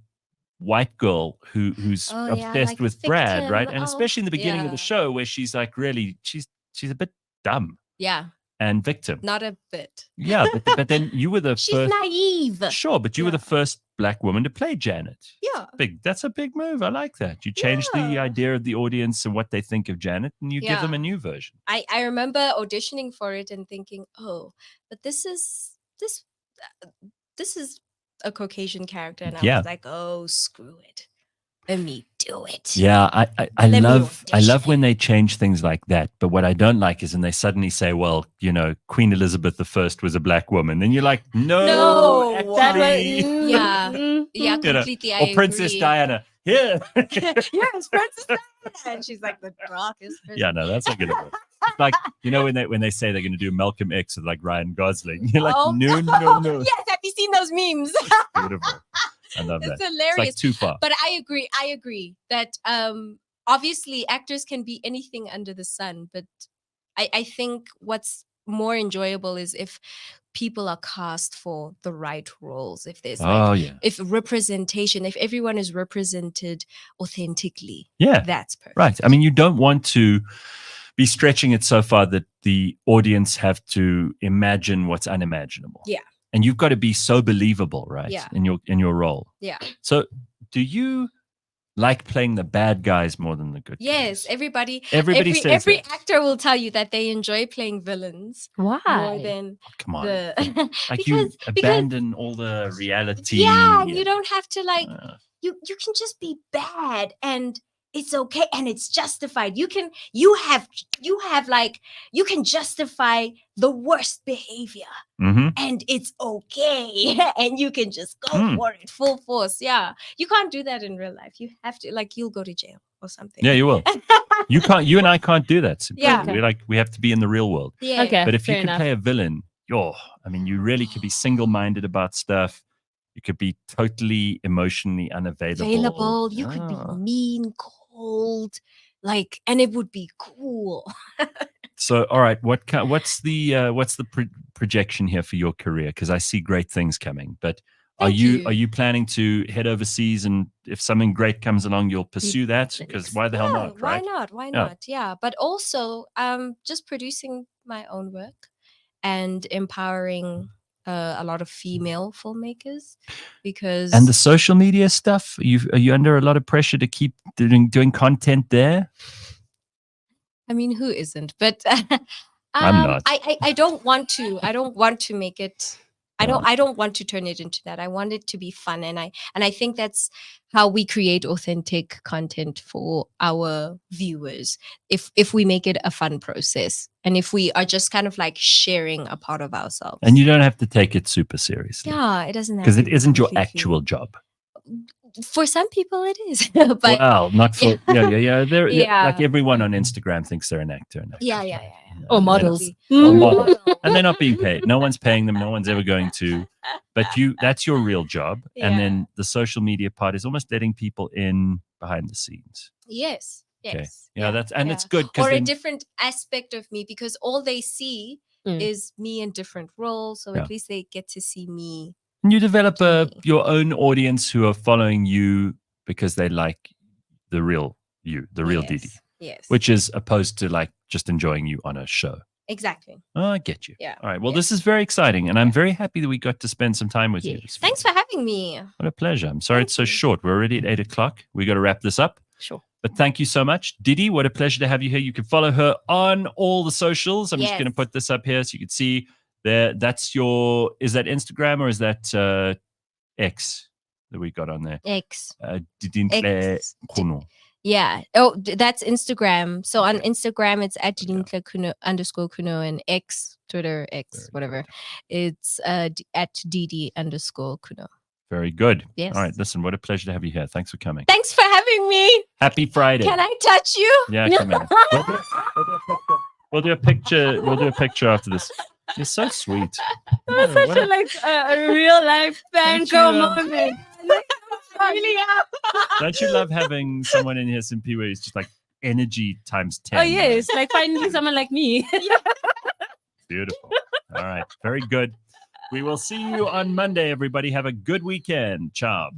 white girl who's Oh, yeah, obsessed like with Brad, victim. right? And Oh, especially in the beginning of yeah. the show, where she's like really, she's a bit dumb Yeah, and victim. not a bit. Yeah, but then you were the She's first. naive. Sure, but you were the first black woman to play Janet. Yeah. That's a big move. I like that. You change the idea of the audience and what they think of Janet, and you give them Yeah. a new version. I remember auditioning for it and thinking, oh, but this is a Caucasian character, and I Yeah. was like, oh, screw it, let me do it. Yeah, I Let me love when they change things like that. But what I don't like is when they suddenly say, well, Queen Elizabeth I was a black woman, and you're like, no, that was actually. Yeah, completely. I Or Princess agree. Diana. Yeah. Yes, Princess Diana, and she's like the darkest. person. Yeah, no, that's not gonna work. It's like, when they say they're gonna do Malcolm X with like Ryan Gosling, you're like, Oh, no. Yes, have you seen those memes? Beautiful. I love It's that. hilarious. It's like too far. But I agree that obviously actors can be anything under the sun, but I think what's more enjoyable is if people are cast for the right roles, if there's if representation, if everyone is represented authentically. Yeah. That's perfect. Right. I mean, you don't want to be stretching it so far that the audience have to imagine what's unimaginable. Yeah. And you've got to be so believable, right? Yeah. In your role. Yeah. So do you like playing the bad guys more than the good Yes, everybody says every that. actor will tell you that they enjoy playing villains Why? more than Come on. the Like you abandon all the reality. yeah, you don't have to like Uh. you can just be bad and it's okay and it's justified. You can justify the worst behavior Mhm. and it's okay and you can just go Mm. for it full force. Yeah, you can't do that in real life. You have to you'll go to jail or something. Yeah, you will. You and I can't do that. Yeah. We have to be in the real world. Yeah. Okay, But if you fair can enough. play a villain, you really could be single-minded about stuff. You could be totally emotionally unavailable. You could be mean, cold, and it would be cool. So, all right, what's the projection here for your career? Because I see great things coming. But are you planning to head overseas, and if something great comes along, you'll pursue that? Because why the hell not? Right? Why not? Yeah, but also just producing my own work and empowering a lot of female filmmakers, because and the social media stuff. Are you under a lot of pressure to keep doing content there? I mean, who isn't? But I'm not. I don't want to. I don't want to make it. I don't want to turn it into that. I want it to be fun, and I think that's how we create authentic content for our viewers. If we make it a fun process, and if we are just kind of sharing a part of ourselves, and you don't have to take it super seriously. Yeah, it doesn't have because to it be isn't your completely. actual job. For some people, it is. But well, not for yeah. Yeah. Like everyone on Instagram thinks they're an actor. Yeah. Or models. Or models. And they're not being paid. No one's paying them. No one's ever going to. But that's your real job. And then the social media part is almost letting people in behind the scenes. Yes. Okay. Yeah, it's good. Or a different aspect of me, because all they see is me in different roles. So at least they get to see me. And you develop your own audience who are following you because they like the real you, the real Didi. Yes. Which is opposed to just enjoying you on a show. Exactly. Oh, I get you. Yeah. All right. Well, this is very exciting. And I'm very happy that we got to spend some time with you. Thanks for having me. What a pleasure. I'm sorry it's so short. We're already at 8:00. We got to wrap this up. Sure. But thank you so much. Didi, what a pleasure to have you here. You can follow her on all the socials. I'm just going to put this up here so you can see there. That's is that Instagram or is that X that we got on there? X. Didi Khunou. Yeah. Oh, that's Instagram. So on Instagram, it's at Didi Kuno _Kuno, and X, Twitter, X, whatever. It's at Didi _Kuno. Very good. Yes. All right. Listen, what a pleasure to have you here. Thanks for coming. Thanks for having me. Happy Friday. Can I touch you? Yeah, come in. We'll do a picture. We'll do a picture after this. You're so sweet. It was such a real life banter moment. Really Don't you love having someone in here, Simphiwe, who's just energy times 10? Oh yes, finally someone like me. Beautiful. All right. Very good. We will see you on Monday, everybody. Have a good weekend. Ciao.